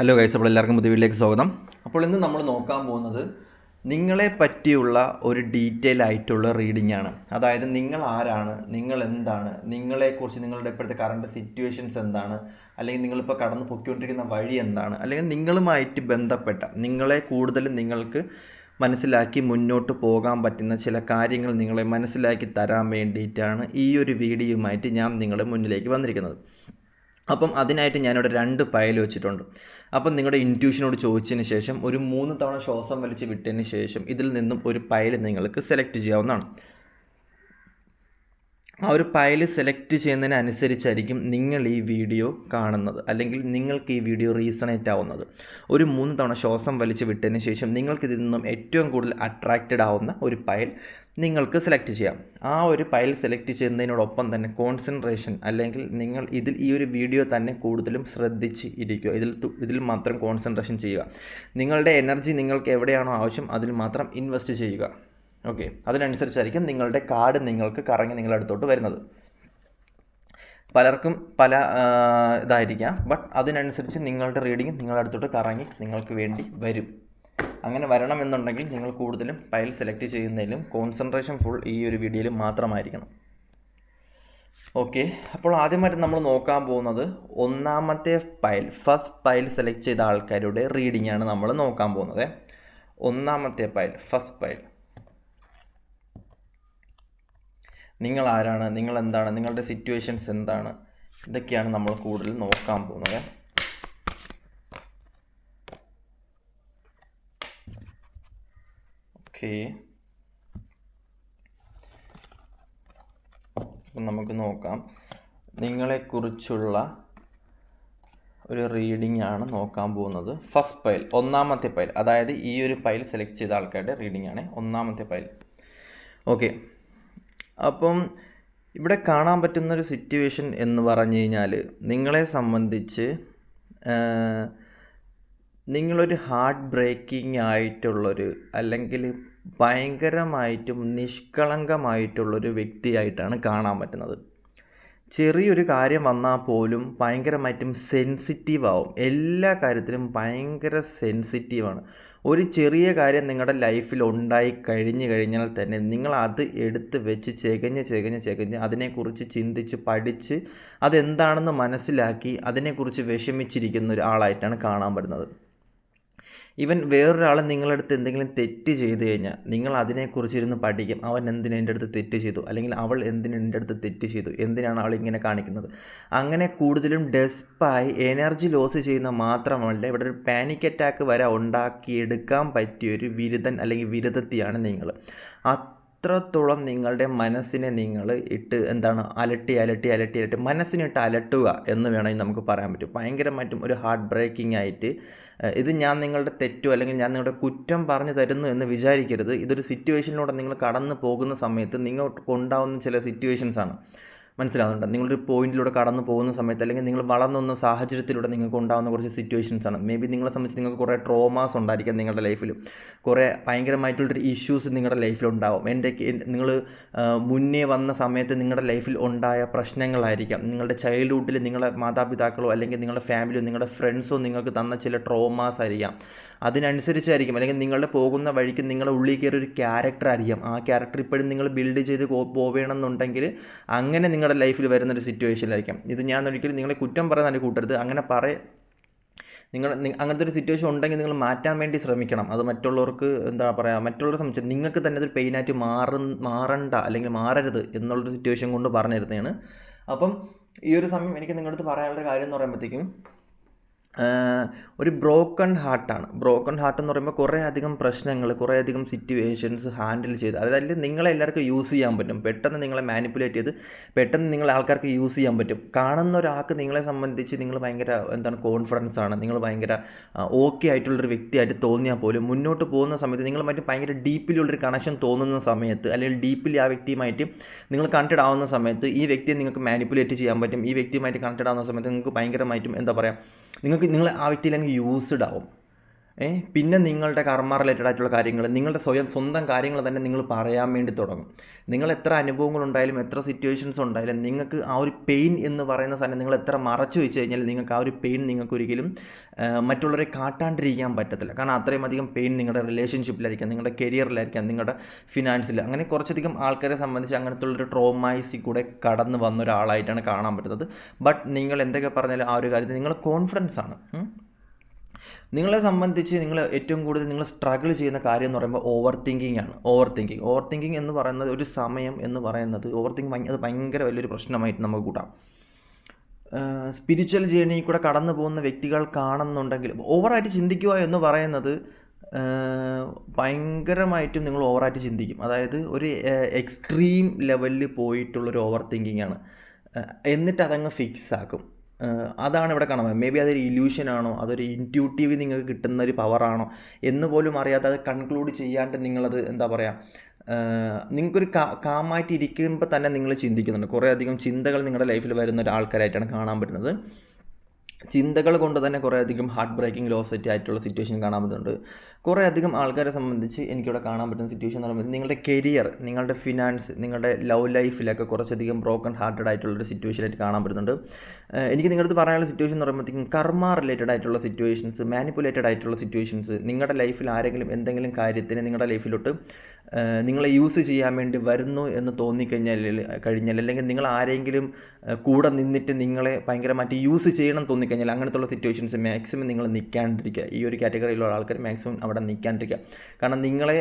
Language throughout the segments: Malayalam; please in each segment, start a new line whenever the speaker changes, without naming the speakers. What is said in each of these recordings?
ഹലോ ഗൈസ്, അപ്പോൾ എല്ലാവർക്കും പുതിയ വീഡിയോയിലേക്ക് സ്വാഗതം. അപ്പോൾ ഇന്ന് നമ്മൾ നോക്കാൻ പോകുന്നത് നിങ്ങളെ പറ്റിയുള്ള ഒരു ഡീറ്റെയിൽ ആയിട്ടുള്ള റീഡിംഗ് ആണ്. അതായത് നിങ്ങൾ ആരാണ്, നിങ്ങൾ എന്താണ്, നിങ്ങളെക്കുറിച്ച് നിങ്ങളുടെ ഇപ്പോഴത്തെ കറണ്ട് സിറ്റുവേഷൻസ് എന്താണ്, അല്ലെങ്കിൽ നിങ്ങളിപ്പോൾ കടന്നു പൊയ്ക്കൊണ്ടിരിക്കുന്ന വഴി എന്താണ്, അല്ലെങ്കിൽ നിങ്ങളുമായിട്ട് ബന്ധപ്പെട്ട നിങ്ങളെ കൂടുതലും നിങ്ങൾക്ക് മനസ്സിലാക്കി മുന്നോട്ട് പോകാൻ പറ്റുന്ന ചില കാര്യങ്ങൾ നിങ്ങളെ മനസ്സിലാക്കി തരാൻ വേണ്ടിയിട്ടാണ് ഈ ഒരു വീഡിയോയുമായിട്ട് ഞാൻ നിങ്ങളുടെ മുന്നിലേക്ക് വന്നിരിക്കുന്നത്. അപ്പം അതിനായിട്ട് ഞാനിവിടെ 2 ഫയൽ വെച്ചിട്ടുണ്ട്. അപ്പം നിങ്ങളുടെ ഇൻറ്റ്യൂഷനോട് ചോദിച്ചതിന് ശേഷം ഒരു 3 തവണ ശ്വാസം വലിച്ച് വിട്ടതിന് ശേഷം ഇതിൽ നിന്നും ഒരു ഫയൽ നിങ്ങൾക്ക് സെലക്ട് ചെയ്യാവുന്നതാണ്. ആ ഒരു ഫയൽ സെലക്ട് ചെയ്യുന്നതിനനുസരിച്ചായിരിക്കും നിങ്ങൾ ഈ വീഡിയോ കാണുന്നത്, അല്ലെങ്കിൽ നിങ്ങൾക്ക് ഈ വീഡിയോ റീസണേറ്റ് ആവുന്നത്. ഒരു 3 തവണ ശ്വാസം വലിച്ച് വിട്ടതിന് ശേഷം നിങ്ങൾക്കിതിൽ നിന്നും ഏറ്റവും കൂടുതൽ അട്രാക്റ്റഡ് ആവുന്ന ഒരു ഫയൽ നിങ്ങൾക്ക് സെലക്ട് ചെയ്യാം. ആ ഒരു ഫയൽ സെലക്ട് ചെയ്യുന്നതിനോടൊപ്പം തന്നെ കോൺസെൻട്രേഷൻ, അല്ലെങ്കിൽ നിങ്ങൾ ഈ ഒരു വീഡിയോ തന്നെ കൂടുതലും ശ്രദ്ധിച്ച് ഇരിക്കുക. ഇതിൽ മാത്രം കോൺസെൻട്രേഷൻ ചെയ്യുക. നിങ്ങളുടെ എനർജി നിങ്ങൾക്ക് എവിടെയാണോ ആവശ്യം അതിൽ മാത്രം ഇൻവെസ്റ്റ് ചെയ്യുക. ഓക്കെ, അതിനനുസരിച്ചായിരിക്കും നിങ്ങളുടെ കാർഡ് നിങ്ങൾക്ക് കറങ്ങി നിങ്ങളുടെ അടുത്തോട്ട് വരുന്നത്. പലർക്കും പല ഇതായിരിക്കാം, ബട്ട് അതിനനുസരിച്ച് നിങ്ങളുടെ റീഡിങ് നിങ്ങളുടെ അടുത്തോട്ട് കറങ്ങി നിങ്ങൾക്ക് വേണ്ടി വരും. അങ്ങനെ വരണമെന്നുണ്ടെങ്കിൽ നിങ്ങൾ കൂടുതലും ഫയൽ സെലക്ട് ചെയ്യുന്നതിലും കോൺസെൻട്രേഷൻ ഫുൾ ഈ ഒരു വീഡിയോയിൽ മാത്രമായിരിക്കണം. ഓക്കെ, അപ്പോൾ ആദ്യമായിട്ട് നമ്മൾ നോക്കാൻ പോകുന്നത് ഒന്നാമത്തെ ഫയൽ, ഫസ്റ്റ് ഫയൽ സെലക്ട് ചെയ്ത ആൾക്കാരുടെ റീഡിംഗ് ആണ് നമ്മൾ നോക്കാൻ പോകുന്നത്. ഒന്നാമത്തെ ഫയൽ, ഫസ്റ്റ് ഫയൽ. നിങ്ങൾ ആരാണ്, നിങ്ങൾ എന്താണ്, നിങ്ങളുടെ സിറ്റുവേഷൻസ് എന്താണ്, ഇതൊക്കെയാണ് നമ്മൾ കൂടുതൽ നോക്കാൻ പോകുന്നത്. ഓക്കെ, അപ്പം നമുക്ക് നോക്കാം. നിങ്ങളെക്കുറിച്ചുള്ള ഒരു റീഡിംഗ് ആണ് നോക്കാൻ പോകുന്നത്. ഫസ്റ്റ് ഫയൽ, ഒന്നാമത്തെ ഫയൽ, അതായത് ഈ ഒരു ഫയൽ സെലക്ട് ചെയ്ത ആൾക്കാരുടെ റീഡിംഗ് ആണ് ഒന്നാമത്തെ ഫയൽ. ഓക്കെ, അപ്പം ഇവിടെ കാണാൻ പറ്റുന്നൊരു സിറ്റുവേഷൻ എന്ന് പറഞ്ഞു കഴിഞ്ഞാൽ, നിങ്ങളെ സംബന്ധിച്ച് നിങ്ങളൊരു ഹാർട്ട് ബ്രേക്കിംഗ് ആയിട്ടുള്ളൊരു, അല്ലെങ്കിൽ ഭയങ്കരമായിട്ടും നിഷ്കളങ്കമായിട്ടുള്ളൊരു വ്യക്തിയായിട്ടാണ് കാണാൻ പറ്റുന്നത്. ചെറിയൊരു കാര്യം വന്നാൽ പോലും ഭയങ്കരമായിട്ടും സെൻസിറ്റീവ് ആവും. എല്ലാ കാര്യത്തിലും ഭയങ്കര സെൻസിറ്റീവാണ്. ഒരു ചെറിയ കാര്യം നിങ്ങളുടെ ലൈഫിൽ ഉണ്ടായി കഴിഞ്ഞാൽ തന്നെ നിങ്ങൾ അത് എടുത്ത് വെച്ച് ചെകഞ്ഞ് അതിനെക്കുറിച്ച് ചിന്തിച്ച് പഠിച്ച് അതെന്താണെന്ന് മനസ്സിലാക്കി അതിനെക്കുറിച്ച് വിഷമിച്ചിരിക്കുന്ന ഒരാളായിട്ടാണ് കാണാൻ പറ്റുന്നത്. ഈവൻ വേറൊരാൾ നിങ്ങളടുത്ത് എന്തെങ്കിലും തെറ്റ് ചെയ്ത് കഴിഞ്ഞാൽ നിങ്ങൾ അതിനെക്കുറിച്ചിരുന്ന് പഠിക്കും. അവൻ എന്തിന് എൻ്റെ അടുത്ത് തെറ്റ് ചെയ്തു, അല്ലെങ്കിൽ അവൾ എന്തിന് എൻ്റെ അടുത്ത് തെറ്റ് ചെയ്തു, എന്തിനാണ് അവൾ ഇങ്ങനെ കാണിക്കുന്നത്. അങ്ങനെ കൂടുതലും ഡെസ്പായി എനർജി ലോസ് ചെയ്യുന്ന മാത്രമല്ല, ഇവിടെ ഒരു പാനിക് അറ്റാക്ക് വരെ ഉണ്ടാക്കിയെടുക്കാൻ പറ്റിയൊരു വിരുദ്ധൻ അല്ലെങ്കിൽ വിരുദ്ധത്തിയാണ് നിങ്ങൾ. അത്രത്തോളം നിങ്ങളുടെ മനസ്സിനെ നിങ്ങൾ ഇട്ട് അലട്ടി മനസ്സിനിട്ട് അലട്ടുക എന്ന് വേണമെങ്കിൽ നമുക്ക് പറയാൻ പറ്റും. ഭയങ്കരമായിട്ടും ഒരു ഹാർട്ട് ബ്രേക്കിംഗ് ആയിട്ട്, ഇത് ഞാൻ നിങ്ങളുടെ തെറ്റോ അല്ലെങ്കിൽ ഞാൻ നിങ്ങളുടെ കുറ്റം പറഞ്ഞു തരുന്നു എന്ന് വിചാരിക്കരുത്. ഇതൊരു സിറ്റുവേഷനിലൂടെ നിങ്ങൾ കടന്നു പോകുന്ന സമയത്ത് നിങ്ങൾക്ക് ഉണ്ടാകുന്ന ചില സിറ്റുവേഷൻസാണ്. മനസ്സിലാവുന്നുണ്ട്? നിങ്ങളൊരു പോയിന്റിലൂടെ കടന്നു പോകുന്ന സമയത്ത്, അല്ലെങ്കിൽ നിങ്ങൾ വളർന്നു വന്ന സാഹചര്യത്തിലൂടെ നിങ്ങൾക്ക് ഉണ്ടാകുന്ന കുറച്ച് സിറ്റുവേഷൻസാണ്. മേ ബി നിങ്ങളെ സംബന്ധിച്ച് നിങ്ങൾക്ക് കുറേ ട്രോമാസ് ഉണ്ടായിരിക്കാം നിങ്ങളുടെ ലൈഫിൽ. കുറേ ഭയങ്കരമായിട്ടുള്ളൊരു ഇഷ്യൂസ് നിങ്ങളുടെ ലൈഫിലുണ്ടാവും. നിങ്ങൾ മുന്നേ വന്ന സമയത്ത് നിങ്ങളുടെ ലൈഫിൽ ഉണ്ടായ പ്രശ്നങ്ങളായിരിക്കാം. നിങ്ങളുടെ ചൈൽഡ്ഹുഡിൽ നിങ്ങളുടെ മാതാപിതാക്കളോ അല്ലെങ്കിൽ നിങ്ങളുടെ ഫാമിലിയോ നിങ്ങളുടെ ഫ്രണ്ട്സോ നിങ്ങൾക്ക് തന്ന ചില ട്രോമാസ് ആയിരിക്കാം. അതിനനുസരിച്ചായിരിക്കും, അല്ലെങ്കിൽ നിങ്ങളുടെ പോകുന്ന വഴിക്ക് നിങ്ങളുടെ ഉള്ളിൽ കയറി ഒരു ക്യാരക്ടർ ആയിരിക്കാം. ആ ക്യാരക്ടർ ഇപ്പോഴും നിങ്ങൾ ബിൽഡ് ചെയ്ത് പോവുകയാണെന്നുണ്ടെങ്കിൽ അങ്ങനെ നിങ്ങളുടെ ലൈഫിൽ വരുന്നൊരു സിറ്റുവേഷനിലായിരിക്കാം. ഇത് ഞാൻ ഒരിക്കലും നിങ്ങളെ കുറ്റം പറയാൻ കൂട്ടരുത്. അങ്ങനത്തെ ഒരു സിറ്റുവേഷൻ ഉണ്ടെങ്കിൽ നിങ്ങൾ മാറ്റാൻ വേണ്ടി ശ്രമിക്കണം. അത് മറ്റുള്ളവർക്ക് മറ്റുള്ളവരെ സംബന്ധിച്ച് നിങ്ങൾക്ക് തന്നെ അതൊരു പെയിനായിട്ട് മാറണ്ട അല്ലെങ്കിൽ മാറരുത് എന്നുള്ളൊരു സിറ്റുവേഷൻ കൊണ്ട് പറഞ്ഞിരുന്നതാണ്. അപ്പം ഈ ഒരു സമയം എനിക്ക് നിങ്ങളുടെ അടുത്ത് പറയാനുള്ളൊരു കാര്യം എന്ന് പറയുമ്പോഴത്തേക്കും, ഒരു ബ്രോക്കൺ ഹാർട്ടാണ്. ബ്രോക്കൺ ഹാർട്ട് എന്ന് പറയുമ്പോൾ കുറേ അധികം പ്രശ്നങ്ങൾ, കുറേ അധികം സിറ്റുവേഷൻസ് ഹാൻഡിൽ ചെയ്ത്, അതായത് നിങ്ങളെ എല്ലാവർക്കും യൂസ് ചെയ്യാൻ പറ്റും. പെട്ടെന്ന് നിങ്ങളെ മാനിപ്പുലേറ്റ് ചെയ്ത് പെട്ടെന്ന് നിങ്ങളെ ആൾക്കാർക്ക് യൂസ് ചെയ്യാൻ പറ്റും. കാണുന്ന ഒരാൾക്ക് നിങ്ങളെ സംബന്ധിച്ച് നിങ്ങൾ ഭയങ്കര കോൺഫിഡൻസ് ആണ്, നിങ്ങൾ ഭയങ്കര ഓക്കെ ആയിട്ടുള്ളൊരു വ്യക്തിയായിട്ട് തോന്നിയാൽ പോലും മുന്നോട്ട് പോകുന്ന സമയത്ത് നിങ്ങളുമായിട്ട് ഭയങ്കര ഡീപ്പിലുള്ളൊരു കണക്ഷൻ തോന്നുന്ന സമയത്ത്, അല്ലെങ്കിൽ ഡീപ്പിലി ആ വ്യക്തിയുമായിട്ട് നിങ്ങൾ കണക്റ്റഡ് ആവുന്ന സമയത്ത് ഈ വ്യക്തിയെ നിങ്ങൾക്ക് മാനിപ്പുലേറ്റ് ചെയ്യാൻ പറ്റും. ഈ വ്യക്തിയുമായിട്ട് കണക്റ്റഡ് ആവുന്ന സമയത്ത് നിങ്ങൾക്ക് ഭയങ്കരമായിട്ടും നിങ്ങൾ ആ വ്യക്തിയിൽ അങ്ങ് യൂസ്ഡ് ആവും. പിന്നെ നിങ്ങളുടെ കർമ്മ റിലേറ്റഡ് ആയിട്ടുള്ള കാര്യങ്ങൾ, നിങ്ങളുടെ സ്വന്തം കാര്യങ്ങൾ തന്നെ നിങ്ങൾ പറയാൻ വേണ്ടി തുടങ്ങും. നിങ്ങൾ എത്ര അനുഭവങ്ങളുണ്ടായാലും എത്ര സിറ്റുവേഷൻസ് ഉണ്ടായാലും നിങ്ങൾക്ക് ആ ഒരു പെയിൻ എന്ന് പറയുന്ന സാധനം നിങ്ങൾ എത്ര മറച്ചു വെച്ച് കഴിഞ്ഞാൽ നിങ്ങൾക്ക് ആ ഒരു പെയിൻ നിങ്ങൾക്ക് ഒരിക്കലും മറ്റുള്ളവരെ കാട്ടാണ്ടിരിക്കാൻ പറ്റത്തില്ല. കാരണം അത്രയും അധികം പെയിൻ നിങ്ങളുടെ റിലേഷൻഷിപ്പിലായിരിക്കാം, നിങ്ങളുടെ കരിയറിലായിരിക്കാം, നിങ്ങളുടെ ഫിനാൻസിൽ, അങ്ങനെ കുറച്ചധികം ആൾക്കാരെ സംബന്ധിച്ച് അങ്ങനത്തെ ഉള്ളൊരു ട്രോമാസിൽ കൂടെ കടന്നു വന്ന ഒരാളായിട്ടാണ് കാണാൻ പറ്റുന്നത്. ബട്ട് നിങ്ങൾ എന്തൊക്കെ പറഞ്ഞാലും ആ ഒരു കാര്യത്തിൽ നിങ്ങൾ കോൺഫിഡൻസ് ആണ്. നിങ്ങളെ സംബന്ധിച്ച് നിങ്ങൾ ഏറ്റവും കൂടുതൽ നിങ്ങൾ സ്ട്രഗിൾ ചെയ്യുന്ന കാര്യം എന്ന് പറയുമ്പോൾ ഓവർ തിങ്കിങ് ആണ്. ഓവർ തിങ്കിങ് എന്ന് പറയുന്നത് ഒരു സമയം എന്ന് പറയുന്നത് ഓവർ തിങ്കിങ് അത് ഭയങ്കര വലിയൊരു പ്രശ്നമായിട്ട് നമുക്ക് കൂട്ടാം. സ്പിരിച്വൽ ജേർണിയിൽ കൂടെ കടന്നു പോകുന്ന വ്യക്തികൾ കാണുന്നുണ്ടെങ്കിൽ ഓവറായിട്ട് ചിന്തിക്കുക എന്ന് പറയുന്നത് ഭയങ്കരമായിട്ടും നിങ്ങൾ ഓവറായിട്ട് ചിന്തിക്കും. അതായത് ഒരു എക്സ്ട്രീം ലെവലിൽ പോയിട്ടുള്ളൊരു ഓവർ തിങ്കിങ് ആണ്. എന്നിട്ട് അതങ്ങ് ഫിക്സ് ആക്കും. അതാണ് ഇവിടെ കാണാൻ. മേ ബി അതൊരു ഇല്യൂഷനാണോ, അതൊരു ഇൻറ്റ്യൂട്ടീവ് നിങ്ങൾക്ക് കിട്ടുന്ന ഒരു പവറാണോ എന്ന് പോലും അറിയാതെ അത് കൺക്ലൂഡ് ചെയ്യാണ്ട് നിങ്ങളത് എന്താ പറയുക, നിങ്ങൾക്കൊരു കാമായിട്ട് ഇരിക്കുമ്പോൾ തന്നെ നിങ്ങൾ ചിന്തിക്കുന്നുണ്ട്. കുറേ അധികം ചിന്തകൾ നിങ്ങളുടെ ലൈഫിൽ വരുന്ന ഒരാൾക്കാരായിട്ടാണ് കാണാൻ പറ്റുന്നത്. ചിന്തകൾ കൊണ്ട് തന്നെ കുറേ അധികം ഹാർട്ട് ബ്രേക്കിംഗ് ലോ സെറ്റ് ആയിട്ടുള്ള സിറ്റുവേഷൻ കാണാൻ പറ്റുന്നുണ്ട്. കുറേ അധികം ആൾക്കാരെ സംബന്ധിച്ച് എനിക്കിവിടെ കാണാൻ പറ്റുന്ന സിറ്റുവേഷൻ എന്ന് പറയുമ്പോൾ നിങ്ങളുടെ കരിയർ, നിങ്ങളുടെ ഫിനാൻസ്, നിങ്ങളുടെ ലവ് ലൈഫിലൊക്കെ കുറച്ചധികം ബ്രോക്കൺ ഹാർട്ടഡ് ആയിട്ടുള്ളൊരു സിറ്റുവേഷനായിട്ട് കാണാൻ പറ്റുന്നുണ്ട്. എനിക്ക് നിങ്ങളുടെ അടുത്ത് പറയാനുള്ള സിറ്റുവേഷൻ എന്ന് പറയുമ്പോഴത്തേക്കും കർമ്മ റിലേറ്റഡ് ആയിട്ടുള്ള സിറ്റുവേഷൻസ്, മാനിപ്പുലേറ്റഡ് ആയിട്ടുള്ള സിറ്റുവേഷൻസ്, നിങ്ങളുടെ ലൈഫിൽ ആരെങ്കിലും എന്തെങ്കിലും കാര്യത്തിന് നിങ്ങളുടെ ലൈഫിലോട്ട് നിങ്ങളെ യൂസ് ചെയ്യാൻ വേണ്ടി വരുന്നു എന്ന് തോന്നിക്കഴിഞ്ഞാൽ അല്ലെങ്കിൽ നിങ്ങൾ ആരെങ്കിലും കൂടെ നിന്നിട്ട് നിങ്ങളെ ഭയങ്കരമായിട്ട് യൂസ് ചെയ്യണം തോന്നിക്കഴിഞ്ഞാൽ അങ്ങനത്തുള്ള സിറ്റുവേഷൻസ് മാക്സിമം നിങ്ങൾ നിൽക്കാണ്ടിരിക്കുക. ഈ ഒരു കാറ്റഗറിയിലുള്ള ആൾക്കാർ മാക്സിമം അവിടെ നിൽക്കാണ്ടിരിക്കുക. കാരണം നിങ്ങളെ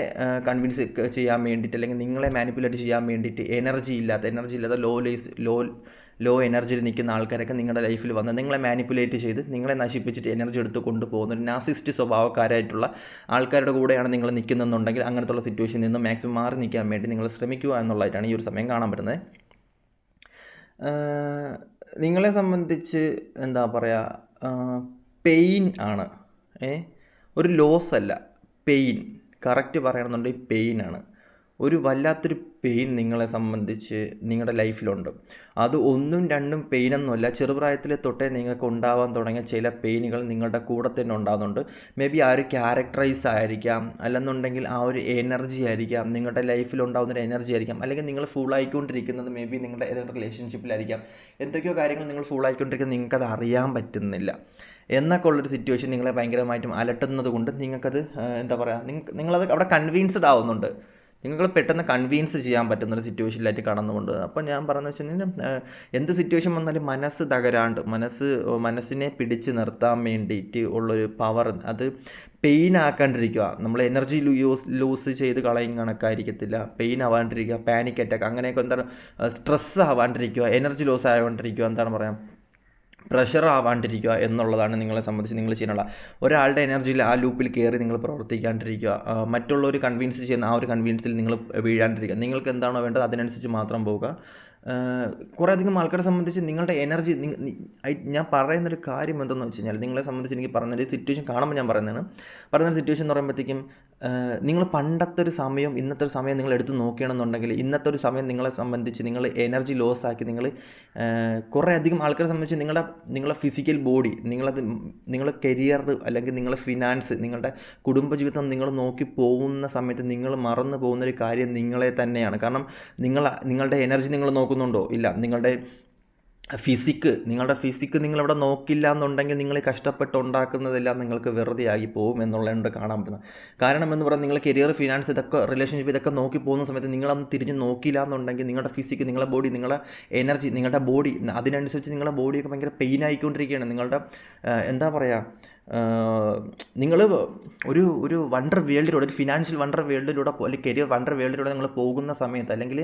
കൺവിൻസ് ചെയ്യാൻ വേണ്ടിയിട്ട് അല്ലെങ്കിൽ നിങ്ങളെ മാനിപ്പുലേറ്റ് ചെയ്യാൻ വേണ്ടിയിട്ട് എനർജി ഇല്ലാത്ത ലോ എനർജിയിൽ നിൽക്കുന്ന ആൾക്കാരൊക്കെ നിങ്ങളുടെ ലൈഫിൽ വന്ന് നിങ്ങളെ മാനിപ്പുലേറ്റ് ചെയ്ത് നിങ്ങളെ നശിപ്പിച്ചിട്ട് എനർജി എടുത്ത് കൊണ്ടുപോകുന്ന ഒരു നാർസിസ്റ്റ് സ്വഭാവക്കാരായിട്ടുള്ള ആൾക്കാരുടെ കൂടെയാണ് നിങ്ങൾ നിൽക്കുന്നതെന്നുണ്ടെങ്കിൽ അങ്ങനത്തുള്ള സിറ്റുവേഷനിൽ നിന്ന് മാക്സിമം മാറി നിൽക്കാൻ വേണ്ടി നിങ്ങൾ ശ്രമിക്കുക എന്നുള്ളതായിട്ടാണ് ഈ ഒരു സമയം കാണാൻ പറ്റുന്നത്. നിങ്ങളെ സംബന്ധിച്ച് എന്താ പറയുക, പെയിൻ ആണ്. ഒരു ലോസ് അല്ല, പെയിൻ. കറക്റ്റ് പറയണമെന്നുണ്ടെങ്കിൽ പെയിനാണ്. ഒരു വല്ലാത്തൊരു പെയിൻ നിങ്ങളെ സംബന്ധിച്ച് നിങ്ങളുടെ ലൈഫിലുണ്ട്. അത് 1ഉം 2ഉം പെയിനൊന്നുമല്ല, ചെറുപ്രായത്തിൽ തൊട്ടേ നിങ്ങൾക്ക് ഉണ്ടാവാൻ തുടങ്ങിയ ചില പെയിനുകൾ നിങ്ങളുടെ കൂടെ തന്നെ ഉണ്ടാകുന്നുണ്ട്. മേ ബി ആ ഒരു ക്യാരക്ടറൈസ് ആയിരിക്കാം, അല്ലെന്നുണ്ടെങ്കിൽ ആ ഒരു എനർജി ആയിരിക്കാം, നിങ്ങളുടെ ലൈഫിൽ ഉണ്ടാകുന്നൊരു എനർജി ആയിരിക്കാം, അല്ലെങ്കിൽ നിങ്ങൾ ഫുൾ ആയിക്കൊണ്ടിരിക്കുന്നത് മേ ബി നിങ്ങളുടെ ഏതെങ്കിലും റിലേഷൻഷിപ്പിലായിരിക്കാം. എന്തൊക്കെയോ കാര്യങ്ങൾ നിങ്ങൾ ഫുൾ ആയിക്കൊണ്ടിരിക്കുന്നത് നിങ്ങൾക്കത് അറിയാൻ പറ്റുന്നില്ല എന്നൊക്കെ ഉള്ളൊരു സിറ്റുവേഷൻ നിങ്ങളെ ഭയങ്കരമായിട്ടും അലട്ടുന്നത് കൊണ്ട് നിങ്ങൾക്കത് എന്താ പറയുക, നിങ്ങളത് അവിടെ കൺവിൻസ്ഡ് ആവുന്നുണ്ട്. നിങ്ങൾ പെട്ടെന്ന് കൺവിൻസ് ചെയ്യാൻ പറ്റുന്നൊരു സിറ്റുവേഷനിലായിട്ട് കടന്നുകൊണ്ട്. അപ്പം ഞാൻ പറഞ്ഞു വെച്ച് കഴിഞ്ഞാൽ എന്ത് സിറ്റുവേഷൻ വന്നാലും മനസ്സ് തകരാണ്ട് മനസ്സിനെ പിടിച്ച് നിർത്താൻ വേണ്ടിയിട്ട് ഉള്ളൊരു പവർ, അത് പെയിൻ ആക്കാണ്ടിരിക്കുക. നമ്മൾ എനർജി ലൂസ് ചെയ്ത് കളയും കണക്കായിരിക്കത്തില്ല. പെയിൻ ആവാണ്ടിരിക്കുക, പാനിക് അറ്റാക്ക് അങ്ങനെയൊക്കെ എന്താണ്, സ്ട്രെസ് ആവാണ്ടിരിക്കുക, എനർജി ലോസ് ആവാണ്ടിരിക്കുക, എന്താണ് പറയുക, പ്രഷർ ആവാണ്ടിരിക്കുക എന്നുള്ളതാണ് നിങ്ങളെ സംബന്ധിച്ച് നിങ്ങൾ ചെയ്യാനുള്ള. ഒരാളുടെ എനർജിയിൽ ആ ലൂപ്പിൽ കയറി നിങ്ങൾ പ്രവർത്തിക്കാണ്ടിരിക്കുക. മറ്റുള്ളവർ കൺവിൻസ് ചെയ്യുന്ന ആ ഒരു കൺവിൻസിൽ നിങ്ങൾ വീഴാണ്ടിരിക്കുക. നിങ്ങൾക്ക് എന്താണോ വേണ്ടത് അതിനനുസരിച്ച് മാത്രം പോവുക. കുറേ അധികം ആൾക്കാരെ സംബന്ധിച്ച് നിങ്ങളുടെ എനർജി, ഞാൻ പറയുന്നൊരു കാര്യം എന്തെന്ന് വെച്ച് കഴിഞ്ഞാൽ, നിങ്ങളെ സംബന്ധിച്ച് എനിക്ക് പറയുന്നൊരു സിറ്റുവേഷൻ കാണുമ്പോൾ ഞാൻ പറയുന്നൊരു സിറ്റുവേഷൻ എന്ന് പറയുമ്പോഴത്തേക്കും നിങ്ങൾ പണ്ടത്തെ ഒരു സമയം ഇന്നത്തെ ഒരു സമയം നിങ്ങൾ എടുത്ത് നോക്കുകയാണെന്നുണ്ടെങ്കിൽ ഇന്നത്തെ ഒരു സമയം നിങ്ങളെ സംബന്ധിച്ച് നിങ്ങൾ എനർജി ലോസ് ആക്കി കുറേ അധികം ആൾക്കാരെ സംബന്ധിച്ച് നിങ്ങളുടെ ഫിസിക്കൽ ബോഡി, നിങ്ങളുടെ കരിയർ അല്ലെങ്കിൽ നിങ്ങളുടെ ഫിനാൻസ്, നിങ്ങളുടെ കുടുംബജീവിതം നിങ്ങൾ നോക്കി പോകുന്ന സമയത്ത് നിങ്ങൾ മറന്നു പോകുന്നൊരു കാര്യം നിങ്ങളെ തന്നെയാണ്. കാരണം നിങ്ങളുടെ എനർജി നിങ്ങൾ നോക്കുന്നുണ്ടോ? ഇല്ല. നിങ്ങളുടെ ഫിസിക്ക് നിങ്ങളവിടെ നോക്കില്ല എന്നുണ്ടെങ്കിൽ നിങ്ങൾ കഷ്ടപ്പെട്ടുണ്ടാക്കുന്നതെല്ലാം നിങ്ങൾക്ക് വെറുതെ ആയി പോകും എന്നുള്ളതുകൊണ്ട് കാണാൻ പറ്റുന്നത്. കാരണം എന്ന് പറഞ്ഞാൽ നിങ്ങൾ കരിയർ, ഫിനാൻസ്, ഇതൊക്കെ റിലേഷൻഷിപ്പ് ഇതൊക്കെ നോക്കി പോകുന്ന സമയത്ത് നിങ്ങളൊന്ന് തിരിഞ്ഞ് നോക്കിയില്ല എന്നുണ്ടെങ്കിൽ നിങ്ങളുടെ ഫിസിക്ക്, നിങ്ങളുടെ ബോഡി, നിങ്ങളുടെ എനർജി, നിങ്ങളുടെ ബോഡി, അതിനനുസരിച്ച് നിങ്ങളുടെ ബോഡിയൊക്കെ ഭയങ്കര പെയിൻ ആയിക്കൊണ്ടിരിക്കുകയാണ്. നിങ്ങളുടെ എന്താ പറയുക, നിങ്ങൾ ഒരു വണ്ടർ വേൾഡിലൂടെ, ഒരു ഫിനാൻഷ്യൽ വണ്ടർ വേൾഡിലൂടെ അല്ലെങ്കിൽ കരിയർ വണ്ടർ വേൾഡിലൂടെ നിങ്ങൾ പോകുന്ന സമയത്ത്, അല്ലെങ്കിൽ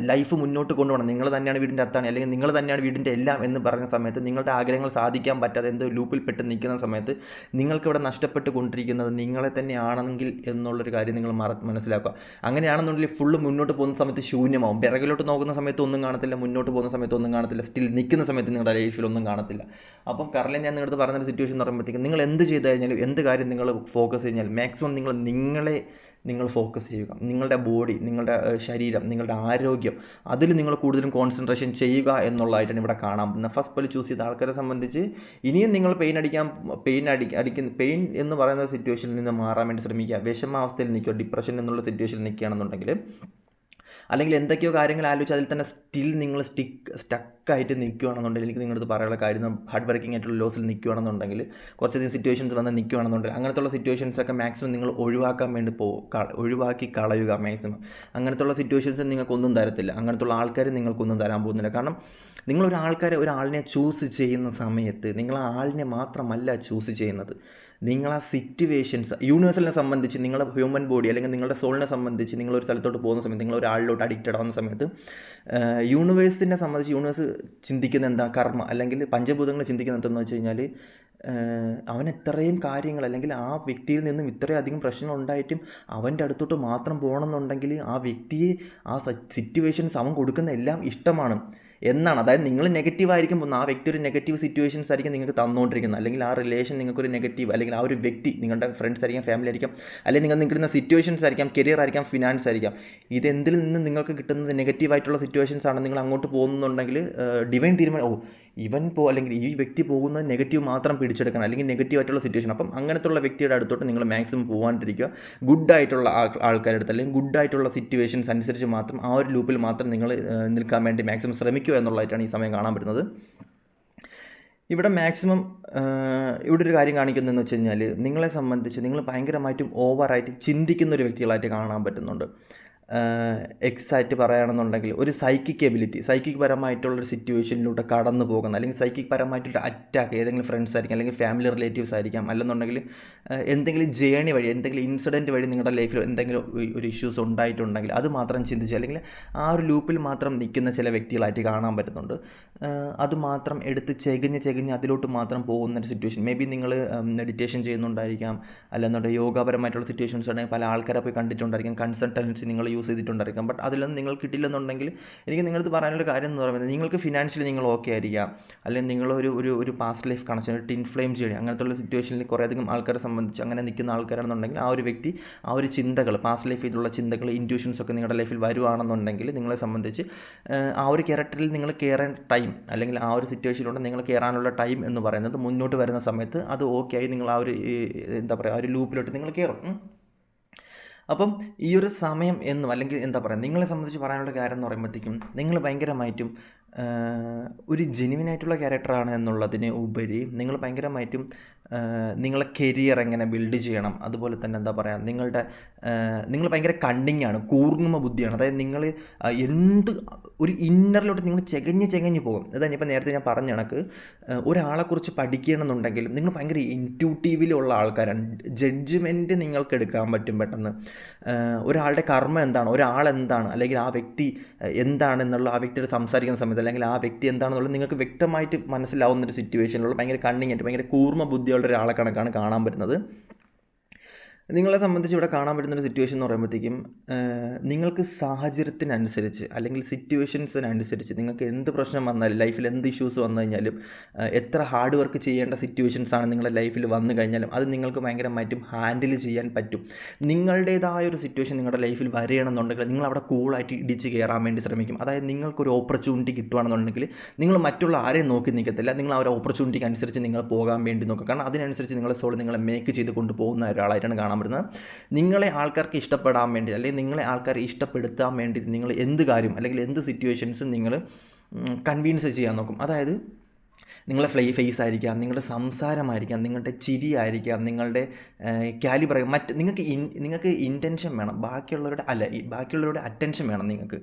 ലൈഫ് മുന്നോട്ട് കൊണ്ടുപോകണം, നിങ്ങൾ തന്നെയാണ് വീടിൻ്റെ അത്താണ്, അല്ലെങ്കിൽ നിങ്ങൾ തന്നെയാണ് വീടിൻ്റെ എല്ലാം എന്ന് പറയുന്ന സമയത്ത്, നിങ്ങളുടെ ആഗ്രഹങ്ങൾ സാധിക്കാൻ പറ്റാതെ എന്തോ ലൂപ്പിൽ പെട്ട് നിൽക്കുന്ന സമയത്ത് നിങ്ങൾക്കിവിടെ നഷ്ടപ്പെട്ട് കൊണ്ടിരിക്കുന്നത് നിങ്ങളെ തന്നെയാണെങ്കിൽ എന്നുള്ളൊരു കാര്യം നിങ്ങൾ മനസ്സിലാക്കുക. അങ്ങനെയാണെന്നുണ്ടെങ്കിൽ ഫുള്ള് മുന്നോട്ട് പോകുന്ന സമയത്ത് ശൂന്യമാവും. പിറകിലോട്ട് നോക്കുന്ന സമയത്ത് ഒന്നും കാണത്തില്ല, മുന്നോട്ട് പോകുന്ന സമയത്ത് ഒന്നും കാണത്തില്ല, സ്റ്റിൽ നിൽക്കുന്ന സമയത്ത് നിങ്ങളുടെ ലൈഫിൽ ഒന്നും കാണത്തില്ല. അപ്പം കറലി ഞാൻ നിങ്ങളുടെ പറഞ്ഞൊരു സിറ്റുവേഷൻ എന്ന് പറയുമ്പോഴത്തേക്കും പറയുമ്പോഴത്തേക്കും നിങ്ങൾ എന്ത് ചെയ്ത് കഴിഞ്ഞാലും എന്ത് കാര്യം നിങ്ങൾ ഫോക്കസ് കഴിഞ്ഞാലും മാക്സിമം നിങ്ങൾ ഫോക്കസ് ചെയ്യുക. നിങ്ങളുടെ ബോഡി, നിങ്ങളുടെ ശരീരം, നിങ്ങളുടെ ആരോഗ്യം, അതിൽ നിങ്ങൾ കൂടുതലും കോൺസെൻട്രേഷൻ ചെയ്യുക എന്നുള്ളതായിട്ടാണ് ഇവിടെ കാണാൻ പറ്റുന്നത്. ഫസ്റ്റ് പോലെ ചൂസ് ചെയ്ത ആൾക്കാരെ സംബന്ധിച്ച് ഇനിയും നിങ്ങൾ പെയിൻ എന്ന് പറയുന്ന സിറ്റുവേഷനിൽ നിന്ന് മാറാൻ വേണ്ടി ശ്രമിക്കുക. വിഷമാവസ്ഥയിൽ നിൽക്കുക, ഡിപ്രഷൻ എന്നുള്ള സിറ്റുവേഷനിൽ നിൽക്കുകയാണെന്നുണ്ടെങ്കിൽ, അല്ലെങ്കിൽ എന്തൊക്കെയോ കാര്യങ്ങൾ ആലോചിച്ച് അതിൽ തന്നെ സ്റ്റിൽ നിങ്ങൾ സ്റ്റക്കായിട്ട് നിൽക്കുകയാണെന്നുണ്ടെങ്കിൽ, എനിക്ക് നിങ്ങളടുത്ത് പറയാനുള്ള കാര്യം, ഹാർഡ് വർക്കിംഗ് ആയിട്ടുള്ള ലോസിൽ നിൽക്കുകയാണെന്നുണ്ടെങ്കിൽ, കുറച്ചധികം സിറ്റുവേഷൻസ് വന്ന് നിൽക്കുകയാണെന്നുണ്ടെങ്കിൽ, അങ്ങനത്തുള്ള സിറ്റുവേഷൻസൊക്കെ മാക്സിമം നിങ്ങൾ ഒഴിവാക്കാൻ വേണ്ടി ഒഴിവാക്കി കളയുക മാക്സിമം. അങ്ങനത്തുള്ള സിറ്റുവേഷൻസ് നിങ്ങൾക്കൊന്നും തരത്തില്ല, അങ്ങനത്തുള്ള ആൾക്കാർ നിങ്ങൾക്കൊന്നും തരാൻ പോകുന്നില്ല. കാരണം ഒരാളിനെ ചൂസ് ചെയ്യുന്ന സമയത്ത് നിങ്ങൾ ആ ആളിനെ മാത്രമല്ല ചൂസ് ചെയ്യുന്നത്, നിങ്ങൾ ആ സിറ്റുവേഷൻസ്, യൂണിവേഴ്സിനെ സംബന്ധിച്ച്, നിങ്ങളുടെ ഹ്യൂമൻ ബോഡി അല്ലെങ്കിൽ നിങ്ങളുടെ സോളിനെ സംബന്ധിച്ച്, നിങ്ങളൊരു സ്ഥലത്തോട്ട് പോകുന്ന സമയത്ത്, നിങ്ങൾ ഒരാളിലോട്ട് അഡിക്റ്റഡ് ആവുന്ന സമയത്ത്, യൂണിവേഴ്സിനെ സംബന്ധിച്ച് യൂണിവേഴ്സ് ചിന്തിക്കുന്ന എന്താ, കർമ്മ അല്ലെങ്കിൽ പഞ്ചഭൂതങ്ങൾ ചിന്തിക്കുന്ന എന്താണെന്ന് വെച്ച് കഴിഞ്ഞാൽ, അവൻ എത്രയും കാര്യങ്ങൾ അല്ലെങ്കിൽ ആ വ്യക്തിയിൽ നിന്നും ഇത്രയധികം പ്രശ്നങ്ങൾ ഉണ്ടായിട്ടും അവൻ്റെ അടുത്തോട്ട് മാത്രം പോകണമെന്നുണ്ടെങ്കിൽ ആ വ്യക്തിയെ, ആ സിറ്റുവേഷൻസ് അവൻ കൊടുക്കുന്ന എല്ലാം ഇഷ്ടമാണ് എന്നാണ്. അതായത് നിങ്ങൾ നെഗറ്റീവ് ആയിരിക്കും പോകുന്നത്, ആ വ്യക്തി ഒരു നെഗറ്റീവ് സിറ്റുവേഷൻസ് ആയിരിക്കും നിങ്ങൾക്ക് തന്നുകൊണ്ടിരിക്കുന്നത്, അല്ലെങ്കിൽ ആ റിലേഷൻ നിങ്ങൾക്കൊരു നെഗറ്റീവ്, അല്ലെങ്കിൽ ആ ഒരു വ്യക്തി നിങ്ങളുടെ ഫ്രണ്ട്സ് ആയിരിക്കാം, ഫാമിലി ആയിരിക്കാം, അല്ലെങ്കിൽ നിങ്ങൾ നിൽക്കുന്ന സിറ്റുവേഷൻസ് ആയിരിക്കാം, കരിയർ ആയിരിക്കാം, ഫിനാൻസ് ആയിരിക്കാം. ഇതെന്തിൽ നിന്ന് നിങ്ങൾക്ക് കിട്ടുന്നത് നെഗറ്റീവായിട്ടുള്ള സിറ്റുവേഷൻസ് ആണ്. നിങ്ങൾ അങ്ങോട്ട് പോകുന്നുണ്ടെങ്കിൽ ഡിവൈൻ തീരുമാനം, അല്ലെങ്കിൽ ഈ വ്യക്തി പോകുന്നത് നെഗറ്റീവ് മാത്രം പിടിച്ചെടുക്കണം, അല്ലെങ്കിൽ നെഗറ്റീവായിട്ടുള്ള സിറ്റുവേഷൻ. അപ്പം അങ്ങനത്തുള്ള വ്യക്തിയുടെ അടുത്തോട്ട് നിങ്ങൾ മാക്സിമം പോകാണ്ടിരിക്കുക. ഗുഡായിട്ടുള്ള ആൾക്കാരുടെ അടുത്ത്, അല്ലെങ്കിൽ ഗുഡായിട്ടുള്ള സിറ്റുവേഷൻസ് അനുസരിച്ച് മാത്രം ആ ഒരു ലൂപ്പിൽ മാത്രം നിങ്ങൾ നിൽക്കാൻ വേണ്ടി മാക്സിമം ശ്രമിക്കുക എന്നുള്ളതായിട്ടാണ് ഈ സമയം കാണാൻ പറ്റുന്നത്. ഇവിടെ മാക്സിമം ഇവിടെ ഒരു കാര്യം കാണിക്കുന്നതെന്ന് വെച്ച് കഴിഞ്ഞാൽ, നിങ്ങളെ സംബന്ധിച്ച് നിങ്ങൾ ഭയങ്കരമായിട്ടും ഓവറായിട്ട് ചിന്തിക്കുന്ന ഒരു വ്യക്തികളായിട്ട് കാണാൻ പറ്റുന്നുണ്ട്. എക്സാക്റ്റ് പറയുകയാണെന്നുണ്ടെങ്കിൽ ഒരു സൈക്കിക് പരമായിട്ടുള്ളൊരു സിറ്റുവേഷനിലൂടെ കടന്നു പോകുന്ന, അല്ലെങ്കിൽ സൈക്കിക് പരമായിട്ടുള്ള അറ്റാക്ക് ഏതെങ്കിലും ഫ്രണ്ട്സ് ആയിരിക്കും, അല്ലെങ്കിൽ ഫാമിലി റിലേറ്റീവ്സ് ആയിരിക്കാം, അല്ലെന്നുണ്ടെങ്കിൽ എന്തെങ്കിലും ജേണി വഴി, എന്തെങ്കിലും ഇൻസിഡൻറ്റ് വഴി നിങ്ങളുടെ ലൈഫിൽ എന്തെങ്കിലും ഒരു ഇഷ്യൂസ് ഉണ്ടായിട്ടുണ്ടെങ്കിൽ അത് മാത്രം ചിന്തിച്ച്, അല്ലെങ്കിൽ ആ ഒരു ലൂപ്പിൽ മാത്രം നിൽക്കുന്ന ചില വ്യക്തികളായിട്ട് കാണാൻ പറ്റുന്നുണ്ട്. അത് മാത്രം എടുത്ത് ചെകഞ്ഞ് അതിലോട്ട് മാത്രം പോകുന്നൊരു സിറ്റുവേഷൻ. മേ ബി നിങ്ങൾ മെഡിറ്റേഷൻ ചെയ്യുന്നുണ്ടായിരിക്കാം, അല്ലെന്നുണ്ടെങ്കിൽ യോഗപരമായിട്ടുള്ള സിറ്റുവേഷൻസ് ആണെങ്കിൽ പല ആൾക്കാരെ പോയി കണ്ടിട്ടുണ്ടായിരിക്കും, കൺസൾട്ടൻസി നിങ്ങൾ യൂസ് ചെയ്തിട്ടുണ്ടായിരിക്കാം. ബട്ട് അതിലൊന്നും നിങ്ങൾ കിട്ടില്ലെന്നുണ്ടെങ്കിൽ എനിക്ക് നിങ്ങളടുത്ത് പറയാനുള്ള കാര്യം എന്ന് പറയുന്നത്, നിങ്ങൾക്ക് ഫിനാൻഷ്യലി നിങ്ങൾ ഓക്കെ ആയിരിക്കാം, അല്ലെങ്കിൽ നിങ്ങളൊരു past life connection, tin flame ചെയ്യണം, അങ്ങനത്തുള്ള സിറ്റുവേഷനിൽ കുറേയധികം ആൾക്കാരെ സംബന്ധിച്ച് അങ്ങനെ നിൽക്കുന്ന ആൾക്കാരാണെന്നുണ്ടെങ്കിൽ, ആ ഒരു വ്യക്തി ആ ഒരു ചിന്തകൾ, പാസ്റ്റ് ലൈഫിലുള്ള ചിന്തകൾ, ഇൻറ്റ്യൂഷൻസ് ഒക്കെ നിങ്ങളുടെ ലൈഫിൽ വരുവാണെന്നുണ്ടെങ്കിൽ, നിങ്ങളെ സംബന്ധിച്ച് ആ ഒരു ക്യാരക്ടറിൽ നിങ്ങൾ കയറാൻ ടൈം, അല്ലെങ്കിൽ ആ ഒരു സിറ്റുവേഷനിലൂടെ നിങ്ങൾ കയറാനുള്ള ടൈം എന്ന് പറയുന്നത് മുന്നോട്ട് വരുന്ന സമയത്ത് അത് ഓക്കെ ആയി നിങ്ങൾ ആ ഒരു ആ ഒരു ലൂപ്പിലോട്ട് നിങ്ങൾ കയറും. അപ്പം ഈ ഒരു സമയം എന്നും, അല്ലെങ്കിൽ നിങ്ങളെ സംബന്ധിച്ച് പറയാനുള്ള കാര്യം എന്ന് പറയുമ്പോഴത്തേക്കും, നിങ്ങൾ ഭയങ്കരമായിട്ടും ഒരു ജെന്യുവിനായിട്ടുള്ള ക്യാരക്ടറാണ് എന്നുള്ളതിന് ഉപരി നിങ്ങൾ ഭയങ്കരമായിട്ടും നിങ്ങളെ കരിയർ എങ്ങനെ ബിൽഡ് ചെയ്യണം, അതുപോലെ തന്നെ നിങ്ങൾ ഭയങ്കര കണ്ണിങ്ങാണ്, കൂർമ്മ ബുദ്ധിയാണ്. അതായത് നിങ്ങൾ ഒരു ഇന്നറിലോട്ട് നിങ്ങൾ ചെകഞ്ഞ് പോകും. അതാണ് ഇപ്പോൾ നേരത്തെ ഞാൻ പറഞ്ഞ കണക്ക്, ഒരാളെക്കുറിച്ച് പഠിക്കണമെന്നുണ്ടെങ്കിലും നിങ്ങൾ ഭയങ്കര ഇൻറ്റ്യൂട്ടീവിലുള്ള ആൾക്കാരാണ്. ജഡ്ജ്മെൻറ്റ് നിങ്ങൾക്ക് എടുക്കാൻ പറ്റും പെട്ടെന്ന്. ഒരാളുടെ കർമ്മം എന്താണ്, ഒരാളെന്താണ്, അല്ലെങ്കിൽ ആ വ്യക്തി എന്താണെന്നുള്ള, ആ വ്യക്തിയോട് സംസാരിക്കുന്ന സമയത്ത്, അല്ലെങ്കിൽ ആ വ്യക്തി എന്താണെന്നുള്ളത് നിങ്ങൾക്ക് വ്യക്തമായിട്ട് മനസ്സിലാവുന്നൊരു സിറ്റുവേഷനിലുള്ള ഭയങ്കര കണ്ണിങ്ങായിട്ട് ഭയങ്കര കൂർമ്മ ബുദ്ധിയുള്ള ഒരാളെ കണക്കാണ് കാണാൻ പറ്റുന്നത്. നിങ്ങളെ സംബന്ധിച്ച് ഇവിടെ കാണാൻ പറ്റുന്നൊരു സിറ്റുവേഷൻ എന്ന് പറയുമ്പോഴത്തേക്കും, നിങ്ങൾക്ക് സാഹചര്യത്തിനനുസരിച്ച് അല്ലെങ്കിൽ സിറ്റുവേഷൻസിനനുസരിച്ച് നിങ്ങൾക്ക് എന്ത് പ്രശ്നം വന്നാലും, ലൈഫിൽ എന്ത് ഇഷ്യൂസ് വന്നു കഴിഞ്ഞാലും, എത്ര ഹാർഡ് വർക്ക് ചെയ്യേണ്ട സിറ്റുവേഷൻസാണ് നിങ്ങളുടെ ലൈഫിൽ വന്നു കഴിഞ്ഞാലും അത് നിങ്ങൾക്ക് ഭയങ്കരമായിട്ടും ഹാൻഡിൽ ചെയ്യാൻ പറ്റും. നിങ്ങളുടേതായ ഒരു സിറ്റുവേഷൻ നിങ്ങളുടെ ലൈഫിൽ വരികയാണെന്നുണ്ടെങ്കിൽ നിങ്ങൾ അവിടെ കൂളായിട്ട് ഇടിച്ച് കയറാൻ വേണ്ടി ശ്രമിക്കും. അതായത് നിങ്ങൾക്കൊരു ഓപ്പർച്യൂണിറ്റി കിട്ടുകയാണെന്നുണ്ടെങ്കിൽ നിങ്ങൾ മറ്റുള്ള ആരെയും നോക്കി നിൽക്കത്തില്ല, നിങ്ങൾ ആ ഒരു ഓപ്പർച്യൂണിറ്റിക്ക് അനുസരിച്ച് നിങ്ങൾ പോകാൻ വേണ്ടി നോക്കുക. കാരണം അതിനനുസരിച്ച് നിങ്ങളുടെ സോൾ നിങ്ങളെ മേക്ക് ചെയ്ത് കൊണ്ടുപോകുന്ന ഒരാളായിട്ടാണ് കാണാൻ പറ്റുന്നത്. നിങ്ങളെ ആൾക്കാർക്ക് ഇഷ്ടപ്പെടാൻ വേണ്ടി, അല്ലെങ്കിൽ നിങ്ങളെ ആൾക്കാരെ ഇഷ്ടപ്പെടുത്താൻ വേണ്ടി നിങ്ങൾ എന്ത് കാര്യം അല്ലെങ്കിൽ എന്ത് സിറ്റുവേഷൻസും നിങ്ങൾ കൺവിൻസ് ചെയ്യാൻ നോക്കും. അതായത് നിങ്ങളുടെ ഫേസ് ആയിരിക്കാം, നിങ്ങളുടെ സംസാരമായിരിക്കാം, നിങ്ങളുടെ ചിരിയായിരിക്കാം, നിങ്ങളുടെ കാലിബർ, നിങ്ങൾക്ക് ഇൻറ്റൻഷൻ വേണം, ബാക്കിയുള്ളവരുടെ അറ്റൻഷൻ വേണം. നിങ്ങൾക്ക്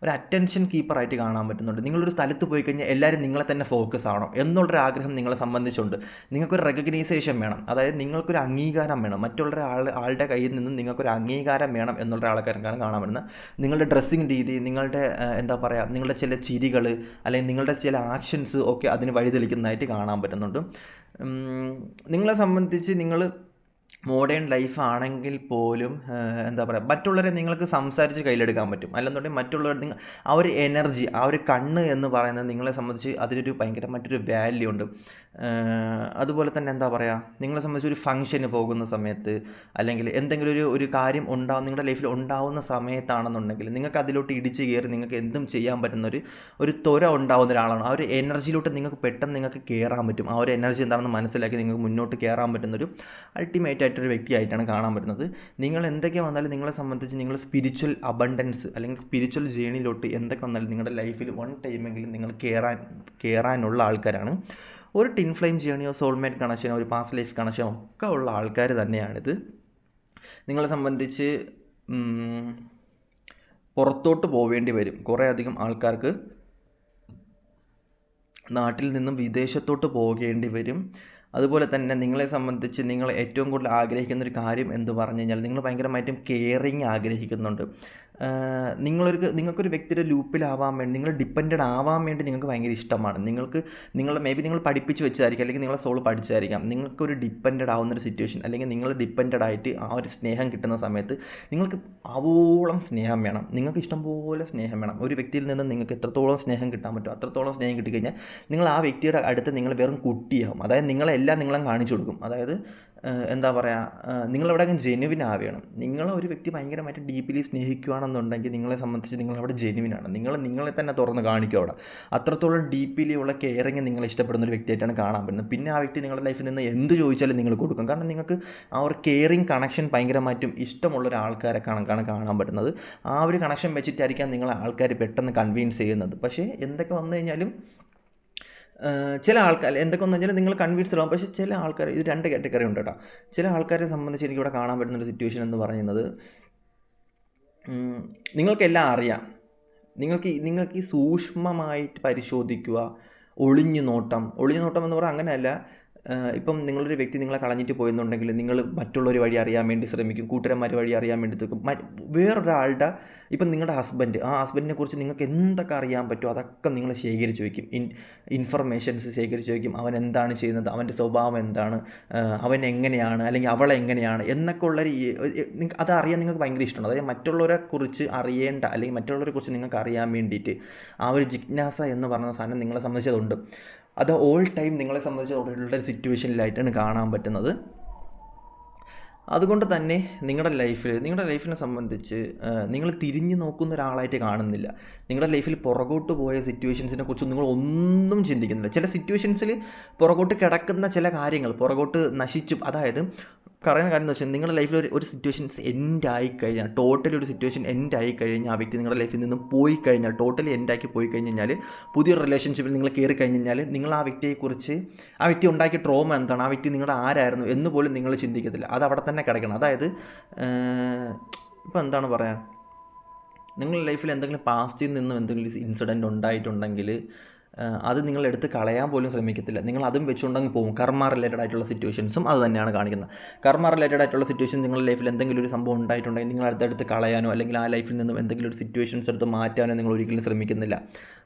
ഒരു അറ്റൻഷൻ കീപ്പറായിട്ട് കാണാൻ പറ്റുന്നുണ്ട്. നിങ്ങളൊരു സ്ഥലത്ത് പോയി കഴിഞ്ഞാൽ എല്ലാവരും നിങ്ങളെ തന്നെ ഫോക്കസ് ആവണം എന്നുള്ളൊരു ആഗ്രഹം നിങ്ങളെ സംബന്ധിച്ചുണ്ട്. നിങ്ങൾക്കൊരു റെക്കഗ്നൈസേഷൻ വേണം, അതായത് നിങ്ങൾക്കൊരു അംഗീകാരം വേണം, മറ്റുള്ള ആളുടെ കയ്യിൽ നിന്ന് നിങ്ങൾക്കൊരു അംഗീകാരം വേണം എന്നുള്ള ആൾക്കാർക്കാണ് കാണാൻ പറ്റുന്നത്. നിങ്ങളുടെ ഡ്രസ്സിങ് രീതി, നിങ്ങളുടെ നിങ്ങളുടെ ചില ചിരികൾ, അല്ലെങ്കിൽ നിങ്ങളുടെ ചില ആക്ഷൻസ് ഒക്കെ അതിന് വഴിതെളിക്കുന്നതായിട്ട് കാണാൻ പറ്റുന്നുണ്ട്. നിങ്ങളെ സംബന്ധിച്ച് നിങ്ങൾ മോഡേൺ ലൈഫ് ആണെങ്കിൽ പോലും എന്താ പറയുക, മറ്റുള്ളവരെ നിങ്ങൾക്ക് സംസാരിച്ച് കയ്യിലെടുക്കാൻ പറ്റും. അല്ലെന്നുണ്ടെങ്കിൽ മറ്റുള്ളവർ ആ ഒരു എനർജി, ആ ഒരു കണ്ണ് എന്ന് പറയുന്നത് നിങ്ങളെ സംബന്ധിച്ച് അതിനൊരു ഭയങ്കരമായിട്ടൊരു വാല്യൂ ഉണ്ട്. അതുപോലെ തന്നെ എന്താ പറയുക, നിങ്ങളെ സംബന്ധിച്ച് ഒരു ഫംഗ്ഷന് പോകുന്ന സമയത്ത്, അല്ലെങ്കിൽ എന്തെങ്കിലും ഒരു കാര്യം നിങ്ങളുടെ ലൈഫിൽ ഉണ്ടാവുന്ന സമയത്താണെന്നുണ്ടെങ്കിൽ നിങ്ങൾക്ക് അതിലോട്ട് ഇടിച്ച് കയറി നിങ്ങൾക്ക് എന്തും ചെയ്യാൻ പറ്റുന്ന ഒരു ത്വര ഉണ്ടാവുന്ന ഒരാളാണ്. ആ ഒരു എനർജിയിലോട്ട് നിങ്ങൾക്ക് കയറാൻ പറ്റും. ആ ഒരു എനർജി എന്താണെന്ന് മനസ്സിലാക്കി നിങ്ങൾക്ക് മുന്നോട്ട് കയറാൻ പറ്റുന്നൊരു അൾട്ടിമേറ്റ് ആയിട്ടൊരു വ്യക്തിയായിട്ടാണ് കാണാൻ പറ്റുന്നത്. നിങ്ങൾ എന്തൊക്കെ വന്നാലും നിങ്ങളെ സംബന്ധിച്ച് നിങ്ങൾ സ്പിരിച്വൽ അബണ്ടൻസ് അല്ലെങ്കിൽ സ്പിരിച്വൽ ജേണിയിലോട്ട് എന്തൊക്കെ വന്നാലും നിങ്ങളുടെ ലൈഫിൽ വൺ ടൈമെങ്കിലും നിങ്ങൾ കയറാനുള്ള ആൾക്കാരാണ്. ഒരു ടിൻ ഫ്ലെയിം ജേണിയോ സോൾമേറ്റ് കണക്ഷനോ ഒരു പാസ്റ്റ് ലൈഫ് കണക്ഷനോ ഒക്കെ ഉള്ള ആൾക്കാർ തന്നെയാണിത്. നിങ്ങളെ സംബന്ധിച്ച് പുറത്തോട്ട് പോവേണ്ടി വരും. കുറേ അധികം ആൾക്കാർക്ക് നാട്ടിൽ നിന്നും വിദേശത്തോട്ട് പോകേണ്ടി വരും. അതുപോലെ തന്നെ നിങ്ങളെ സംബന്ധിച്ച് നിങ്ങൾ ഏറ്റവും കൂടുതൽ ആഗ്രഹിക്കുന്നൊരു കാര്യം എന്ന് പറഞ്ഞു കഴിഞ്ഞാൽ നിങ്ങൾ ഭയങ്കരമായിട്ടും കെയറിങ് ആഗ്രഹിക്കുന്നുണ്ട്. നിങ്ങൾക്കൊരു വ്യക്തിയുടെ ലൂപ്പിലാവാൻ വേണ്ടി, നിങ്ങൾ ഡിപ്പെൻഡഡ് ആവാൻ വേണ്ടി നിങ്ങൾക്ക് ഭയങ്കര ഇഷ്ടമാണ്. നിങ്ങൾ പഠിപ്പിച്ച് വെച്ചതായിരിക്കും, അല്ലെങ്കിൽ നിങ്ങളെ സോൾ പഠിച്ചതായിരിക്കാം. നിങ്ങൾക്കൊരു ഡിപ്പെൻഡഡ് ആവുന്നൊരു സിറ്റുവേഷൻ, അല്ലെങ്കിൽ നിങ്ങൾ ഡിപ്പെൻഡഡ് ആയിട്ട് ആ ഒരു സ്നേഹം കിട്ടുന്ന സമയത്ത് നിങ്ങൾക്ക് ആവോളം സ്നേഹം വേണം. നിങ്ങൾക്ക് ഇഷ്ടംപോലെ സ്നേഹം വേണം. ഒരു വ്യക്തിയിൽ നിന്ന് നിങ്ങൾക്ക് എത്രത്തോളം സ്നേഹം കിട്ടാൻ പറ്റും അത്രത്തോളം സ്നേഹം കിട്ടിക്കഴിഞ്ഞാൽ നിങ്ങൾ ആ വ്യക്തിയുടെ അടുത്ത് നിങ്ങൾ വെറും കുട്ടിയാവും. അതായത് നിങ്ങളെല്ലാം നിങ്ങളെ കാണിച്ചു കൊടുക്കും. അതായത് എന്താ പറയുക, നിങ്ങളവിടെ ജെനുവിൻ ആവുകയാണ്. ഒരു വ്യക്തി ഭയങ്കരമായിട്ട് ഡീപ്ലി സ്നേഹിക്കുകയാണെന്നുണ്ടെങ്കിൽ നിങ്ങളെ സംബന്ധിച്ച് നിങ്ങളവിടെ ജെനുവിനാണ്. നിങ്ങളെ തന്നെ തുറന്ന് കാണിക്കും അവിടെ. അത്രത്തോളം ഡീപ്ലി ഉള്ള കെയറിങ് നിങ്ങൾ ഇഷ്ടപ്പെടുന്ന ഒരു വ്യക്തിയായിട്ടാണ് കാണാൻ പറ്റുന്നത്. പിന്നെ ആ വ്യക്തി നിങ്ങളുടെ ലൈഫിൽ നിന്ന് എന്ത് ചോദിച്ചാലും നിങ്ങൾ കൊടുക്കും. കാരണം നിങ്ങൾക്ക് ആ ഒരു കെയറിങ് കണക്ഷൻ ഭയങ്കരമായിട്ടും ഇഷ്ടമുള്ള ഒരാൾക്കാരെ കാണാൻ പറ്റുന്നത്. ആ ഒരു കണക്ഷൻ വെച്ചിട്ടായിരിക്കാം നിങ്ങളെ ആൾക്കാർ പെട്ടെന്ന് കൺവിൻസ് ചെയ്യുന്നത്. പക്ഷേ എന്തൊക്കെ വന്നു കഴിഞ്ഞാലും ചില ആൾക്കാർ എന്തൊക്കെ വന്നു കഴിഞ്ഞാൽ നിങ്ങൾ കൺവിൻസ്ഡ് ആവും. പക്ഷേ ചില ആൾക്കാർ, ഇത് രണ്ട് കാറ്റഗറി ഉണ്ട് കേട്ടോ. ചില ആൾക്കാരെ സംബന്ധിച്ച് എനിക്കിവിടെ കാണാൻ പറ്റുന്നൊരു സിറ്റുവേഷൻ എന്ന് പറയുന്നത്, നിങ്ങൾക്കെല്ലാം അറിയാം. നിങ്ങൾക്ക് ഈ സൂക്ഷ്മമായിട്ട് പരിശോധിക്കുക, ഒളിഞ്ഞു നോട്ടം എന്ന് പറഞ്ഞാൽ അങ്ങനെയല്ല. ഇപ്പം നിങ്ങളൊരു വ്യക്തി നിങ്ങളെ കളഞ്ഞിട്ട് പോയെന്നുണ്ടെങ്കിൽ നിങ്ങൾ മറ്റുള്ളവർ വഴി അറിയാൻ വേണ്ടി ശ്രമിക്കും, കൂട്ടുകാരന്മാർ വഴി അറിയാൻ വേണ്ടി തീർക്കും. വേറൊരാളുടെ, ഇപ്പം നിങ്ങളുടെ ആ ഹസ്ബൻഡിനെ കുറിച്ച് നിങ്ങൾക്ക് എന്തൊക്കെ അറിയാൻ പറ്റുമോ അതൊക്കെ നിങ്ങൾ ശേഖരിച്ച് വയ്ക്കും. ഇൻഫർമേഷൻസ് ശേഖരിച്ച് വയ്ക്കും. അവൻ എന്താണ് ചെയ്യുന്നത്, അവൻ്റെ സ്വഭാവം എന്താണ്, അവൻ എങ്ങനെയാണ്, അല്ലെങ്കിൽ അവൾ എങ്ങനെയാണ് എന്നൊക്കെ ഉള്ളൊരു അതറിയാൻ നിങ്ങൾക്ക് ഭയങ്കര ഇഷ്ടമാണ്. അതായത് മറ്റുള്ളവരെ കുറിച്ച് അറിയേണ്ട, അല്ലെങ്കിൽ മറ്റുള്ളവരെ കുറിച്ച് നിങ്ങൾക്ക് അറിയാൻ വേണ്ടിയിട്ട് ആ ഒരു ജിജ്ഞാസ എന്ന് പറയുന്ന സാധനം നിങ്ങളെ സംബന്ധിച്ചതുണ്ട്. അത് ഓൾ ടൈം നിങ്ങളെ സംബന്ധിച്ചുള്ള ഒരു സിറ്റുവേഷനിലായിട്ടാണ് കാണാൻ പറ്റുന്നത്. അതുകൊണ്ട് തന്നെ നിങ്ങളുടെ ലൈഫിനെ സംബന്ധിച്ച് നിങ്ങൾ തിരിഞ്ഞു നോക്കുന്ന ഒരാളായിട്ട് കാണുന്നില്ല. നിങ്ങളുടെ ലൈഫിൽ പുറകോട്ട് പോയ സിറ്റുവേഷൻസിനെ കുറിച്ച് നിങ്ങൾ ഒന്നും ചിന്തിക്കുന്നില്ല. ചില സിറ്റുവേഷൻസിൽ പുറകോട്ട് കിടക്കുന്ന ചില കാര്യങ്ങൾ പുറകോട്ട് നശിച്ചു. അതായത് പറയുന്ന കാര്യം എന്ന് വെച്ചാൽ നിങ്ങളുടെ ലൈഫിൽ ഒരു സിറ്റുവേഷൻസ് എൻഡായി കഴിഞ്ഞാൽ, ടോട്ടലി ഒരു സിറ്റുവേഷൻ എൻഡായി കഴിഞ്ഞാൽ, ആ വ്യക്തി നിങ്ങളുടെ ലൈഫിൽ നിന്നും പോയി കഴിഞ്ഞാൽ, ടോട്ടലി എൻഡാക്കി പോയി കഴിഞ്ഞാൽ, പുതിയൊരു റിലേഷൻഷിപ്പിൽ നിങ്ങൾ കയറി കഴിഞ്ഞാൽ നിങ്ങൾ ആ വ്യക്തിയെക്കുറിച്ച്, ആ വ്യക്തി ഉണ്ടാക്കിയ ട്രോമ എന്താണ്, ആ വ്യക്തി നിങ്ങളുടെ ആരായിരുന്നു എന്ന് പോലും നിങ്ങൾ ചിന്തിക്കത്തില്ല. അത് അവിടെ തന്നെ കിടക്കണം. അതായത് ഇപ്പോൾ എന്താണ് പറയുക, നിങ്ങളുടെ ലൈഫിൽ എന്തെങ്കിലും പാസ്റ്റിൽ നിന്നും എന്തെങ്കിലും ഇൻസിഡൻറ്റ് ഉണ്ടായിട്ടുണ്ടെങ്കിൽ അത് നിങ്ങൾ എടുത്ത് കളയാൻ പോലും ശ്രമിക്കത്തില്ല. നിങ്ങൾ അതും വെച്ചുകൊണ്ടങ്ങ് പോകും. കർമ്മ റിലേറ്റഡ് ആയിട്ടുള്ള സിറ്റുവേഷൻസും അത് തന്നെയാണ് കാണിക്കുന്നത്. കർമ്മ റിലേറ്റഡ് ആയിട്ടുള്ള സിറ്റുവേഷൻ നിങ്ങളുടെ ലൈഫിൽ എന്തെങ്കിലും ഒരു സംഭവം ഉണ്ടായിട്ടുണ്ടെങ്കിൽ നിങ്ങൾ അടുത്തടുത്ത് കളയാനോ അല്ലെങ്കിൽ ആ ലൈഫിൽ നിന്നും എന്തെങ്കിലും ഒരു സിറ്റുവേഷൻസ് എടുത്ത് മാറ്റാനോ നിങ്ങൾ ഒരിക്കലും ശ്രമിക്കുന്നില്ല.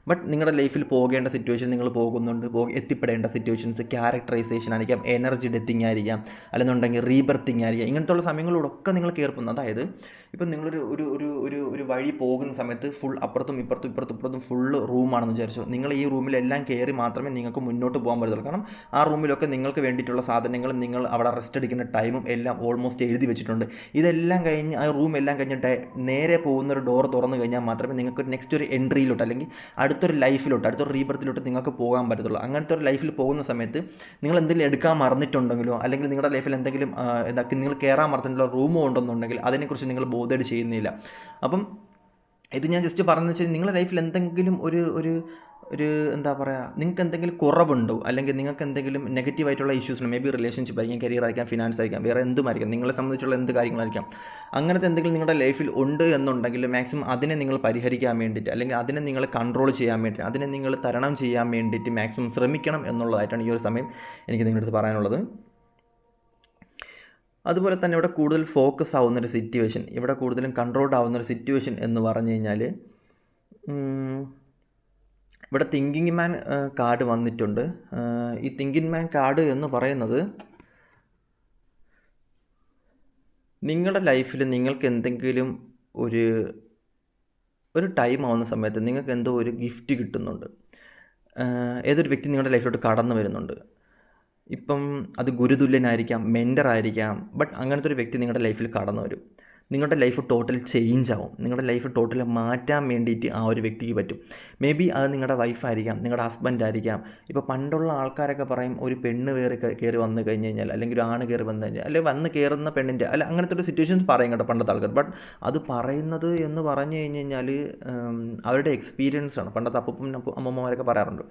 ബട്ട് നിങ്ങളുടെ ലൈഫിൽ പോകേണ്ട സിറ്റുവേഷൻ നിങ്ങൾ പോകുന്നുണ്ട്. എത്തിപ്പെടേണ്ട സിറ്റുവേഷൻസ് ക്യാരക്ടറൈസേഷൻ ആയിരിക്കാം, എനർജി ഡെത്തിങ് ആയിരിക്കാം, അല്ലെന്നുണ്ടെങ്കിൽ റീബർത്തിങ് ആയിരിക്കാം. ഇങ്ങനത്തുള്ള സമയങ്ങളിലൂടെയൊക്കെ നിങ്ങൾ കയറുന്നു. അതായത് ഇപ്പം നിങ്ങളൊരു ഒരു വഴി പോകുന്ന സമയത്ത് ഫുൾ അപ്പുറത്തും ഇപ്പുറത്തും ഫുള്ള് റൂമാണെന്ന് വിചാരിച്ചു. നിങ്ങൾ ഈ റൂമിലെല്ലാം കയറി മാത്രമേ നിങ്ങൾക്ക് മുന്നോട്ട് പോകാൻ പറ്റത്തുള്ളൂ. കാരണം ആ റൂമിലൊക്കെ നിങ്ങൾക്ക് വേണ്ടിയിട്ടുള്ള സാധനങ്ങളും നിങ്ങൾ അവിടെ റെസ്റ്റ് എടുക്കുന്ന ടൈമും എല്ലാം ഓൾമോസ്റ്റ് എഴുതി വെച്ചിട്ടുണ്ട്. ഇതെല്ലാം കഴിഞ്ഞ് ആ റൂം എല്ലാം കഴിഞ്ഞിട്ട് നേരെ പോകുന്നൊരു ഡോർ തുറന്നു കഴിഞ്ഞാൽ മാത്രമേ നിങ്ങൾക്ക് നെക്സ്റ്റ് ഒരു എൻട്രിയിലോട്ട്, അല്ലെങ്കിൽ അടുത്തൊരു ലൈഫിലോട്ട്, അടുത്തൊരു റീബർത്തിലോട്ട് നിങ്ങൾക്ക് പോകാൻ പറ്റത്തുള്ളൂ. അങ്ങനത്തെ ഒരു ലൈഫിൽ പോകുന്ന സമയത്ത് നിങ്ങൾ എന്തെങ്കിലും എടുക്കാൻ മറന്നിട്ടുണ്ടെങ്കിലോ, അല്ലെങ്കിൽ നിങ്ങളുടെ ലൈഫിൽ എന്തെങ്കിലും നിങ്ങൾ കയറാൻ മറന്നിട്ടുള്ള റൂമോ ഉണ്ടെന്നുണ്ടെങ്കിൽ അതിനെക്കുറിച്ച് നിങ്ങൾ ബോധേഡ് ചെയ്യുന്നില്ല. അപ്പം ഇത് ഞാൻ ജസ്റ്റ് പറഞ്ഞു വെച്ചാൽ നിങ്ങളുടെ ലൈഫിൽ എന്തെങ്കിലും ഒരു എന്താ പറയുക, നിങ്ങൾക്ക് എന്തെങ്കിലും കുറവുണ്ടോ, അല്ലെങ്കിൽ നിങ്ങൾക്ക് എന്തെങ്കിലും നെഗറ്റീവായിട്ടുള്ള ഇഷ്യൂസ് ഉണ്ട്. മേ ബി റിലേഷൻഷിപ്പ് ആയിരിക്കാം, കരിയർ ആയിരിക്കാം, ഫിനാൻസ് ആയിരിക്കാം, വേറെ എന്തുമായിരിക്കാം, നിങ്ങളെ സംബന്ധിച്ചുള്ള എന്ത് കാര്യങ്ങളായിരിക്കാം. അങ്ങനത്തെ എന്തെങ്കിലും നിങ്ങളുടെ ലൈഫിൽ ഉണ്ട് എന്നുണ്ടെങ്കിൽ മാക്സിമം അതിനെ നിങ്ങൾ പരിഹരിക്കാൻ വേണ്ടിയിട്ട്, അല്ലെങ്കിൽ അതിനെ നിങ്ങൾ കൺട്രോൾ ചെയ്യാൻ വേണ്ടിയിട്ട്, അതിനെ നിങ്ങൾ തരണം ചെയ്യാൻ വേണ്ടിയിട്ട് മാക്സിമം ശ്രമിക്കണം എന്നുള്ളതായിട്ടാണ് ഈ ഒരു സമയം എനിക്ക് നിങ്ങളുടെ അടുത്ത് പറയാനുള്ളത്. അതുപോലെ തന്നെ ഇവിടെ കൂടുതൽ ഫോക്കസ് ആവുന്നൊരു സിറ്റുവേഷൻ, ഇവിടെ കൂടുതലും കൺട്രോൾഡ് ആവുന്നൊരു സിറ്റുവേഷൻ എന്ന് പറഞ്ഞു കഴിഞ്ഞാൽ, ഇവിടെ തിങ്കിങ് മാൻ കാർഡ് വന്നിട്ടുണ്ട്. ഈ തിങ്കിങ് മാൻ കാർഡ് എന്ന് പറയുന്നത് നിങ്ങളുടെ ലൈഫിൽ നിങ്ങൾക്ക് എന്തെങ്കിലും ഒരു ഒരു ടൈം ആവുന്ന സമയത്ത് നിങ്ങൾക്ക് എന്തോ ഒരു ഗിഫ്റ്റ് കിട്ടുന്നുണ്ട്. ഏതൊരു വ്യക്തി നിങ്ങളുടെ ലൈഫിലോട്ട് കടന്നു വരുന്നുണ്ട്. ഇപ്പം അത് ഗുരുതുല്യനായിരിക്കാം, മെൻറ്ററായിരിക്കാം. ബട്ട് അങ്ങനത്തെ ഒരു വ്യക്തി നിങ്ങളുടെ ലൈഫിൽ കടന്നു വരും. നിങ്ങളുടെ ലൈഫ് ടോട്ടൽ ചേഞ്ച് ആവും. നിങ്ങളുടെ ലൈഫ് ടോട്ടൽ മാറ്റാൻ വേണ്ടിയിട്ട് ആ ഒരു വ്യക്തിക്ക് പറ്റും. മേ ബി അത് നിങ്ങളുടെ വൈഫായിരിക്കാം, നിങ്ങളുടെ ഹസ്ബൻഡായിരിക്കാം. ഇപ്പോൾ പണ്ടുള്ള ആൾക്കാരൊക്കെ പറയും ഒരു പെണ്ണ് കയറി വന്നു കഴിഞ്ഞ് കഴിഞ്ഞാൽ, അല്ലെങ്കിൽ ഒരു ആണ് കയറി വന്നു കഴിഞ്ഞാൽ, അല്ലെങ്കിൽ വന്ന് കയറുന്ന പെണ്ണിൻ്റെ അങ്ങനത്തെ ഒരു സിറ്റുവേഷൻസ് പറയും കേട്ടോ പണ്ടത്തെ ആൾക്കാർ. ബട്ട് അത് പറയുന്നത് എന്ന് പറഞ്ഞു കഴിഞ്ഞ് കഴിഞ്ഞാൽ അവരുടെ എക്സ്പീരിയൻസ് ആണ്. പണ്ടത്തെ അമ്മൂമ്മമാരൊക്കെ പറയാറുണ്ട്.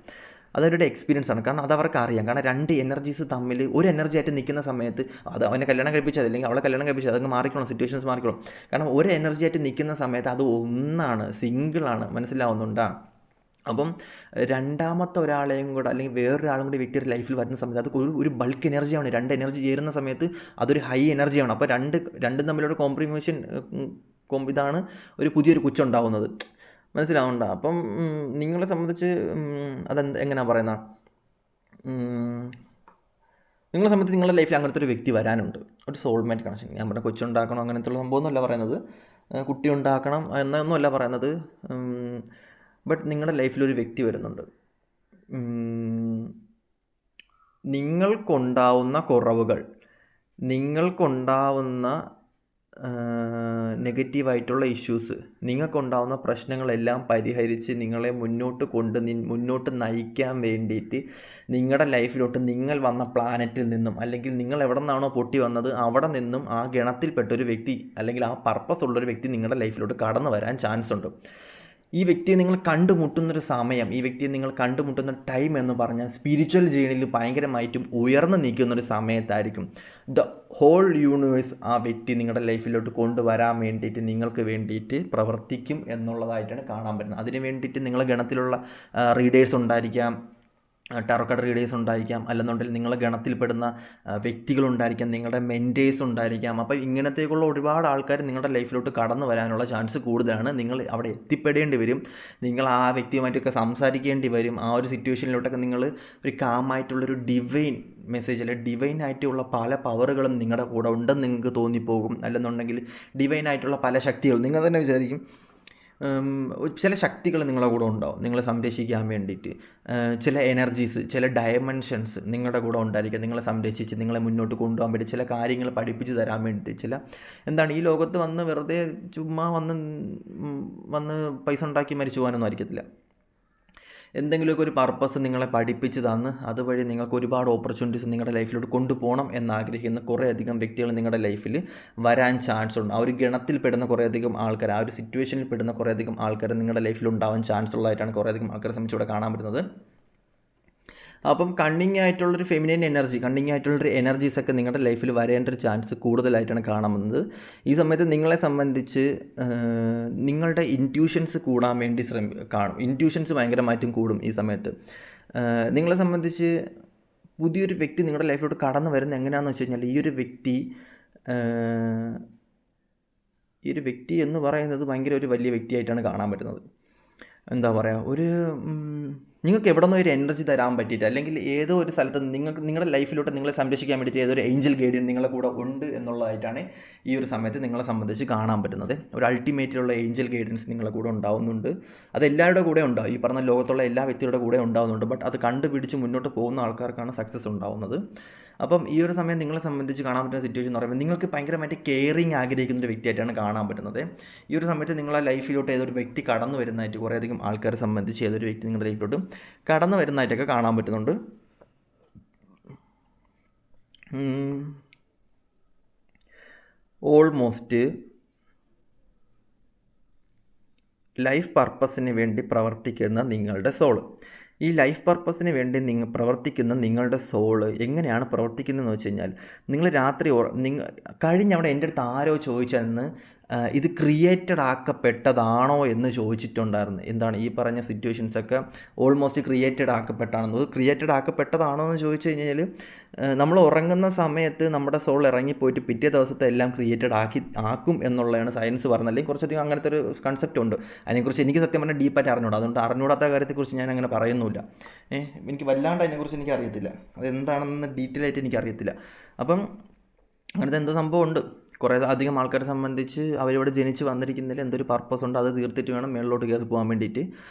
അതവരുടെ എക്സ്പീരിയൻസ് ആണ്. കാരണം അതവർക്ക് അറിയാം. കാരണം രണ്ട് എനർജീസ് തമ്മിൽ ഒരു എനർജി ആയിട്ട് നിൽക്കുന്ന സമയത്ത് അത് അവനെ കല്യാണം കഴിപ്പിച്ചത് അല്ലെങ്കിൽ അവളെ കല്യാണം കഴിപ്പിച്ചത് അതങ്ങ് മാറിക്കണം, സിറ്റുവേഷൻസ് മാറിക്കണം. കാരണം ഒരു എനർജി ആയിട്ട് നിൽക്കുന്ന സമയത്ത് അത് ഒന്നാണ്, സിംഗിളാണ്. മനസ്സിലാവുന്നുണ്ടാ? അപ്പം രണ്ടാമത്തെ ഒരാളെയും കൂടെ അല്ലെങ്കിൽ വേറൊരാളും കൂടി വ്യക്തിയുടെ ലൈഫിൽ വരുന്ന സമയത്ത് അത് ഒരു ബൾക്ക് എനർജിയാണ്. രണ്ട് എനർജി ചേരുന്ന സമയത്ത് അതൊരു ഹൈ എനർജിയാണ്. അപ്പോൾ രണ്ടും തമ്മിലുള്ള കോംപ്രിമേഷൻ ഇതാണ് ഒരു പുതിയൊരു കുച്ചുണ്ടാവുന്നത്. മനസ്സിലാവണ്ട? അപ്പം നിങ്ങളെ സംബന്ധിച്ച് എങ്ങനെയാണ് പറയുന്നത്, നിങ്ങളെ സംബന്ധിച്ച് നിങ്ങളുടെ ലൈഫിൽ അങ്ങനത്തെ ഒരു വ്യക്തി വരാനുണ്ട്, ഒരു സോൾമേറ്റ് കണക്ഷൻ. ഞാൻ പറഞ്ഞ കൊച്ചുണ്ടാക്കണം അങ്ങനത്തെ ഉള്ള സംഭവമൊന്നുമല്ല പറയുന്നത്, കുട്ടി ഉണ്ടാക്കണം എന്നൊന്നുമല്ല പറയുന്നത്. ബട്ട് നിങ്ങളുടെ ലൈഫിലൊരു വ്യക്തി വരുന്നുണ്ട്. നിങ്ങൾക്കുണ്ടാവുന്ന കുറവുകൾ, നിങ്ങൾക്കുണ്ടാവുന്ന നെഗറ്റീവായിട്ടുള്ള ഇഷ്യൂസ്, നിങ്ങൾക്കുണ്ടാവുന്ന പ്രശ്നങ്ങളെല്ലാം പരിഹരിച്ച് നിങ്ങളെ മുന്നോട്ട് നയിക്കാൻ വേണ്ടിയിട്ട് നിങ്ങളുടെ ലൈഫിലോട്ട് നിങ്ങൾ വന്ന പ്ലാനറ്റിൽ നിന്നും അല്ലെങ്കിൽ നിങ്ങൾ എവിടെ നിന്നാണോ പൊട്ടി വന്നത് അവിടെ നിന്നും ആ ഗണത്തിൽപ്പെട്ടൊരു വ്യക്തി അല്ലെങ്കിൽ ആ പർപ്പസ് ഉള്ളൊരു വ്യക്തി നിങ്ങളുടെ ലൈഫിലോട്ട് കടന്നു വരാൻ ചാൻസ് ഉണ്ട്. ഈ വ്യക്തിയെ നിങ്ങൾ കണ്ടുമുട്ടുന്നൊരു സമയം, ഈ വ്യക്തിയെ നിങ്ങൾ കണ്ടുമുട്ടുന്ന ടൈം എന്ന് പറഞ്ഞാൽ സ്പിരിച്വൽ ജേണിയിൽ ഭയങ്കരമായിട്ടും ഉയർന്നു നിൽക്കുന്നൊരു സമയത്തായിരിക്കും. ദ ഹോൾ യൂണിവേഴ്സ് ആ വ്യക്തി നിങ്ങളുടെ ലൈഫിലോട്ട് കൊണ്ടുവരാൻ വേണ്ടിയിട്ട് നിങ്ങൾക്ക് വേണ്ടിയിട്ട് പ്രവർത്തിക്കും എന്നുള്ളതായിട്ടാണ് കാണാൻ പറ്റുന്നത്. അതിന് വേണ്ടിയിട്ട് നിങ്ങളുടെ ഗണത്തിലുള്ള റീഡേഴ്സ് ഉണ്ടായിരിക്കാം, ടാറോ കാർഡ് റീഡേഴ്സ് ഉണ്ടായിരിക്കാം, അല്ലെന്നുണ്ടെങ്കിൽ നിങ്ങളുടെ ഗണത്തിൽപ്പെടുന്ന വ്യക്തികളുണ്ടായിരിക്കാം, നിങ്ങളുടെ മെൻറ്റേഴ്സ് ഉണ്ടായിരിക്കാം. അപ്പോൾ ഇങ്ങനത്തേക്കുള്ള ഒരുപാട് ആൾക്കാർ നിങ്ങളുടെ ലൈഫിലോട്ട് കടന്നു വരാനുള്ള ചാൻസ് കൂടുതലാണ്. നിങ്ങൾ അവിടെ എത്തിപ്പെടേണ്ടി വരും, നിങ്ങൾ ആ വ്യക്തിയുമായിട്ടൊക്കെ സംസാരിക്കേണ്ടി വരും. ആ ഒരു സിറ്റുവേഷനിലോട്ടൊക്കെ നിങ്ങൾ ഒരു കാമായിട്ടുള്ളൊരു ഡിവൈൻ മെസ്സേജ് അല്ലെങ്കിൽ ഡിവൈൻ ആയിട്ടുള്ള പല പവറുകളും നിങ്ങളുടെ കൂടെ ഉണ്ടെന്ന് നിങ്ങൾക്ക് തോന്നിപ്പോകും. അല്ലെന്നുണ്ടെങ്കിൽ ഡിവൈൻ ആയിട്ടുള്ള പല ശക്തികൾ നിങ്ങൾ തന്നെ വിചാരിക്കും ചില ശക്തികൾ നിങ്ങളുടെ കൂടെ ഉണ്ടാവും നിങ്ങളെ സംരക്ഷിക്കാൻ വേണ്ടിയിട്ട്. ചില എനർജീസ്, ചില ഡയമെൻഷൻസ് നിങ്ങളുടെ കൂടെ ഉണ്ടായിരിക്കുക, നിങ്ങളെ സംരക്ഷിച്ച് നിങ്ങളെ മുന്നോട്ട് കൊണ്ടുപോകാൻ വേണ്ടി, ചില കാര്യങ്ങൾ പഠിപ്പിച്ച് തരാൻ വേണ്ടിയിട്ട്. ഈ ലോകത്ത് വന്ന് വെറുതെ ചുമ്മാ വന്ന് പൈസ ഉണ്ടാക്കി മരിച്ചു പോകാനൊന്നും ആയിരിക്കത്തില്ല. എന്തെങ്കിലുമൊക്കെ ഒരു പർപ്പസ് നിങ്ങളെ പഠിപ്പിച്ച് തന്ന് അതുവഴി നിങ്ങൾക്ക് ഒരുപാട് ഓപ്പർച്യൂണിറ്റീസ് നിങ്ങളുടെ ലൈഫിലോട്ട് കൊണ്ടുപോകണം എന്നാഗ്രഹിക്കുന്ന കുറേയധികം വ്യക്തികൾ നിങ്ങളുടെ ലൈഫിൽ വരാൻ ചാൻസ് ഉണ്ട്. ആ ഒരു ഗണത്തിൽ പെടുന്ന കുറേയധികം ആൾക്കാർ, ആ ഒരു സിറ്റുവേഷനിൽ പെടുന്ന കുറേയധികം ആൾക്കാർ നിങ്ങളുടെ ലൈഫിൽ ഉണ്ടാവാൻ ചാൻസ് ഉള്ളതായിട്ടാണ് കുറേയധികം ആൾക്കാരെ സംബന്ധിച്ച് ഇവിടെ കാണാൻ പറ്റുന്നത്. അപ്പം കണ്ണിങ് ആയിട്ടുള്ളൊരു ഫെമിനൈൻ എനർജി, കണ്ണിങ് ആയിട്ടുള്ളൊരു എനർജീസൊക്കെ നിങ്ങളുടെ ലൈഫിൽ വരേണ്ട ഒരു ചാൻസ് കൂടുതലായിട്ടാണ് കാണുന്നത്. ഈ സമയത്ത് നിങ്ങളെ സംബന്ധിച്ച് നിങ്ങളുടെ ഇൻറ്റ്യൂഷൻസ് കൂടാൻ വേണ്ടി കാണും. ഇൻറ്റ്യൂഷൻസ് ഭയങ്കരമായിട്ടും കൂടും ഈ സമയത്ത്. നിങ്ങളെ സംബന്ധിച്ച് പുതിയൊരു വ്യക്തി നിങ്ങളുടെ ലൈഫിലോട്ട് കടന്നു വരുന്നത് എങ്ങനെയാണെന്ന് വെച്ച് കഴിഞ്ഞാൽ, ഈ ഒരു വ്യക്തി എന്ന് പറയുന്നത് ഭയങ്കര ഒരു വലിയ വ്യക്തിയായിട്ടാണ് കാണാൻ പറ്റുന്നത്. എന്താ പറയുക, നിങ്ങൾക്ക് എവിടെ നിന്നോ ഒരു എനർജി തരാൻ പറ്റിയിട്ട്, അല്ലെങ്കിൽ ഏതോ ഒരു സ്ഥലത്ത് നിങ്ങളുടെ ലൈഫിലോട്ട് നിങ്ങളെ സംരക്ഷിക്കാൻ വേണ്ടിയിട്ട് ഏതൊരു ഏഞ്ചൽ ഗൈഡിയൻ നിങ്ങളുടെ കൂടെ ഉണ്ട് എന്നുള്ളതായിട്ടാണ് ഈ ഒരു സമയത്ത് നിങ്ങളെ സംബന്ധിച്ച് കാണാൻ പറ്റുന്നത്. ഒരു അൾട്ടിമേറ്റിലുള്ള ഏഞ്ചൽ ഗൈഡൻസ് നിങ്ങളുടെ കൂടെ ഉണ്ടാവുന്നുണ്ട്. അത് എല്ലാവരുടെ കൂടെ ഉണ്ടാവും, ഈ പറഞ്ഞ ലോകത്തുള്ള എല്ലാ വ്യക്തികളുടെ കൂടെ ഉണ്ടാവുന്നുണ്ട്. ബട്ട് അത് കണ്ടുപിടിച്ച് മുന്നോട്ട് പോകുന്ന ആൾക്കാർക്കാണ് സക്സസ് ഉണ്ടാവുന്നത്. അപ്പം ഈ ഒരു സമയം നിങ്ങളെ സംബന്ധിച്ച് കാണാൻ പറ്റുന്ന സിറ്റുവേഷൻ എന്ന് പറയുമ്പോൾ നിങ്ങൾക്ക് ഭയങ്കരമായിട്ട് കെയറിങ് ആഗ്രഹിക്കുന്ന ഒരു വ്യക്തിയായിട്ടാണ് കാണാൻ പറ്റുന്നത്. ഈ ഒരു സമയത്ത് നിങ്ങളെ ലൈഫിലോട്ട് ഏതൊരു വ്യക്തി കടന്നു വരുന്നതായിട്ട് കുറേയധികം ആൾക്കാരെ സംബന്ധിച്ച് ഏതൊരു വ്യക്തി നിങ്ങളുടെ ലൈഫിലോട്ട് കടന്നു വരുന്നതായിട്ടൊക്കെ കാണാൻ പറ്റുന്നുണ്ട്. ഓൾമോസ്റ്റ് ലൈഫ് പർപ്പസിന് വേണ്ടി പ്രവർത്തിക്കുന്ന നിങ്ങളുടെ സോൾ, ഈ ലൈഫ് പർപ്പസിന് വേണ്ടി പ്രവർത്തിക്കുന്ന നിങ്ങളുടെ സോള് എങ്ങനെയാണ് പ്രവർത്തിക്കുന്നതെന്ന് വെച്ച് കഴിഞ്ഞാൽ, നിങ്ങൾ രാത്രി കഴിഞ്ഞവിടെ എൻ്റെ അടുത്ത് ആരോ ചോദിച്ചെന്ന് ഇത് ക്രിയേറ്റഡ് ആക്കപ്പെട്ടതാണോ എന്ന് ചോദിച്ചിട്ടുണ്ടായിരുന്നു. എന്താണ് ഈ പറഞ്ഞ സിറ്റുവേഷൻസൊക്കെ ഓൾമോസ്റ്റ് ക്രിയേറ്റഡ് ആക്കപ്പെട്ടാണെന്നത്. ക്രിയേറ്റഡ് ആക്കപ്പെട്ടതാണോ എന്ന് ചോദിച്ചു കഴിഞ്ഞാൽ, നമ്മൾ ഉറങ്ങുന്ന സമയത്ത് നമ്മുടെ സോൾ ഇറങ്ങിപ്പോയിട്ട് പിറ്റേ ദിവസത്തെ എല്ലാം ക്രിയേറ്റഡ് ആക്കും എന്നുള്ളതാണ് സയൻസ് പറഞ്ഞത്. അല്ലെങ്കിൽ കുറച്ചധികം അങ്ങനത്തെ ഒരു കൺസെപ്റ്റ് ഉണ്ട്. അതിനെക്കുറിച്ച് എനിക്ക് സത്യം പറഞ്ഞാൽ ഡീപ്പായിട്ട് അറിഞ്ഞൂടാ. അതുകൊണ്ട് അറിഞ്ഞൂടാത്ത കാര്യത്തെക്കുറിച്ച് ഞാൻ അങ്ങനെ പറയുന്നില്ല. എനിക്ക് വല്ലാണ്ട് അതിനെക്കുറിച്ച് എനിക്കറിയത്തില്ല, അതെന്താണെന്ന് ഡീറ്റെയിൽ ആയിട്ട് എനിക്കറിയത്തില്ല. അപ്പം അങ്ങനത്തെ എന്തോ സംഭവം ഉണ്ട്. കുറേ അധികം ആൾക്കാരെ സംബന്ധിച്ച് അവരിവിടെ ജനിച്ച് വന്നിരിക്കുന്നതിൽ എന്തൊരു പർപ്പസ് ഉണ്ട്, അത് തീർത്തിട്ട് വേണം മേളിലോട്ട് കയറി പോകാൻ വേണ്ടിയിട്ട്.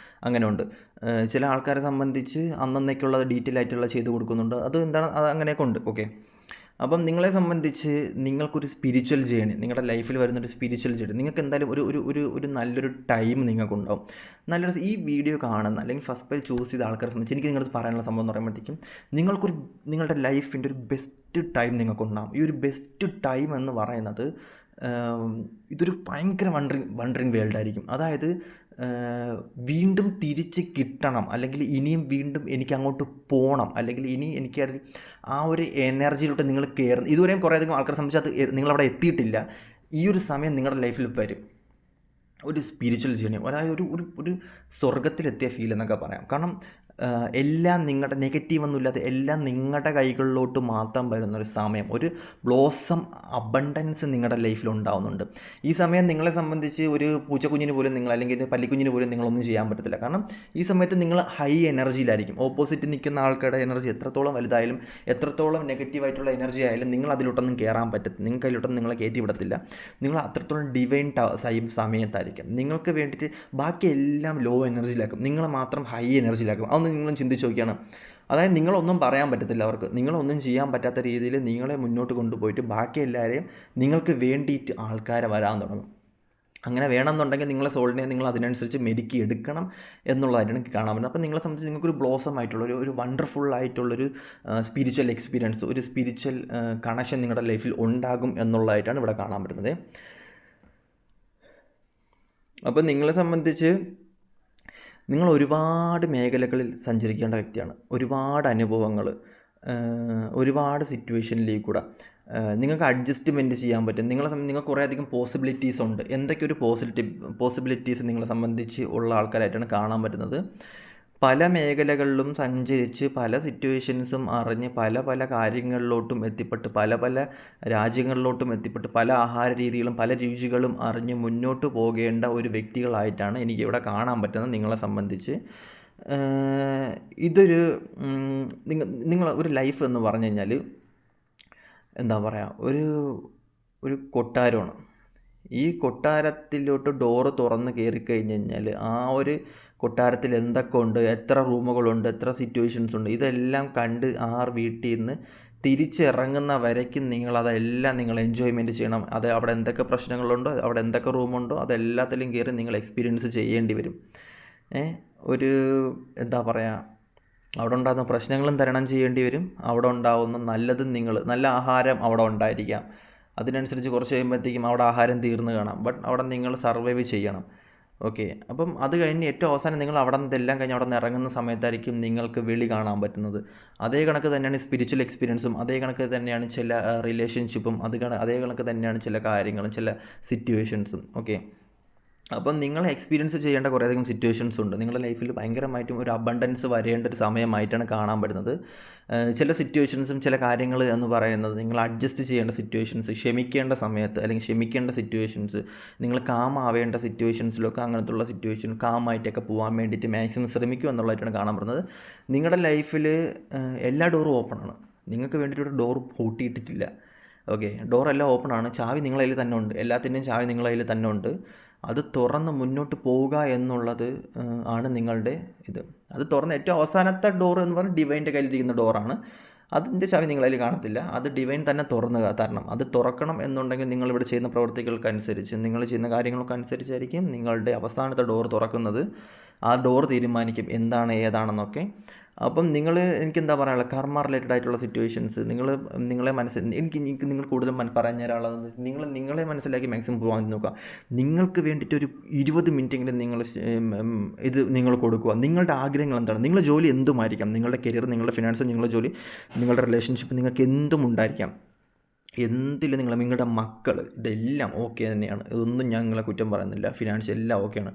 അങ്ങനെ ഉണ്ട്. ചില ആൾക്കാരെ സംബന്ധിച്ച് അന്നന്നേക്കുള്ള ഡീറ്റെയിൽ ആയിട്ടുള്ള ചെയ്ത് കൊടുക്കുന്നുണ്ട്. അത് എന്താണ്, അത് അങ്ങനെയൊക്കെ ഉണ്ട്. ഓക്കെ. അപ്പം നിങ്ങളെ സംബന്ധിച്ച് നിങ്ങൾക്കൊരു സ്പിരിച്വൽ ജേണി, നിങ്ങളുടെ ലൈഫിൽ വരുന്നൊരു സ്പിരിച്വൽ ജേണി, നിങ്ങൾക്ക് എന്തായാലും ഒരു ഒരു ഒരു ഒരു നല്ലൊരു ടൈം നിങ്ങൾക്കുണ്ടാവും. നല്ലൊരു ഈ വീഡിയോ കാണുന്ന അല്ലെങ്കിൽ ഫസ്റ്റ് പേജ് ചൂസ് ചെയ്ത ആൾക്കാരെ സംബന്ധിച്ച് എനിക്ക് നിങ്ങളത് പറയാനുള്ള സംഭവം എന്ന് പറയുമ്പോഴത്തേക്കും നിങ്ങളുടെ ലൈഫിൻ്റെ ഒരു ബെസ്റ്റ് ടൈം നിങ്ങൾക്കുണ്ടാകും. ഈ ഒരു ബെസ്റ്റ് ടൈം എന്ന് പറയുന്നത് ഇതൊരു ഭയങ്കര വണ്ടറിങ് വേൾഡായിരിക്കും. അതായത് വീണ്ടും തിരിച്ച് കിട്ടണം, അല്ലെങ്കിൽ ഇനിയും വീണ്ടും എനിക്ക് അങ്ങോട്ട് പോകണം, അല്ലെങ്കിൽ ഇനി എനിക്ക് ആ ഒരു എനർജിയിലോട്ട് നിങ്ങൾ കയറും. ഇതുവരെയും കുറേ അധികം ആൾക്കാരെ സംബന്ധിച്ച് അത് നിങ്ങളവിടെ എത്തിയിട്ടില്ല. ഈ ഒരു സമയം നിങ്ങളുടെ ലൈഫിൽ വരും. ഒരു സ്പിരിച്വൽ ജേണി, അതായത് ഒരു ഒരു ഒരു സ്വർഗത്തിലെത്തിയ ഫീൽ എന്നൊക്കെ പറയാം. കാരണം എല്ലാം നിങ്ങളുടെ നെഗറ്റീവൊന്നുമില്ലാതെ എല്ലാം നിങ്ങളുടെ കൈകളിലോട്ട് മാത്രം വരുന്നൊരു സമയം, ഒരു ബ്ലോസം അബണ്ടൻസ് നിങ്ങളുടെ ലൈഫിൽ ഉണ്ടാകുന്നുണ്ട്. ഈ സമയം നിങ്ങളെ സംബന്ധിച്ച് ഒരു പൂച്ചക്കുഞ്ഞിന് പോലും നിങ്ങൾ, അല്ലെങ്കിൽ പല്ലിക്കുഞ്ഞിന് പോലും നിങ്ങളൊന്നും ചെയ്യാൻ പറ്റത്തില്ല. കാരണം ഈ സമയത്ത് നിങ്ങൾ ഹൈ എനർജിയിലായിരിക്കും. ഓപ്പോസിറ്റ് നിൽക്കുന്ന ആൾക്കാരുടെ എനർജി എത്രത്തോളം വലുതായാലും എത്രത്തോളം നെഗറ്റീവായിട്ടുള്ള എനർജി ആയാലും നിങ്ങൾ അതിലോട്ടൊന്നും കയറാൻ പറ്റത്തില്ല, നിങ്ങൾക്ക് അതിലോട്ടൊന്നും നിങ്ങളെ കയറ്റി വിടത്തില്ല. നിങ്ങൾ അത്രത്തോളം ഡിവൈൻ സമയത്തായിരിക്കും. നിങ്ങൾക്ക് വേണ്ടിയിട്ട് ബാക്കി എല്ലാം ലോ എനർജിയിലാക്കും, നിങ്ങൾ മാത്രം ഹൈ എനർജിയിലാക്കും. അതൊന്ന് നിങ്ങളും ചിന്തിച്ച് നോക്കിയാണ്. അതായത് നിങ്ങളൊന്നും പറയാൻ പറ്റത്തില്ല അവർക്ക്, നിങ്ങളൊന്നും ചെയ്യാൻ പറ്റാത്ത രീതിയിൽ നിങ്ങളെ മുന്നോട്ട് കൊണ്ടുപോയിട്ട് ബാക്കി എല്ലാവരെയും നിങ്ങൾക്ക് വേണ്ടിയിട്ട് ആൾക്കാരെ വരാൻ തുടങ്ങും. അങ്ങനെ വേണമെന്നുണ്ടെങ്കിൽ നിങ്ങളെ സോളിനെ നിങ്ങൾ അതിനനുസരിച്ച് മെരുക്കി എടുക്കണം എന്നുള്ളതായിട്ടാണ് എനിക്ക് കാണാൻ പറ്റുന്നത്. അപ്പോൾ നിങ്ങളെ സംബന്ധിച്ച് നിങ്ങൾക്കൊരു ബ്ലോസം ആയിട്ടുള്ള ഒരു വണ്ടർഫുൾ ആയിട്ടുള്ളൊരു സ്പിരിച്വൽ എക്സ്പീരിയൻസ്, ഒരു സ്പിരിച്വൽ കണക്ഷൻ നിങ്ങളുടെ ലൈഫിൽ ഉണ്ടാകും എന്നുള്ളതായിട്ടാണ് ഇവിടെ കാണാൻ പറ്റുന്നത്. അപ്പോൾ നിങ്ങളെ സംബന്ധിച്ച് നിങ്ങൾ ഒരുപാട് മേഖലകളിൽ സഞ്ചരിക്കേണ്ട വ്യക്തിയാണ്. ഒരുപാട് അനുഭവങ്ങൾ, ഒരുപാട് സിറ്റുവേഷനിലേക്ക് കൂടെ നിങ്ങൾക്ക് അഡ്ജസ്റ്റ്മെൻറ്റ് ചെയ്യാൻ പറ്റും. നിങ്ങൾക്ക് കുറേയധികം പോസിബിലിറ്റീസ് ഉണ്ട്. എന്തൊക്കെ ഒരു പോസിബിലിറ്റീസ് നിങ്ങളെ സംബന്ധിച്ച് ഉള്ള ആൾക്കാരായിട്ടാണ് കാണാൻ പറ്റുന്നത്. പല മേഖലകളിലും സഞ്ചരിച്ച് പല സിറ്റുവേഷൻസും അറിഞ്ഞ് പല പല കാര്യങ്ങളിലോട്ടും എത്തിപ്പെട്ട് പല പല രാജ്യങ്ങളിലോട്ടും എത്തിപ്പെട്ട് പല ആഹാര രീതികളും പല രുചികളും അറിഞ്ഞ് മുന്നോട്ട് പോകേണ്ട ഒരു വ്യക്തികളായിട്ടാണ് എനിക്കിവിടെ കാണാൻ പറ്റുന്നത് നിങ്ങളെ സംബന്ധിച്ച്. ഇതൊരു നിങ്ങൾ ഒരു ലൈഫ് എന്ന് പറഞ്ഞു കഴിഞ്ഞാൽ എന്താ പറയുക, ഒരു കൊട്ടാരമാണ്. ഈ കൊട്ടാരത്തിലോട്ട് ഡോറ് തുറന്ന് കയറിക്കഴിഞ്ഞ് കഴിഞ്ഞാൽ ആ ഒരു കൊട്ടാരത്തിൽ എന്തൊക്കെ ഉണ്ട്, എത്ര റൂമുകളുണ്ട്, എത്ര സിറ്റുവേഷൻസ് ഉണ്ട്, ഇതെല്ലാം കണ്ട് വീട്ടിൽ നിന്ന് തിരിച്ചിറങ്ങുന്ന വരയ്ക്കും നിങ്ങളതെല്ലാം നിങ്ങൾ എൻജോയ്മെൻറ്റ് ചെയ്യണം. അത് അവിടെ എന്തൊക്കെ പ്രശ്നങ്ങളുണ്ടോ, അവിടെ എന്തൊക്കെ റൂമുണ്ടോ, അതെല്ലാത്തിലും കയറി നിങ്ങൾ എക്സ്പീരിയൻസ് ചെയ്യേണ്ടി വരും. ഒരു എന്താ പറയുക, അവിടെ ഉണ്ടാകുന്ന പ്രശ്നങ്ങളും തരണം ചെയ്യേണ്ടി വരും. അവിടെ ഉണ്ടാകുന്ന നല്ലതും നല്ല ആഹാരം അവിടെ ഉണ്ടായിരിക്കാം. അതിനനുസരിച്ച് കുറച്ച് കഴിയുമ്പോഴത്തേക്കും അവിടെ ആഹാരം തീർന്നു കാണാം. ബട്ട് അവിടെ നിങ്ങൾ സർവൈവ് ചെയ്യണം. ഓക്കെ. അപ്പം അത് കഴിഞ്ഞ് ഏറ്റവും അവസാനം നിങ്ങൾ അവിടെ നിന്നെല്ലാം കഴിഞ്ഞ് അവിടെ നിന്ന് ഇറങ്ങുന്ന സമയത്തായിരിക്കും നിങ്ങൾക്ക് വെളി കാണാൻ പറ്റുന്നത്. അതേ കണക്ക് തന്നെയാണ് സ്പിരിച്വൽ എക്സ്പീരിയൻസും, അതേ കണക്ക് തന്നെയാണ് ചില റിലേഷൻഷിപ്പും, അതേ കണക്ക് തന്നെയാണ് ചില കാര്യങ്ങളും, ചില സിറ്റുവേഷൻസും. ഓക്കെ. അപ്പം നിങ്ങൾ എക്സ്പീരിയൻസ് ചെയ്യേണ്ട കുറേയധികം സിറ്റുവേഷൻസ് ഉണ്ട്. നിങ്ങളുടെ ലൈഫിൽ ഭയങ്കരമായിട്ടും ഒരു അബണ്ടൻസ് വരേണ്ട ഒരു സമയമായിട്ടാണ് കാണാൻ പറ്റുന്നത്. ചില സിറ്റുവേഷൻസും ചില കാര്യങ്ങൾ എന്ന് പറയുന്നത് നിങ്ങൾ അഡ്ജസ്റ്റ് ചെയ്യേണ്ട സിറ്റുവേഷൻസ്, ക്ഷമിക്കേണ്ട സമയത്ത് അല്ലെങ്കിൽ ക്ഷമിക്കേണ്ട സിറ്റുവേഷൻസ്, നിങ്ങൾ കാം ആവേണ്ട സിറ്റുവേഷൻസിലൊക്കെ അങ്ങനത്തുള്ള സിറ്റുവേഷൻ കാമായിട്ടൊക്കെ പോകാൻ വേണ്ടിയിട്ട് മാക്സിമം ശ്രമിക്കും എന്നുള്ളതായിട്ടാണ് കാണാൻ പറ്റുന്നത്. നിങ്ങളുടെ ലൈഫിൽ എല്ലാ ഡോറും ഓപ്പണാണ്. നിങ്ങൾക്ക് വേണ്ടിയിട്ടൊരു ഡോർ പൂട്ടിയിട്ടിട്ടില്ല. ഓക്കെ. ഡോറെല്ലാം ഓപ്പണാണ്. ചാവി നിങ്ങളുടെ കയ്യിൽ തന്നെ ഉണ്ട്. എല്ലാത്തിൻ്റെയും ചാവി നിങ്ങളുടെ കയ്യിൽ തന്നെ ഉണ്ട്. അത് തുറന്ന് മുന്നോട്ട് പോവുക എന്നുള്ളത് ആണ് നിങ്ങളുടെ ഇത്. അത് തുറന്ന് ഏറ്റവും അവസാനത്തെ ഡോർ എന്ന് പറഞ്ഞാൽ ഡിവൈൻ്റെ കയ്യിലിരിക്കുന്ന ഡോറാണ്. അതിൻ്റെ ചാവി നിങ്ങളതിൽ കാണത്തില്ല. അത് ഡിവൈൻ തന്നെ തുറന്ന് തരണം. അത് തുറക്കണം എന്നുണ്ടെങ്കിൽ നിങ്ങളിവിടെ ചെയ്യുന്ന പ്രവൃത്തികൾക്കനുസരിച്ച്, നിങ്ങൾ ചെയ്യുന്ന കാര്യങ്ങൾക്കനുസരിച്ചായിരിക്കും നിങ്ങളുടെ അവസാനത്തെ ഡോർ തുറക്കുന്നത്. ആ ഡോർ തീരുമാനിക്കും എന്താണ് ഏതാണെന്നൊക്കെ. അപ്പം എനിക്കെന്താ പറയാനുള്ളത്, കർമ്മ റിലേറ്റഡ് ആയിട്ടുള്ള സിറ്റുവേഷൻസ് നിങ്ങളെ എനിക്ക് നിങ്ങൾ കൂടുതലും പറഞ്ഞു തരാനുള്ളത് നിങ്ങളെ മനസ്സിലാക്കി മാക്സിമം പോകാൻ നോക്കുക. നിങ്ങൾക്ക് വേണ്ടിയിട്ട് ഒരു 20 മിനിറ്റെങ്കിലും ഇത് നിങ്ങൾ കൊടുക്കുക. നിങ്ങളുടെ ആഗ്രഹങ്ങൾ എന്താണ്, നിങ്ങളുടെ ജോലി എന്തുമായിരിക്കാം, നിങ്ങളുടെ കരിയർ, നിങ്ങളുടെ ഫിനാൻസ്, നിങ്ങളുടെ ജോലി, നിങ്ങളുടെ റിലേഷൻഷിപ്പ്, നിങ്ങൾക്ക് എന്തും ഉണ്ടായിരിക്കാം. എന്തിലും നിങ്ങളുടെ മക്കൾ, ഇതെല്ലാം ഓക്കെ തന്നെയാണ്. ഇതൊന്നും ഞാൻ നിങ്ങളെ കുറ്റം പറയുന്നില്ല. ഫിനാൻഷ്യൽ എല്ലാം ഓക്കെയാണ്.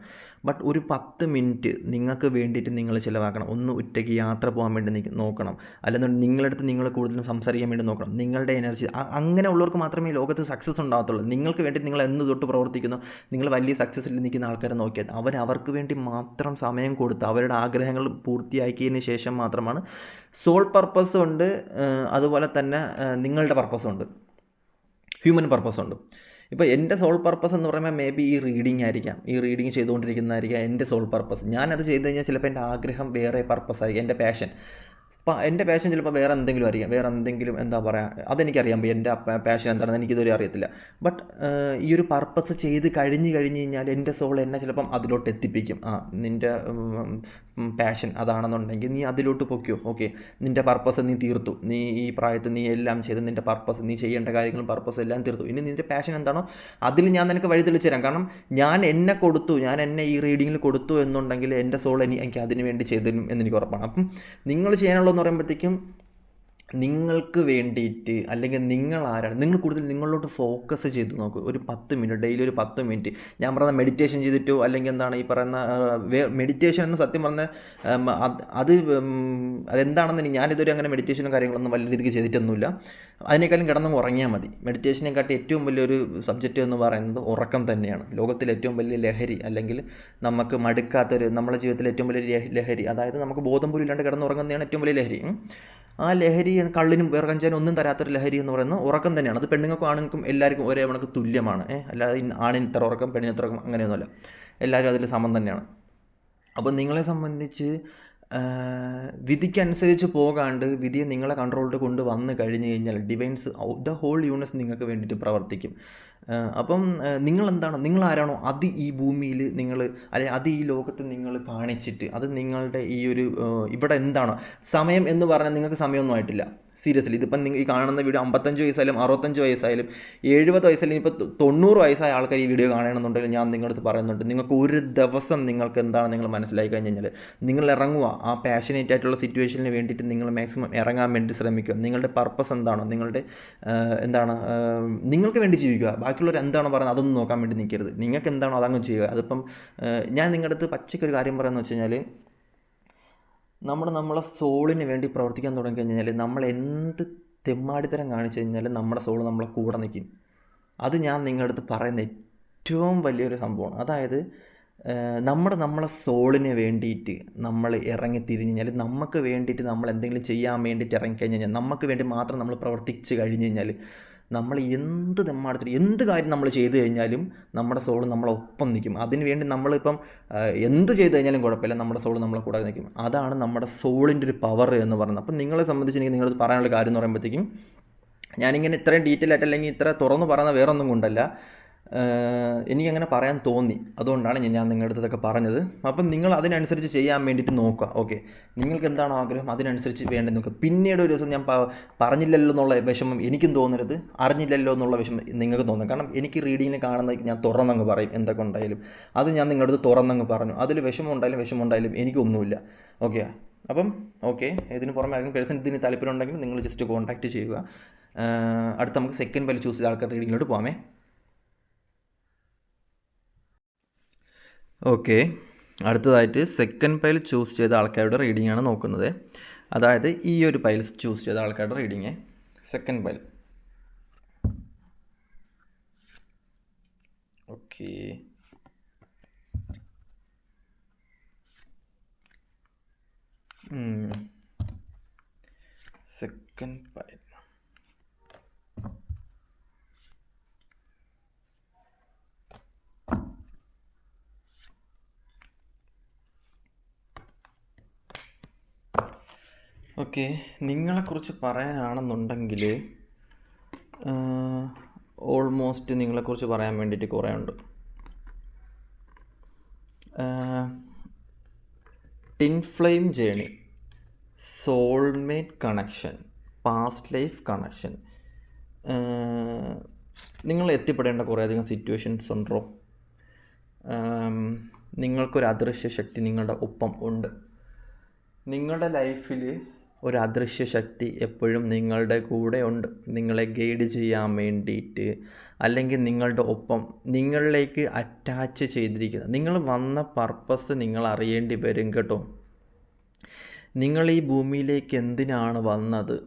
ബട്ട് ഒരു 10 മിനിറ്റ് നിങ്ങൾക്ക് വേണ്ടിയിട്ട് നിങ്ങൾ ചിലവാക്കണം. ഒന്ന് ഒറ്റയ്ക്ക് യാത്ര പോകാൻ വേണ്ടി നോക്കണം. അല്ലെന്നുണ്ടെങ്കിൽ നിങ്ങളടുത്ത് നിങ്ങൾ കൂടുതലും സംസാരിക്കാൻ വേണ്ടി നോക്കണം. നിങ്ങളുടെ എനർജി അങ്ങനെ ഉള്ളവർക്ക് മാത്രമേ ലോകത്ത് സക്സസ് ഉണ്ടാകത്തുള്ളൂ. നിങ്ങൾക്ക് വേണ്ടി നിങ്ങൾ എന്ന് തൊട്ട് പ്രവർത്തിക്കുന്നു, നിങ്ങൾ വലിയ സക്സസ്സിൽ നിൽക്കുന്ന ആൾക്കാരെ നോക്കിയാൽ അവർക്ക് വേണ്ടി മാത്രം സമയം കൊടുത്ത് അവരുടെ ആഗ്രഹങ്ങൾ പൂർത്തിയാക്കിയതിന് ശേഷം മാത്രമാണ്. സോൾ പർപ്പസും ഉണ്ട്, അതുപോലെ തന്നെ നിങ്ങളുടെ പർപ്പസും ഉണ്ട്. ഹ്യൂമൻ പർപ്പസ് ഉണ്ട്. ഇപ്പോൾ എൻ്റെ സോൾ പർപ്പസ് എന്ന് പറയുമ്പോൾ മേ ബി ഈ റീഡിങ് ആയിരിക്കാം, ഈ റീഡിങ് ചെയ്തുകൊണ്ടിരിക്കുന്നതായിരിക്കാം എൻ്റെ സോൾ പർപ്പസ്. ഞാനത് ചെയ്ത് കഴിഞ്ഞാൽ ചിലപ്പോൾ എൻ്റെ ആഗ്രഹം വേറെ പർപ്പസ് ആയിരിക്കും, എൻ്റെ പാഷൻ. അപ്പോൾ എൻ്റെ പാഷൻ ചിലപ്പോൾ വേറെ എന്തെങ്കിലും അറിയാം, വേറെ എന്തെങ്കിലും എന്താ പറയുക, അതെനിക്കറിയാം എൻ്റെ പാഷൻ എന്താണെന്ന് എനിക്കിതുവരെ അറിയത്തില്ല. ബട്ട് ഈ ഒരു പർപ്പസ് ചെയ്ത് കഴിഞ്ഞ് കഴിഞ്ഞാൽ എൻ്റെ സോൾ എന്നെ ചിലപ്പം അതിലോട്ട് എത്തിപ്പിക്കും. നിൻ്റെ പാഷൻ അതാണെന്നുണ്ടെങ്കിൽ നീ അതിലോട്ട് പൊയ്ക്കോ, ഓക്കെ, നിൻ്റെ പർപ്പസ് നീ തീർത്തു, നീ ഈ പ്രായത്തിൽ നീ എല്ലാം ചെയ്ത് നിൻ്റെ പർപ്പസ്, നീ ചെയ്യേണ്ട കാര്യങ്ങളും പർപ്പസ് എല്ലാം തീർത്തു, ഇനി നിൻ്റെ പാഷൻ എന്താണോ അതിൽ ഞാൻ നിനക്ക് വഴി തെളിച്ചു തരാം. കാരണം ഞാൻ എന്നെ ഈ റീഡിങ്ങിൽ കൊടുത്തു എന്നുണ്ടെങ്കിൽ എൻ്റെ സോൾ എനിക്ക് അതിന് വേണ്ടി ചെയ്തിരും എന്നെനിക്ക് ഉറപ്പാണ്. അപ്പം നിങ്ങൾ ചെയ്യാനുള്ളതെന്ന് പറയുമ്പോഴത്തേക്കും നിങ്ങൾക്ക് വേണ്ടിയിട്ട്, അല്ലെങ്കിൽ നിങ്ങൾ ആരാണ്, നിങ്ങൾ കൂടുതൽ നിങ്ങളിലോട്ട് ഫോക്കസ് ചെയ്ത് നോക്കുക. ഒരു 10 മിനിറ്റ്, ഡെയിലി ഒരു 10 മിനിറ്റ്, ഞാൻ പറയുന്ന മെഡിറ്റേഷൻ ചെയ്തിട്ടോ, അല്ലെങ്കിൽ എന്താണ് ഈ പറയുന്ന മെഡിറ്റേഷൻ എന്ന് സത്യം പറഞ്ഞാൽ അതെന്താണെന്ന് ഞാനിതുവരെ അങ്ങനെ മെഡിറ്റേഷനും കാര്യങ്ങളൊന്നും വലിയ രീതിക്ക് ചെയ്തിട്ടൊന്നുമില്ല. അതിനേക്കാളും കിടന്ന് ഉറങ്ങിയാൽ മതി. മെഡിറ്റേഷനെക്കാട്ടി ഏറ്റവും വലിയൊരു സബ്ജക്റ്റ് എന്ന് പറയുന്നത് ഉറക്കം തന്നെയാണ്. ലോകത്തിലെ ഏറ്റവും വലിയ ലഹരി, അല്ലെങ്കിൽ നമുക്ക് മടുക്കാത്തൊരു, നമ്മുടെ ജീവിതത്തിലെ ഏറ്റവും വലിയ ലഹരി, അതായത് നമുക്ക് ബോധം പോലും ഇല്ലാണ്ട് കിടന്നുറങ്ങുന്നതാണ് ഏറ്റവും വലിയ ലഹരി. ആ ലഹരി കള്ളിനും വേറെ കഞ്ചാനും ഒന്നും തരാത്തൊരു ലഹരി എന്ന് പറയുന്നത് ഉറക്കം തന്നെയാണ്. അത് പെണ്ണുങ്ങൾക്കും ആണുങ്ങൾക്കും എല്ലാവർക്കും ഒരേ കണക്ക് തുല്യമാണ്. അല്ലാതെ ആണിന് ഇത്ര ഉറക്കം പെണ്ണിന് ഇത്ര ഉറക്കം അങ്ങനെയൊന്നുമല്ല, എല്ലാവരും അതിൽ സമം തന്നെയാണ്. അപ്പോൾ നിങ്ങളെ സംബന്ധിച്ച് വിധിക്കനുസരിച്ച് പോകാണ്ട് വിധിയെ നിങ്ങളെ കൺട്രോളിൽ കൊണ്ട് വന്നു കഴിഞ്ഞ് കഴിഞ്ഞാൽ ഡിവൈൻസ്, ദ ഹോൾ യൂണിവേഴ്സ് നിങ്ങൾക്ക് വേണ്ടിയിട്ട് പ്രവർത്തിക്കും. അപ്പം നിങ്ങൾ ആരാണോ അത് ഈ ഭൂമിയിൽ നിങ്ങൾ, അല്ലെങ്കിൽ അത് ഈ ലോകത്ത് നിങ്ങൾ കാണിച്ചിട്ട്, അത് നിങ്ങളുടെ ഈ ഒരു ഇവിടെ എന്താണോ സമയം എന്ന് പറഞ്ഞാൽ നിങ്ങൾക്ക് സമയമൊന്നും ആയിട്ടില്ല. സീരിയസ്ലി, ഇതിപ്പം നിങ്ങൾ ഈ കാണുന്ന വീഡിയോ 55 വയസ്സായാലും 65 വയസ്സായാലും 70 വയസ്സായാലും ഇപ്പോൾ 90 വയസ്സായ ആൾക്കാർ ഈ വീഡിയോ കാണണമെന്നുണ്ടെങ്കിൽ ഞാൻ നിങ്ങളടുത്ത് പറയുന്നുണ്ട്, നിങ്ങൾക്ക് ഒരു ദിവസം നിങ്ങൾക്ക് എന്താണ് നിങ്ങൾ മനസ്സിലാക്കി കഴിഞ്ഞാൽ നിങ്ങൾ ഇറങ്ങുക, ആ പാഷനേറ്റ് ആയിട്ടുള്ള സിറ്റുവേഷന് വേണ്ടിയിട്ട് നിങ്ങൾ മാക്സിമം ഇറങ്ങാൻ വേണ്ടി ശ്രമിക്കുക. നിങ്ങളുടെ പർപ്പസ് എന്താണോ, നിങ്ങളുടെ നിങ്ങൾക്ക് വേണ്ടി ജീവിക്കുക. ബാക്കിയുള്ളവർ എന്താണോ പറയുന്നത് അതൊന്നും നോക്കാൻ വേണ്ടി നിൽക്കരുത്. നിങ്ങൾക്ക് എന്താണോ അതങ്ങ് ചെയ്യുക. അതിപ്പം ഞാൻ നിങ്ങളുടെ അടുത്ത് പച്ചയ്ക്കൊരു കാര്യം പറയുന്നത് വെച്ച് കഴിഞ്ഞാൽ, നമ്മളെ സോളിന് വേണ്ടി പ്രവർത്തിക്കാൻ തുടങ്ങി കഴിഞ്ഞാൽ, നമ്മൾ എന്ത് തെമ്മാടിത്തരം കാണിച്ചു കഴിഞ്ഞാലും നമ്മുടെ സോൾ നമ്മളെ കൂടെ നിൽക്കും. അത് ഞാൻ നിങ്ങളുടെ അടുത്ത് പറയുന്ന ഏറ്റവും വലിയൊരു സംഭവമാണ്. അതായത് നമ്മളെ സോളിന് വേണ്ടിയിട്ട് നമ്മൾ ഇറങ്ങി തിരിഞ്ഞ് കഴിഞ്ഞാൽ, നമുക്ക് വേണ്ടിയിട്ട് നമ്മൾ എന്തെങ്കിലും ചെയ്യാൻ വേണ്ടിയിട്ട് ഇറങ്ങിക്കഴിഞ്ഞ് കഴിഞ്ഞാൽ, നമുക്ക് വേണ്ടി മാത്രം നമ്മൾ പ്രവർത്തിച്ച് കഴിഞ്ഞ് കഴിഞ്ഞാൽ, നമ്മൾ എന്ത് തെമ്മാടത്തിലും എന്ത് കാര്യം നമ്മൾ ചെയ്തു കഴിഞ്ഞാലും നമ്മുടെ സോൾ നമ്മളൊപ്പം നിൽക്കും. അതിന് വേണ്ടി നമ്മളിപ്പം എന്ത് ചെയ്തു കഴിഞ്ഞാലും കുഴപ്പമില്ല, നമ്മുടെ സോൾ നമ്മളെ കൂടെ നിൽക്കും. അതാണ് നമ്മുടെ സോളിൻ്റെ ഒരു പവർ എന്ന് പറയുന്നത്. അപ്പം നിങ്ങളെ സംബന്ധിച്ച് എനിക്ക് നിങ്ങളത് പറയാനുള്ള കാര്യം എന്ന് പറയുമ്പോഴത്തേക്കും, ഞാനിങ്ങനെ ഇത്രയും ഡീറ്റെയിൽ ആയിട്ട് അല്ലെങ്കിൽ ഇത്ര തുറന്ന് പറയുന്ന വേറൊന്നും കൊണ്ടല്ല, എനിക്കങ്ങനെ പറയാൻ തോന്നി, അതുകൊണ്ടാണ് ഞാൻ നിങ്ങളുടെ അടുത്തൊക്കെ പറഞ്ഞത്. അപ്പം നിങ്ങൾ അതിനനുസരിച്ച് ചെയ്യാൻ വേണ്ടിയിട്ട് നോക്കുക. ഓക്കെ, നിങ്ങൾക്ക് എന്താണോ ആഗ്രഹം അതിനനുസരിച്ച് വേണ്ടി നോക്കുക. പിന്നീട് ഒരു ദിവസം ഞാൻ പറഞ്ഞില്ലല്ലോ എന്നുള്ള വിഷമം എനിക്കും തോന്നരുത്, അറിഞ്ഞില്ലല്ലോ എന്നുള്ള വിഷമം നിങ്ങൾക്ക് തോന്നും. കാരണം എനിക്ക് റീഡിങ്ങിന് കാണുന്നത് ഞാൻ തുറന്നങ്ങ് പറയും, എന്തൊക്കെ ഉണ്ടായാലും അത് ഞാൻ നിങ്ങളുടെ അടുത്ത് തുറന്നങ്ങ് പറഞ്ഞു. അതിൽ വിഷമം ഉണ്ടായാലും എനിക്കൊന്നുമില്ല. ഓക്കെ, അപ്പം ഓക്കെ, ഇതിന് പുറമെ ആരെങ്കിലും പേഴ്സൺ ഇതിന് താല്പര്യം ഉണ്ടെങ്കിൽ നിങ്ങൾ ജസ്റ്റ് കോൺടാക്റ്റ് ചെയ്യുക. അടുത്ത് നമുക്ക് സെക്കൻഡ് പൈൽ ചൂസ് ചെയ്ത ആൾക്കാർ റീഡിങ്ങിലോട്ട് പോകാമേ. ഓക്കെ, അടുത്തതായിട്ട് സെക്കൻഡ് പൈൽ ചൂസ് ചെയ്ത ആൾക്കാരുടെ റീഡിംഗ് ആണ് നോക്കുന്നത്. അതായത് ഈ ഒരു പൈൽ ചൂസ് ചെയ്ത ആൾക്കാരുടെ reading, second pile. Okay, second pile. Okay, നിങ്ങളെക്കുറിച്ച് പറയാനാണെന്നുണ്ടെങ്കിൽ ഓൾമോസ്റ്റ് നിങ്ങളെക്കുറിച്ച് പറയാൻ വേണ്ടിയിട്ട് കുറേ ഉണ്ട്. Tin flame journey, soulmate connection, past life connection, നിങ്ങൾ എത്തിപ്പെടേണ്ട കുറേയധികം സിറ്റുവേഷൻസ് ഉണ്ടോ. നിങ്ങൾക്കൊരു അദൃശ്യ ശക്തി നിങ്ങളുടെ ഒപ്പം ഉണ്ട്. നിങ്ങളുടെ ലൈഫിൽ ഒരു അദൃശ്യ ശക്തി എപ്പോഴും നിങ്ങളുടെ കൂടെ ഉണ്ട്, നിങ്ങളെ ഗൈഡ് ചെയ്യാൻ വേണ്ടിയിട്ട്, അല്ലെങ്കിൽ നിങ്ങളുടെ ഒപ്പം നിങ്ങളിലേക്ക് അറ്റാച്ച് ചെയ്തിരിക്കുന്നത്. നിങ്ങൾ വന്ന പർപ്പസ് നിങ്ങൾ അറിയേണ്ടി വരും കേട്ടോ. നിങ്ങൾ ഈ ഭൂമിയിലേക്ക് എന്തിനാണ് വന്നത്,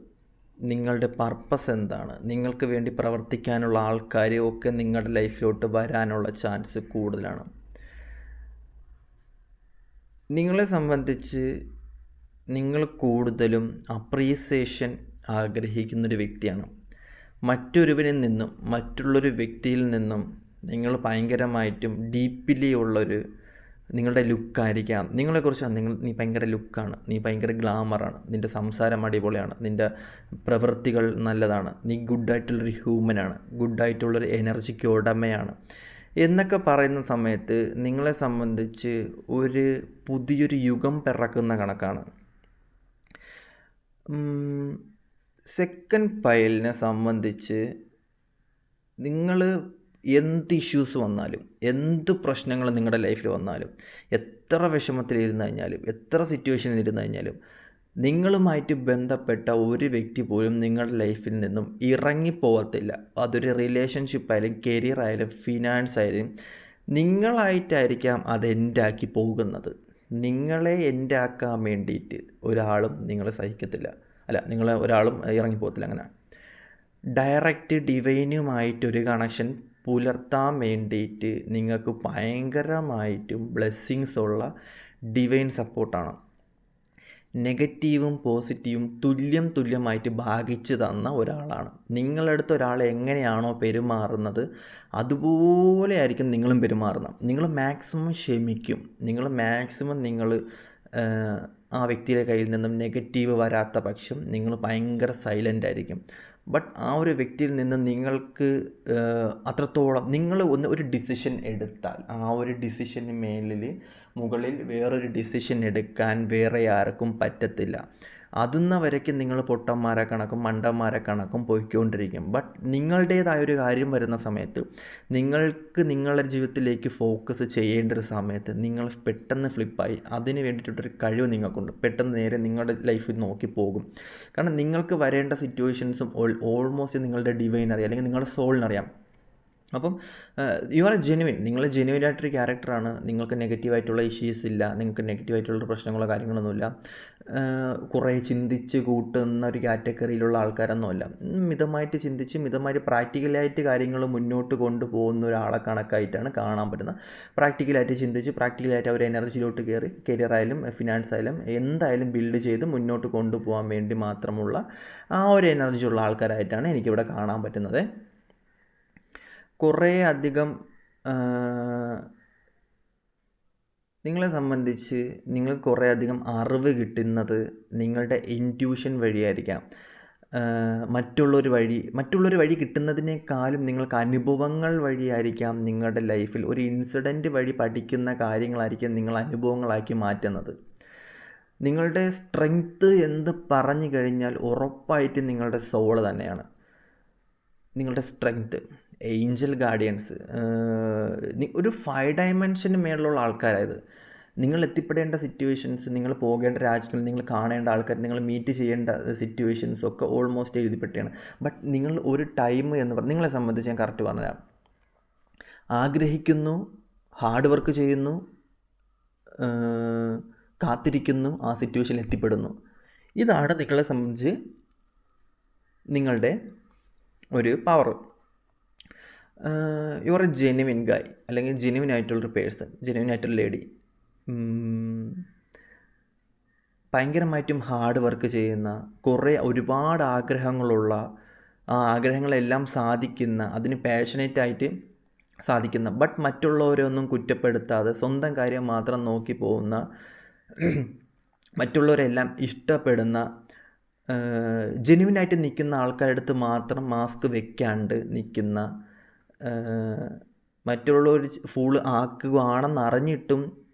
നിങ്ങളുടെ പർപ്പസ് എന്താണ്, നിങ്ങൾക്ക് വേണ്ടി പ്രവർത്തിക്കാനുള്ള ആൾക്കാരെയൊക്കെ നിങ്ങളുടെ ലൈഫിലോട്ട് വരാനുള്ള ചാൻസ് കൂടുതലാണ്. നിങ്ങളെ സംബന്ധിച്ച് നിങ്ങൾ കൂടുതലും അപ്രീസിയേഷൻ ആഗ്രഹിക്കുന്നൊരു വ്യക്തിയാണ്. മറ്റൊരുവനിൽ നിന്നും മറ്റുള്ളൊരു വ്യക്തിയിൽ നിന്നും നിങ്ങൾ ഭയങ്കരമായിട്ടും ഡീപ്പിലി ഉള്ളൊരു നിങ്ങളുടെ ലുക്കായിരിക്കാം, നിങ്ങളെക്കുറിച്ച് നീ ഭയങ്കര ലുക്കാണ്, നീ ഭയങ്കര ഗ്ലാമറാണ്, നിൻ്റെ സംസാരം അടിപൊളിയാണ്, നിൻ്റെ പ്രവൃത്തികൾ നല്ലതാണ്, നീ ഗുഡായിട്ടുള്ളൊരു ഹ്യൂമനാണ്, ഗുഡായിട്ടുള്ളൊരു എനർജിക്ക് ഉടമയാണ് എന്നൊക്കെ പറയുന്ന സമയത്ത് നിങ്ങളെ സംബന്ധിച്ച് ഒരു പുതിയൊരു യുഗം പിറക്കുന്ന കണക്കാണ്. സെക്കൻഡ് പൈലിനെ സംബന്ധിച്ച് നിങ്ങൾ എന്ത് ഇഷ്യൂസ് വന്നാലും, എന്ത് പ്രശ്നങ്ങൾ നിങ്ങളുടെ ലൈഫിൽ വന്നാലും, എത്ര വിഷമത്തിലിരുന്ന് കഴിഞ്ഞാലും, എത്ര സിറ്റുവേഷനിൽ ഇരുന്ന് കഴിഞ്ഞാലും, നിങ്ങളുമായിട്ട് ബന്ധപ്പെട്ട ഒരു വ്യക്തി പോലും നിങ്ങളുടെ ലൈഫിൽ നിന്നും ഇറങ്ങിപ്പോകത്തില്ല. അതൊരു റിലേഷൻഷിപ്പ് ആയാലും കരിയർ ആയാലും ഫിനാൻസ് ആയാലും നിങ്ങളായിട്ടായിരിക്കാം അത് എൻഡാക്കി പോകുന്നത്. നിങ്ങളെ എൻഡാക്കാൻ വേണ്ടിയിട്ട് ഒരാളും നിങ്ങളെ സഹിക്കത്തില്ല, നിങ്ങളെ ഒരാളും ഇറങ്ങിപ്പോകത്തില്ല. അങ്ങനെ ഡയറക്റ്റ് ഡിവൈനുമായിട്ടൊരു കണക്ഷൻ പുലർത്താൻ വേണ്ടിയിട്ട് നിങ്ങൾക്ക് ഭയങ്കരമായിട്ടും ബ്ലെസ്സിങ്സ് ഉള്ള ഡിവൈൻ സപ്പോർട്ടാണ്. നെഗറ്റീവും പോസിറ്റീവും തുല്യമായിട്ട് ഭാഗിച്ച് തന്ന ഒരാളാണ്. നിങ്ങളടുത്ത് ഒരാൾ എങ്ങനെയാണോ പെരുമാറുന്നത് അതുപോലെ ആയിരിക്കും നിങ്ങളും പെരുമാറുന്നത്. നിങ്ങൾ മാക്സിമം ക്ഷമിക്കും, നിങ്ങൾ ആ വ്യക്തിയുടെ കയ്യിൽ നിന്നും നെഗറ്റീവ് വരാത്ത പക്ഷം നിങ്ങൾ ഭയങ്കര സൈലൻ്റ് ആയിരിക്കും. ബട്ട് ആ ഒരു വ്യക്തിയിൽ നിന്ന് നിങ്ങൾക്ക് അത്രത്തോളം നിങ്ങൾ ഒരു ഡിസിഷൻ എടുത്താൽ ആ ഒരു ഡിസിഷന് മുകളിൽ വേറൊരു ഡിസിഷൻ എടുക്കാൻ വേറെ ആർക്കും പറ്റത്തില്ല. അതുന്ന വരയ്ക്ക് നിങ്ങൾ പൊട്ടന്മാരെ കണക്കും മണ്ടന്മാരെ കണക്കും പോയിക്കൊണ്ടിരിക്കും. ബട്ട് നിങ്ങളുടേതായൊരു കാര്യം വരുന്ന സമയത്ത് നിങ്ങൾക്ക് നിങ്ങളുടെ ജീവിതത്തിലേക്ക് ഫോക്കസ് ചെയ്യേണ്ട ഒരു സമയത്ത് നിങ്ങൾ പെട്ടെന്ന് ഫ്ലിപ്പായി അതിന് വേണ്ടിയിട്ടൊരു കഴിവ് നിങ്ങൾക്കുണ്ട്. പെട്ടെന്ന് നേരെ നിങ്ങളുടെ ലൈഫിൽ നോക്കി പോകും. കാരണം നിങ്ങൾക്ക് വരേണ്ട സിറ്റുവേഷൻസും ഓൾമോസ്റ്റ് നിങ്ങളുടെ ഡിവൈനറിയാം, അല്ലെങ്കിൽ നിങ്ങളുടെ സോളിനറിയാം. അപ്പം യു ആർ ജെനുവിൻ, നിങ്ങൾ ജെനുവിനായിട്ടൊരു ക്യാരക്ടറാണ്. നിങ്ങൾക്ക് നെഗറ്റീവായിട്ടുള്ള ഇഷ്യൂസ് ഇല്ല, നിങ്ങൾക്ക് നെഗറ്റീവായിട്ടുള്ള പ്രശ്നങ്ങളോ കാര്യങ്ങളൊന്നുമില്ല. കുറേ ചിന്തിച്ച് കൂട്ടുന്ന ഒരു കാറ്റഗറിയിലുള്ള ആൾക്കാരൊന്നുമല്ല. മിതമായിട്ട് ചിന്തിച്ച് മിതമായിട്ട് പ്രാക്ടിക്കലായിട്ട് കാര്യങ്ങൾ മുന്നോട്ട് കൊണ്ടുപോകുന്ന ഒരാളെ കണക്കായിട്ടാണ് കാണാൻ പറ്റുന്നത്. പ്രാക്ടിക്കലായിട്ട് ചിന്തിച്ച് പ്രാക്ടിക്കലായിട്ട് അവർ എനർജിയിലോട്ട് കയറി കരിയർ ആയാലും ഫിനാൻസ് ആയാലും എന്തായാലും ബിൽഡ് ചെയ്ത് മുന്നോട്ട് കൊണ്ടുപോകാൻ വേണ്ടി മാത്രമുള്ള ആ ഒരു എനർജി ഉള്ള ആൾക്കാരായിട്ടാണ് എനിക്കിവിടെ കാണാൻ പറ്റുന്നത്. കുറേ അധികം നിങ്ങളെ സംബന്ധിച്ച് നിങ്ങൾക്ക് കുറേ അധികം അറിവ് കിട്ടുന്നത് നിങ്ങളുടെ ഇൻറ്റ്യൂഷൻ വഴിയായിരിക്കാം. മറ്റുള്ളൊരു വഴി കിട്ടുന്നതിനേക്കാളും നിങ്ങൾക്ക് അനുഭവങ്ങൾ വഴിയായിരിക്കാം നിങ്ങളുടെ ലൈഫിൽ ഒരു ഇൻസിഡൻറ്റ് വഴി പഠിക്കുന്ന കാര്യങ്ങളായിരിക്കും നിങ്ങൾ അനുഭവങ്ങളാക്കി മാറ്റുന്നത്. നിങ്ങളുടെ സ്ട്രെങ്ത്ത് എന്ത് പറഞ്ഞു കഴിഞ്ഞാൽ ഉറപ്പായിട്ടും നിങ്ങളുടെ സോള് തന്നെയാണ് നിങ്ങളുടെ സ്ട്രെങ്ത്ത്. ഏഞ്ചൽ ഗാർഡിയൻസ് ഒരു 5 ഡയമെൻഷന് മേലുള്ള ആൾക്കാരായത്. നിങ്ങൾ എത്തിപ്പെടേണ്ട സിറ്റുവേഷൻസ്, നിങ്ങൾ പോകേണ്ട രാജ്യങ്ങൾ, നിങ്ങൾ കാണേണ്ട ആൾക്കാർ, നിങ്ങൾ മീറ്റ് ചെയ്യേണ്ട സിറ്റുവേഷൻസ് ഒക്കെ ഓൾമോസ്റ്റ് എഴുതിപ്പെട്ടാണ്. ബട്ട് നിങ്ങൾ ഒരു ടൈം എന്ന് പറഞ്ഞാൽ നിങ്ങളെ സംബന്ധിച്ച് ഞാൻ കറക്റ്റ് പറഞ്ഞുതരാം. ആഗ്രഹിക്കുന്നു, ഹാർഡ് വർക്ക് ചെയ്യുന്നു, കാത്തിരിക്കുന്നു, ആ സിറ്റുവേഷനിൽ എത്തിപ്പെടുന്നു. ഇതാണ് നിങ്ങളെ സംബന്ധിച്ച് നിങ്ങളുടെ ഒരു power. You are a genuine guy, അല്ലെങ്കിൽ ജെനുവിൻ ആയിട്ടുള്ളൊരു പേഴ്സൺ, ജെനുവിൻ ആയിട്ടുള്ള ലേഡി. ഭയങ്കരമായിട്ടും ഹാർഡ് വർക്ക് ചെയ്യുന്ന, ഒരുപാട് ആഗ്രഹങ്ങളുള്ള, ആ ആഗ്രഹങ്ങളെല്ലാം സാധിക്കുന്ന, അതിന് പാഷനേറ്റായിട്ട് സാധിക്കുന്ന, ബട്ട് മറ്റുള്ളവരൊന്നും കുറ്റപ്പെടുത്താതെ സ്വന്തം കാര്യം മാത്രം നോക്കി പോകുന്ന, മറ്റുള്ളവരെല്ലാം ഇഷ്ടപ്പെടുന്ന, ജെനുവിനായിട്ട് നിൽക്കുന്ന ആൾക്കാരുടെ അടുത്ത് മാത്രം മാസ്ക് വെക്കാണ്ട് നിൽക്കുന്ന, മറ്റുള്ളവർ ഫുൾ ആക്കുകയാണെന്ന് അറിഞ്ഞിട്ടും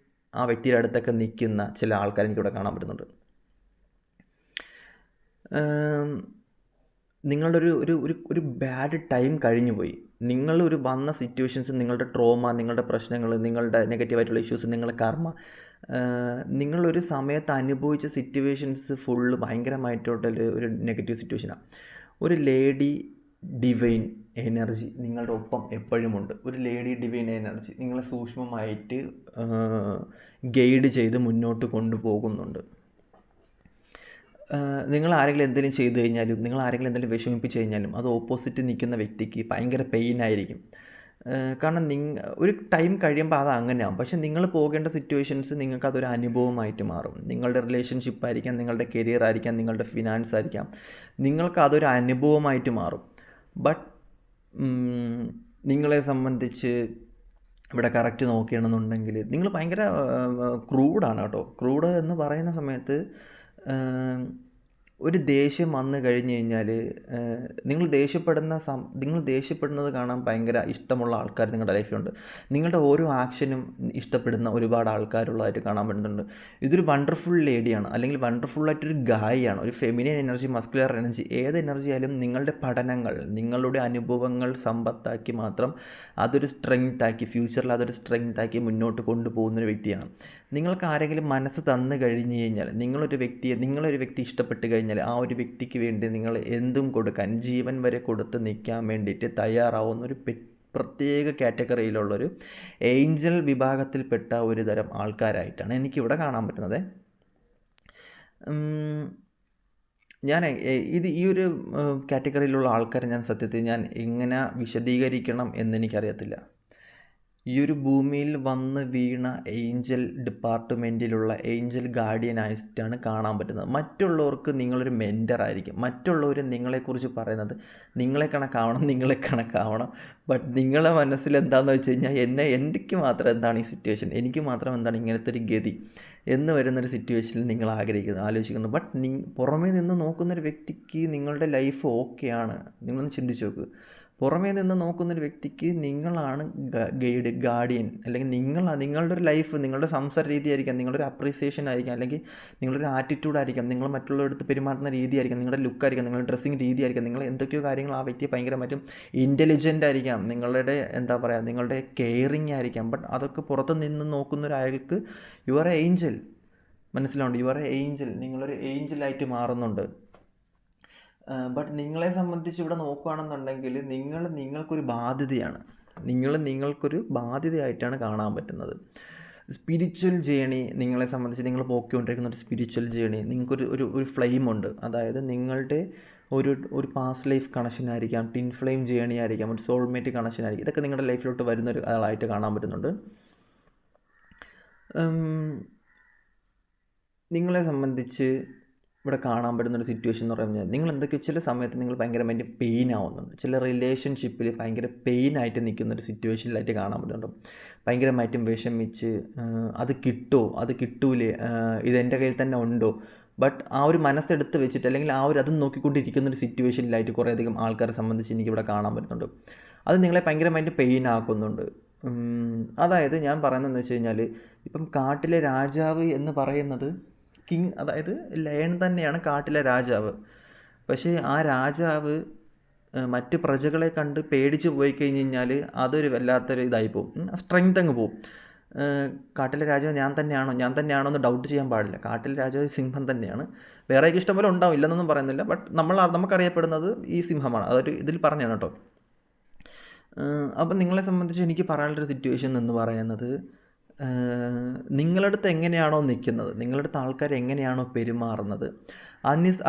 ആ വ്യക്തിയുടെ അടുത്തൊക്കെ നിൽക്കുന്ന ചില ആൾക്കാർ എനിക്കിവിടെ കാണാൻ പറ്റുന്നുണ്ട്. നിങ്ങളുടെ ഒരു ബാഡ് ടൈം കഴിഞ്ഞു പോയി. നിങ്ങൾ വന്ന സിറ്റുവേഷൻസ്, നിങ്ങളുടെ ട്രോമ, നിങ്ങളുടെ പ്രശ്നങ്ങൾ, നിങ്ങളുടെ നെഗറ്റീവായിട്ടുള്ള ഇഷ്യൂസ്, നിങ്ങളുടെ കർമ്മ, നിങ്ങളൊരു സമയത്ത് അനുഭവിച്ച സിറ്റുവേഷൻസ് ഫുള്ള് ഭയങ്കരമായിട്ടുള്ളൊരു നെഗറ്റീവ് സിറ്റുവേഷനാണ്. ഒരു ലേഡി ഡിവൈൻ എനർജി നിങ്ങളുടെ ഒപ്പം എപ്പോഴുമുണ്ട്. ഒരു ലേഡി ഡിവൈൻ എനർജി നിങ്ങളെ സൂക്ഷ്മമായിട്ട് ഗൈഡ് ചെയ്ത് മുന്നോട്ട് കൊണ്ടുപോകുന്നുണ്ട്. നിങ്ങൾ ആരെങ്കിലും എന്തെങ്കിലും ചെയ്തു കഴിഞ്ഞാലും, നിങ്ങൾ ആരെങ്കിലും എന്തെങ്കിലും വിഷമിപ്പിച്ച് കഴിഞ്ഞാലും അത് ഓപ്പോസിറ്റ് നിൽക്കുന്ന വ്യക്തിക്ക് ഭയങ്കര പെയിനായിരിക്കും. കാരണം ഒരു ടൈം കഴിയുമ്പോൾ അത് അങ്ങനെയാകും. പക്ഷെ നിങ്ങൾ പോകേണ്ട സിറ്റുവേഷൻസ് നിങ്ങൾക്കതൊരു അനുഭവമായിട്ട് മാറും. നിങ്ങളുടെ റിലേഷൻഷിപ്പ് ആയിരിക്കാം, നിങ്ങളുടെ കരിയർ ആയിരിക്കാം, നിങ്ങളുടെ ഫിനാൻസ് ആയിരിക്കാം, നിങ്ങൾക്കതൊരു അനുഭവമായിട്ട് മാറും. ബട്ട് നിങ്ങളെ സംബന്ധിച്ച് ഇവിടെ കറക്റ്റ് നോക്കുകയാണെന്നുണ്ടെങ്കിൽ നിങ്ങൾ ഭയങ്കര ക്രൂഡാണ് കേട്ടോ. ക്രൂഡ് എന്ന് പറയുന്ന സമയത്ത് ഒരു ദേഷ്യം വന്നു കഴിഞ്ഞ് കഴിഞ്ഞാൽ നിങ്ങൾ ദേഷ്യപ്പെടുന്നത് കാണാൻ ഭയങ്കര ഇഷ്ടമുള്ള ആൾക്കാർ നിങ്ങളുടെ ലൈഫിലുണ്ട്. നിങ്ങളുടെ ഓരോ ആക്ഷനും ഇഷ്ടപ്പെടുന്ന ഒരുപാട് ആൾക്കാരുള്ളതായിട്ട് കാണാൻ പറ്റുന്നുണ്ട്. ഇതൊരു വണ്ടർഫുൾ ലേഡിയാണ്, അല്ലെങ്കിൽ വണ്ടർഫുള്ളായിട്ടൊരു ഗായിയാണ്. ഒരു ഫെമിനിൻ എനർജി, മസ്കുലർ എനർജി, ഏത് എനർജി ആയാലും നിങ്ങളുടെ പഠനങ്ങൾ, നിങ്ങളുടെ അനുഭവങ്ങൾ സമ്പത്താക്കി മാത്രം അതൊരു സ്ട്രെങ്താക്കി, ഫ്യൂച്ചറിൽ അതൊരു സ്ട്രെങ്താക്കി മുന്നോട്ട് കൊണ്ടുപോകുന്നൊരു വ്യക്തിയാണ്. നിങ്ങൾക്ക് ആരെങ്കിലും മനസ്സ് തന്നു കഴിഞ്ഞ് കഴിഞ്ഞാൽ, നിങ്ങളൊരു വ്യക്തി ഇഷ്ടപ്പെട്ട് കഴിഞ്ഞാൽ ആ ഒരു വ്യക്തിക്ക് വേണ്ടി നിങ്ങൾ എന്തും കൊടുക്കാൻ, ജീവൻ വരെ കൊടുത്ത് നിൽക്കാൻ വേണ്ടിയിട്ട് തയ്യാറാവുന്നൊരു പ്രത്യേക കാറ്റഗറിയിലുള്ളൊരു ഏഞ്ചൽ വിഭാഗത്തിൽപ്പെട്ട ഒരു തരം ആൾക്കാരായിട്ടാണ് എനിക്കിവിടെ കാണാൻ പറ്റുന്നത്. ഞാൻ ഈ ഒരു കാറ്റഗറിയിലുള്ള ആൾക്കാരെ സത്യത്തിൽ ഞാൻ എങ്ങനെ വിശദീകരിക്കണം എന്നെനിക്കറിയത്തില്ല. ഈ ഒരു ഭൂമിയിൽ വന്ന് വീണ ഏഞ്ചൽ ഡിപ്പാർട്ട്മെൻറ്റിലുള്ള ഏഞ്ചൽ ഗാർഡിയനായിട്ടാണ് കാണാൻ പറ്റുന്നത്. മറ്റുള്ളവർക്ക് നിങ്ങളൊരു മെൻറ്ററായിരിക്കും. മറ്റുള്ളവർ നിങ്ങളെക്കുറിച്ച് പറയുന്നത് നിങ്ങളെ കണക്കാവണം. ബട്ട് നിങ്ങളെ മനസ്സിൽ എന്താണെന്ന് വെച്ച് കഴിഞ്ഞാൽ എനിക്ക് മാത്രം എന്താണ് ഈ സിറ്റുവേഷൻ, എനിക്ക് മാത്രം എന്താണ് ഇങ്ങനത്തെ ഒരു ഗതി എന്ന് വരുന്നൊരു സിറ്റുവേഷനിൽ നിങ്ങൾ ആലോചിക്കുന്നു. ബട്ട് പുറമേ നിന്ന് നോക്കുന്നൊരു വ്യക്തിക്ക് നിങ്ങളുടെ ലൈഫ് ഓക്കെയാണ്. നിങ്ങളൊന്ന് ചിന്തിച്ച് നോക്ക്. പുറമേ നിന്ന് നോക്കുന്നൊരു വ്യക്തിക്ക് നിങ്ങളാണ് ഗാർഡിയൻ, അല്ലെങ്കിൽ നിങ്ങളുടെ ഒരു ലൈഫ്, നിങ്ങളുടെ സംസാര രീതി ആയിരിക്കാം, നിങ്ങളുടെ ഒരു അപ്രീസിയേഷൻ ആയിരിക്കാം, അല്ലെങ്കിൽ നിങ്ങളുടെ ഒരു ആറ്റിറ്റ്യൂഡ് ആയിരിക്കാം, നിങ്ങൾ മറ്റുള്ളവരടുത്ത് പെരുമാറുന്ന രീതി ആയിരിക്കാം, നിങ്ങളുടെ ലുക്കായിരിക്കാം, നിങ്ങളുടെ ഡ്രസ്സിങ് രീതി ആയിരിക്കാം, നിങ്ങൾ എന്തൊക്കെയോ കാര്യങ്ങൾ ആ വ്യക്തിയെ ഭയങ്കരമായിട്ടും ഇൻ്റലിജൻ്റ് ആയിരിക്കാം, നിങ്ങളുടെ കെയറിങ് ആയിരിക്കാം. ബട്ട് അതൊക്കെ പുറത്ത് നിന്ന് നോക്കുന്ന ഒരാൾക്ക് യു ആർ എ ഏഞ്ചൽ. മനസ്സിലാവുന്നുണ്ട്? U are A Angel. നിങ്ങളൊരു ഏഞ്ചലായിട്ട് മാറുന്നുണ്ട്. ബട്ട് നിങ്ങളെ സംബന്ധിച്ച് ഇവിടെ നോക്കുകയാണെന്നുണ്ടെങ്കിൽ നിങ്ങൾക്കൊരു ബാധ്യതയാണ്. നിങ്ങൾക്കൊരു ബാധ്യതയായിട്ടാണ് കാണാൻ പറ്റുന്നത്. സ്പിരിച്വൽ ജേണി നിങ്ങളെ സംബന്ധിച്ച് നിങ്ങൾ പോയിക്കൊണ്ടിരിക്കുന്ന ഒരു സ്പിരിച്വൽ ജേണി, നിങ്ങൾക്കൊരു ഒരു ഫ്ലെയിമുണ്ട്. അതായത് നിങ്ങളുടെ ഒരു പാസ്റ്റ് ലൈഫ് കണക്ഷൻ ആയിരിക്കാം, ടിൻ ഫ്ലെയിം ജേണി ആയിരിക്കാം, ഒരു സോൾമേറ്റ് കണക്ഷൻ ആയിരിക്കും. ഇതൊക്കെ നിങ്ങളുടെ ലൈഫിലോട്ട് വരുന്നൊരു ആളായിട്ട് കാണാൻ പറ്റുന്നുണ്ട്. നിങ്ങളെ സംബന്ധിച്ച് ഇവിടെ കാണാൻ പറ്റുന്നൊരു സിറ്റുവേഷൻ എന്ന് പറയുന്നത്, നിങ്ങൾ ചില സമയത്ത് നിങ്ങൾ ഭയങ്കരമായിട്ട് പെയിൻ ആവുന്നുണ്ട്. ചില റിലേഷൻഷിപ്പിൽ ഭയങ്കര പെയിനായിട്ട് നിൽക്കുന്നൊരു സിറ്റുവേഷനിലായിട്ട് കാണാൻ പറ്റുന്നുണ്ട്. ഭയങ്കരമായിട്ടും വിഷമിച്ച് അത് കിട്ടുമോ, അത് കിട്ടൂലേ, ഇതെൻ്റെ കയ്യിൽ തന്നെ ഉണ്ടോ. ബട്ട് ആ ഒരു മനസ്സെടുത്ത് വെച്ചിട്ട്, അല്ലെങ്കിൽ അതും നോക്കിക്കൊണ്ടിരിക്കുന്നൊരു സിറ്റുവേഷനിലായിട്ട് കുറേയധികം ആൾക്കാരെ സംബന്ധിച്ച് എനിക്കിവിടെ കാണാൻ പറ്റുന്നുണ്ട്. അത് നിങ്ങളെ ഭയങ്കരമായിട്ട് പെയിൻ ആക്കുന്നുണ്ട്. അതായത് ഞാൻ പറയുന്നതെന്ന് വെച്ച് കഴിഞ്ഞാൽ, ഇപ്പം കാട്ടിലെ രാജാവ് എന്ന് പറയുന്നത് കിങ്, അതായത് ലയൺ തന്നെയാണ് കാട്ടിലെ രാജാവ്. പക്ഷേ ആ രാജാവ് മറ്റ് പ്രജകളെ കണ്ട് പേടിച്ച് പോയി കഴിഞ്ഞ് കഴിഞ്ഞാൽ അതൊരു വല്ലാത്തൊരു ഇതായി പോകും, സ്ട്രെങ്ത് അങ്ങ് പോകും. കാട്ടിലെ രാജാവ് ഞാൻ തന്നെയാണോ എന്ന് ഡൗട്ട് ചെയ്യാൻ പാടില്ല. കാട്ടിലെ രാജാവ് സിംഹം തന്നെയാണ്. വേറെ ഇഷ്ടം പോലെ ഉണ്ടാവും, ഇല്ലെന്നൊന്നും പറയുന്നില്ല. ബട്ട് നമുക്കറിയപ്പെടുന്നത് ഈ സിംഹമാണ്. അതൊരു ഇതിൽ പറഞ്ഞാണ് കേട്ടോ. അപ്പം നിങ്ങളെ സംബന്ധിച്ച് എനിക്ക് പറയാനുള്ളൊരു സിറ്റുവേഷൻ എന്ന് പറയുന്നത്, നിങ്ങളടുത്ത് എങ്ങനെയാണോ നിൽക്കുന്നത്, നിങ്ങളടുത്ത് ആൾക്കാർ എങ്ങനെയാണോ പെരുമാറുന്നത്,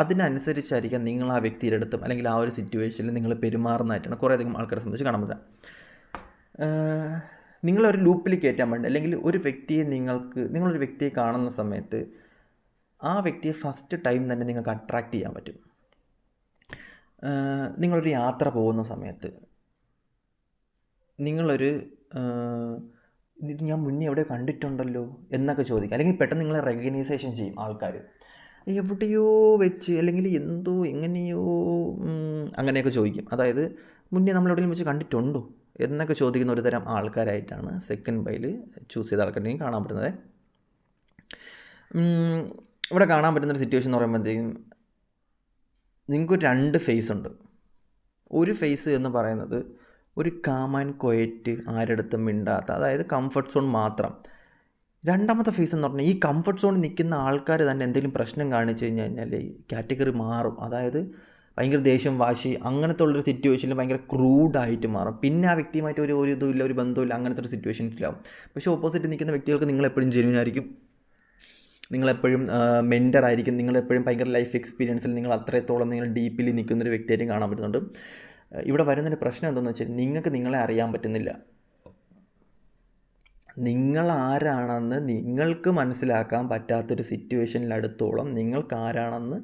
അതിനനുസരിച്ചായിരിക്കാം നിങ്ങൾ ആ വ്യക്തിയുടെ അടുത്തും അല്ലെങ്കിൽ ആ ഒരു സിറ്റുവേഷനിൽ നിങ്ങൾ പെരുമാറുന്നതായിട്ടാണ് കുറേയധികം ആൾക്കാരെ സംബന്ധിച്ച് കാണാൻ പറ്റുക. നിങ്ങളൊരു ലൂപ്പിൽ കയറ്റാൻ വേണ്ടി, അല്ലെങ്കിൽ നിങ്ങളൊരു വ്യക്തിയെ കാണുന്ന സമയത്ത് ആ വ്യക്തിയെ ഫസ്റ്റ് ടൈം തന്നെ നിങ്ങൾക്ക് അട്രാക്റ്റ് ചെയ്യാൻ പറ്റും. നിങ്ങളൊരു യാത്ര പോകുന്ന സമയത്ത് ഞാൻ മുന്നേ എവിടെ കണ്ടിട്ടുണ്ടല്ലോ എന്നൊക്കെ ചോദിക്കുക, അല്ലെങ്കിൽ പെട്ടെന്ന് നിങ്ങളെ റെക്കഗ്നൈസേഷൻ ചെയ്യും ആൾക്കാർ. എവിടെയോ വെച്ച്, അല്ലെങ്കിൽ എങ്ങനെയോ അങ്ങനെയൊക്കെ ചോദിക്കും. അതായത് മുന്നേ നമ്മളെവിടെയും വെച്ച് കണ്ടിട്ടുണ്ടോ എന്നൊക്കെ ചോദിക്കുന്ന ഒരു തരം ആൾക്കാരായിട്ടാണ് സെക്കൻഡ് ബൈയിൽ ചൂസ് ചെയ്ത ആൾക്കാരുടെയും കാണാൻ പറ്റുന്നത്. ഇവിടെ കാണാൻ പറ്റുന്നൊരു സിറ്റുവേഷൻ എന്ന് പറയുമ്പോഴത്തേക്കും, നിങ്ങൾക്ക് 2 ഫേസ് ഉണ്ട്. ഒരു ഫേസ് എന്ന് പറയുന്നത് ഒരു കാം ആൻഡ് ക്വയറ്റ്, ആരടുത്തും മിണ്ടാത്ത, അതായത് കംഫർട്ട് സോൺ മാത്രം. രണ്ടാമത്തെ ഫേസ് എന്ന് പറഞ്ഞാൽ ഈ കംഫർട്ട് സോണിൽ നിൽക്കുന്ന ആൾക്കാർ തന്നെ എന്തെങ്കിലും പ്രശ്നം കാണിച്ചു കഴിഞ്ഞാൽ കാറ്റഗറി മാറും. അതായത് ഭയങ്കര ദേഷ്യം, വാശി, അങ്ങനത്തെ ഉള്ളൊരു സിറ്റുവേഷനിൽ ഭയങ്കര ക്രൂഡായിട്ട് മാറും. പിന്നെ ആ വ്യക്തിയുമായിട്ട് ഒരു ഇതുമില്ല, ഒരു ബന്ധമില്ല, അങ്ങനത്തെ ഒരു സിറ്റുവേഷനിലാവും. പക്ഷേ ഓപ്പോസിറ്റ് നിൽക്കുന്ന വ്യക്തികൾക്ക് നിങ്ങളെപ്പോഴും ജെന്യൂൻ ആയിരിക്കും, നിങ്ങളെപ്പോഴും മെൻറ്ററായിരിക്കും, നിങ്ങളെപ്പോഴും ഭയങ്കര ലൈഫ് എക്സ്പീരിയൻസിൽ നിങ്ങൾ അത്രത്തോളം നിങ്ങൾ ഡീപ്പിലി നിൽക്കുന്നൊരു വ്യക്തിയായിട്ടും കാണാൻ പറ്റുന്നുണ്ട്. ഇവിടെ വരുന്നൊരു പ്രശ്നം എന്താണെന്ന് വെച്ചാൽ, നിങ്ങൾക്ക് നിങ്ങളെ അറിയാൻ പറ്റുന്നില്ല. നിങ്ങളാരാണെന്ന് നിങ്ങൾക്ക് മനസ്സിലാക്കാൻ പറ്റാത്തൊരു സിറ്റുവേഷനിലടുത്തോളം നിങ്ങൾക്ക് ആരാണെന്ന്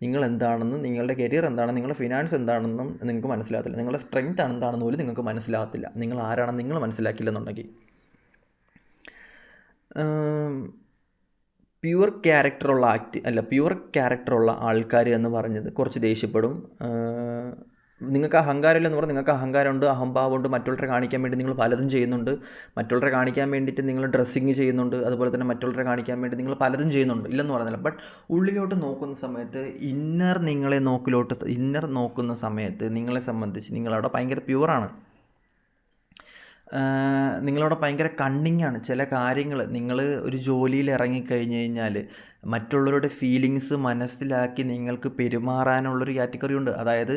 നിങ്ങളെന്താണെന്നും നിങ്ങളുടെ കരിയർ എന്താണെന്നും നിങ്ങളുടെ ഫിനാൻസ് എന്താണെന്നും നിങ്ങൾക്ക് മനസ്സിലാകത്തില്ല. നിങ്ങളുടെ സ്ട്രെങ്ത് എന്താണെന്ന് പോലും നിങ്ങൾക്ക് മനസ്സിലാകത്തില്ല. നിങ്ങൾ ആരാണെന്ന് നിങ്ങൾ മനസ്സിലാക്കില്ലെന്നുണ്ടെങ്കിൽ. പ്യുവർ ക്യാരക്ടറുള്ള ആൾക്കാർ എന്ന് പറഞ്ഞത് കുറച്ച് ദേഷ്യപ്പെടും. നിങ്ങൾക്ക് അഹങ്കാരമില്ലെന്ന് പറഞ്ഞാൽ നിങ്ങൾക്ക് അഹങ്കാരമുണ്ട്, അഹംഭാവമുണ്ട്, മറ്റുള്ളവരെ കാണിക്കാൻ വേണ്ടി നിങ്ങൾ പലതും ചെയ്യുന്നുണ്ട്. മറ്റുള്ളവരെ കാണിക്കാൻ വേണ്ടിയിട്ട് നിങ്ങൾ ഡ്രസ്സിങ് ചെയ്യുന്നുണ്ട്. അതുപോലെ തന്നെ മറ്റുള്ളവരെ കാണിക്കാൻ വേണ്ടി നിങ്ങൾ പലതും ചെയ്യുന്നുണ്ട്, ഇല്ലെന്ന് പറയുന്നില്ല. ബട്ട് ഉള്ളിലോട്ട് നോക്കുന്ന സമയത്ത് ഇന്നർ നോക്കുന്ന സമയത്ത് നിങ്ങളെ സംബന്ധിച്ച് നിങ്ങളവിടെ ഭയങ്കര പ്യുവറാണ്. നിങ്ങളവിടെ ഭയങ്കര കണ്ണിങ്ങാണ്. ചില കാര്യങ്ങൾ നിങ്ങൾ ഒരു ജോലിയിൽ ഇറങ്ങിക്കഴിഞ്ഞ് കഴിഞ്ഞാൽ മറ്റുള്ളവരുടെ ഫീലിങ്സ് മനസ്സിലാക്കി നിങ്ങൾക്ക് പെരുമാറാനുള്ളൊരു കാറ്റഗറി ഉണ്ട്. അതായത്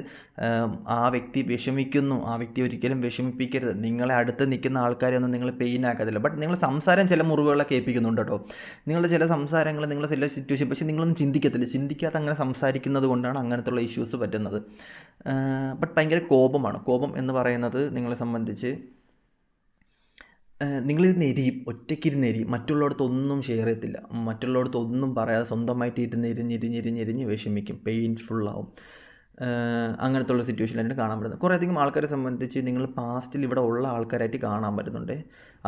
ആ വ്യക്തി വിഷമിക്കുന്നു, ആ വ്യക്തി ഒരിക്കലും വിഷമിപ്പിക്കരുത്. നിങ്ങളെ അടുത്ത് നിൽക്കുന്ന ആൾക്കാരെയൊന്നും നിങ്ങൾ പെയിൻ ആക്കത്തില്ല. ബട്ട് നിങ്ങൾ സംസാരം ചില മുറിവുകളൊക്കെ ഏൽപ്പിക്കുന്നുണ്ട് കേട്ടോ. നിങ്ങളുടെ ചില സംസാരങ്ങൾ, നിങ്ങളുടെ ചില സിറ്റുവേഷൻ, പക്ഷേ നിങ്ങളൊന്നും ചിന്തിക്കാത്ത അങ്ങനെ സംസാരിക്കുന്നത് കൊണ്ടാണ് അങ്ങനത്തുള്ള ഇഷ്യൂസ് പറ്റുന്നത്. ബട്ട് ഭയങ്കര കോപമാണ്. കോപം എന്ന് പറയുന്നത് നിങ്ങളെ സംബന്ധിച്ച് നിങ്ങളിരുന്നെരിയും, ഒറ്റയ്ക്കിരുന്നെരിയും, മറ്റുള്ളവടത്തൊന്നും ഷെയർ ചെയ്യത്തില്ല, മറ്റുള്ളവടത്തൊന്നും പറയാതെ സ്വന്തമായിട്ട് ഇരുന്ന് വിഷമിക്കും, പെയിൻഫുള്ളാവും. അങ്ങനത്തെ ഉള്ള സിറ്റുവേഷനിലായിട്ട് കാണാൻ പറ്റുന്നത്. കുറേയധികം ആൾക്കാരെ സംബന്ധിച്ച് നിങ്ങൾ പാസ്റ്റിൽ ഇവിടെ ഉള്ള ആൾക്കാരായിട്ട് കാണാൻ പറ്റുന്നുണ്ട്.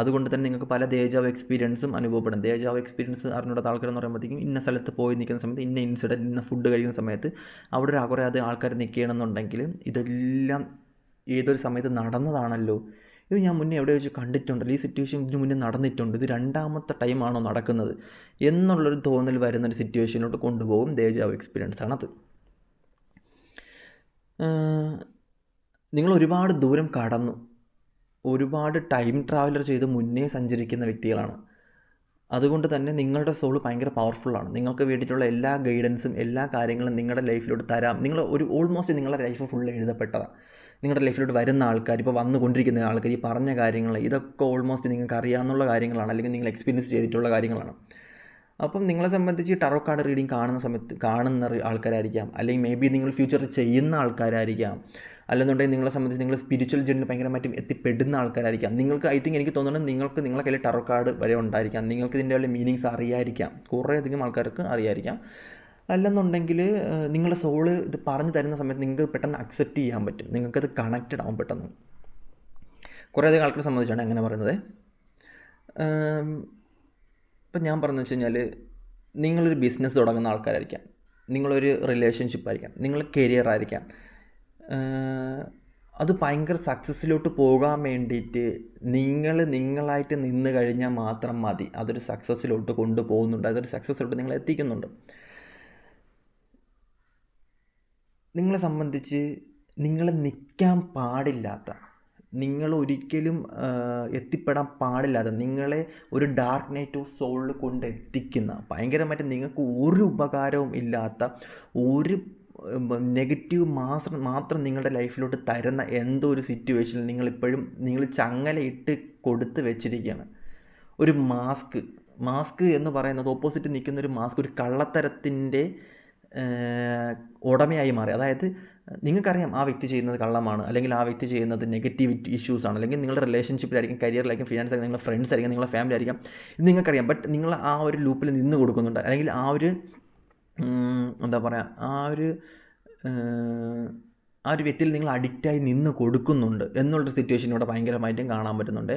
അതുകൊണ്ട് തന്നെ നിങ്ങൾക്ക് പല ദേജാവ് എക്സ്പീരിയൻസും അനുഭവപ്പെടും. ദേജാവ് എക്സ്പീരിയൻസ് അറിഞ്ഞിടത്ത ആൾക്കാരെന്ന് പറയുമ്പോഴത്തേക്കും ഇന്ന സ്ഥലത്ത് പോയി നിൽക്കുന്ന സമയത്ത്, ഇന്ന ഇൻസിഡൻറ്റ്, ഇന്ന ഫുഡ് കഴിക്കുന്ന സമയത്ത് അവിടെ കുറേ ആൾക്കാർ നിൽക്കുകയാണെന്നുണ്ടെങ്കിൽ ഇതെല്ലാം ഏതൊരു സമയത്ത് നടന്നതാണല്ലോ, ഇത് ഞാൻ മുന്നേ എവിടെ വെച്ച് കണ്ടിട്ടുണ്ടല്ലോ, ഈ സിറ്റുവേഷൻ ഇതിന് മുന്നേ നടന്നിട്ടുണ്ട്, ഇത് രണ്ടാമത്തെ ടൈമാണോ നടക്കുന്നത് എന്നുള്ളൊരു തോന്നൽ വരുന്നൊരു സിറ്റുവേഷനിലോട്ട് കൊണ്ടുപോകും. ദേജാവ് എക്സ്പീരിയൻസ് ആണത്. നിങ്ങൾ ഒരുപാട് ദൂരം കടന്നു, ഒരുപാട് ടൈം ട്രാവലർ ചെയ്ത് മുന്നേ സഞ്ചരിക്കുന്ന വ്യക്തികളാണ്. അതുകൊണ്ട് തന്നെ നിങ്ങളുടെ സോൾ ഭയങ്കര പവർഫുള്ളാണ്. നിങ്ങൾക്ക് വേണ്ടിയിട്ടുള്ള എല്ലാ ഗൈഡൻസും എല്ലാ കാര്യങ്ങളും നിങ്ങളുടെ ലൈഫിലോട്ട് തരാം. നിങ്ങൾ ഓൾമോസ്റ്റ് നിങ്ങളുടെ ലൈഫ് ഫുൾ എഴുതപ്പെട്ടതാണ്. നിങ്ങളുടെ ലൈഫിലോട്ട് വരുന്ന ആൾക്കാർ, ഇപ്പോൾ വന്നുകൊണ്ടിരിക്കുന്ന ആൾക്കാർ, ഈ പറഞ്ഞ കാര്യങ്ങൾ ഇതൊക്കെ ഓൾമോസ്റ്റ് നിങ്ങൾക്ക് അറിയാവുന്ന കാര്യങ്ങളാണ്, അല്ലെങ്കിൽ നിങ്ങൾ എക്സ്പീരിയൻസ് ചെയ്തിട്ടുള്ള കാര്യങ്ങളാണ്. അപ്പം നിങ്ങളെ സംബന്ധിച്ച് ടാറോ കാർഡ് റീഡിങ് കാണുന്ന ആൾക്കാരായിരിക്കാം, അല്ലെങ്കിൽ മേ ബി നിങ്ങൾ ഫ്യൂച്ചറിൽ ചെയ്യുന്ന ആൾക്കാരായിരിക്കാം, അല്ലെന്നുണ്ടെങ്കിൽ നിങ്ങളെ സംബന്ധിച്ച് നിങ്ങൾ സ്പിരിച്വൽ ജേർണിയിൽ ഭയങ്കരമായിട്ടും എത്തിപ്പെടുന്ന ആൾക്കാരായിരിക്കാം. നിങ്ങൾക്ക് എനിക്ക് തോന്നുന്നത് നിങ്ങളുടെ കയ്യിൽ ടാറോ കാർഡ് വരെ ഉണ്ടായിരിക്കാം, നിങ്ങൾക്ക് ഇതിൻ്റെ വല്ല മീനിങ്സ് അറിയായിരിക്കാം, കുറേയധികം ആൾക്കാർക്ക് അറിയായിരിക്കാം. അല്ലെന്നുണ്ടെങ്കിൽ നിങ്ങളുടെ സോള് ഇത് പറഞ്ഞു തരുന്ന സമയത്ത് നിങ്ങൾക്ക് പെട്ടെന്ന് അക്സെപ്റ്റ് ചെയ്യാൻ പറ്റും, നിങ്ങൾക്കത് കണക്റ്റഡ് ആവും പെട്ടെന്ന്. കുറേയധികം ആൾക്കാരെ സംബന്ധിച്ചാണ് അങ്ങനെ പറയുന്നത്. ഇപ്പം ഞാൻ പറഞ്ഞു വെച്ച് കഴിഞ്ഞാൽ, നിങ്ങളൊരു ബിസിനസ് തുടങ്ങുന്ന ആൾക്കാരായിരിക്കാം, നിങ്ങളൊരു റിലേഷൻഷിപ്പ് ആയിരിക്കാം, നിങ്ങൾ കരിയർ ആയിരിക്കാം. അത് ഭയങ്കര സക്സസ്സിലോട്ട് പോകാൻ വേണ്ടിയിട്ട് നിങ്ങളായിട്ട് നിന്ന് കഴിഞ്ഞാൽ മാത്രം മതി. അതൊരു സക്സസ്സിലോട്ട് കൊണ്ടുപോകുന്നുണ്ട്, അതൊരു സക്സസ്സിലോട്ട് നിങ്ങളെ എത്തിക്കുന്നുണ്ട്. നിങ്ങളെ സംബന്ധിച്ച് നിങ്ങൾ നിൽക്കാൻ പാടില്ലാത്ത, നിങ്ങൾ ഒരിക്കലും എത്തിപ്പെടാൻ പാടില്ലാത്ത, നിങ്ങളെ ഒരു ഡാർക്ക് നൈറ്റ് ഓഫ് സോളിൽ കൊണ്ടെത്തിക്കുന്ന, ഭയങ്കരമായിട്ട് നിങ്ങൾക്ക് ഒരു ഉപകാരവും ഇല്ലാത്ത, ഒരു നെഗറ്റീവ് മാത്രം നിങ്ങളുടെ ലൈഫിലോട്ട് തരുന്ന എന്തോ ഒരു സിറ്റുവേഷനിൽ നിങ്ങൾ ചങ്ങലയിട്ട് കൊടുത്ത് വെച്ചിരിക്കുകയാണ്. ഒരു മാസ്ക് എന്ന് പറയുന്നത് ഓപ്പോസിറ്റ് നിൽക്കുന്ന ഒരു മാസ്ക് ഒരു കള്ളത്തരത്തിൻ്റെ ഉടമയായി മാറി. അതായത് നിങ്ങൾക്കറിയാം ആ വ്യക്തി ചെയ്യുന്നത് കള്ളമാണ്, അല്ലെങ്കിൽ ആ വ്യക്തി ചെയ്യുന്നത് നെഗറ്റിവിറ്റി ഇഷ്യൂസാണ്, അല്ലെങ്കിൽ നിങ്ങളുടെ റിലേഷൻഷിപ്പിലായിരിക്കും, കരിയറിലായിരിക്കും, ഫിനാൻസ് ആയിരിക്കും, നിങ്ങളുടെ ഫ്രണ്ട്സ് ആയിരിക്കും, നിങ്ങളുടെ ഫാമിലി ആയിരിക്കാം, ഇത് നിങ്ങൾക്കറിയാം. ബട്ട് നിങ്ങൾ ആ ഒരു ലൂപ്പിൽ നിന്ന് കൊടുക്കുന്നുണ്ട്, അല്ലെങ്കിൽ ആ ഒരു എന്താ പറയുക, ആ ഒരു വ്യക്തിയിൽ നിങ്ങൾ അഡിക്റ്റായി നിന്ന് കൊടുക്കുന്നുണ്ട് എന്നുള്ളൊരു സിറ്റുവേഷൻ ഇവിടെ ഭയങ്കരമായിട്ടും കാണാൻ പറ്റുന്നുണ്ട്.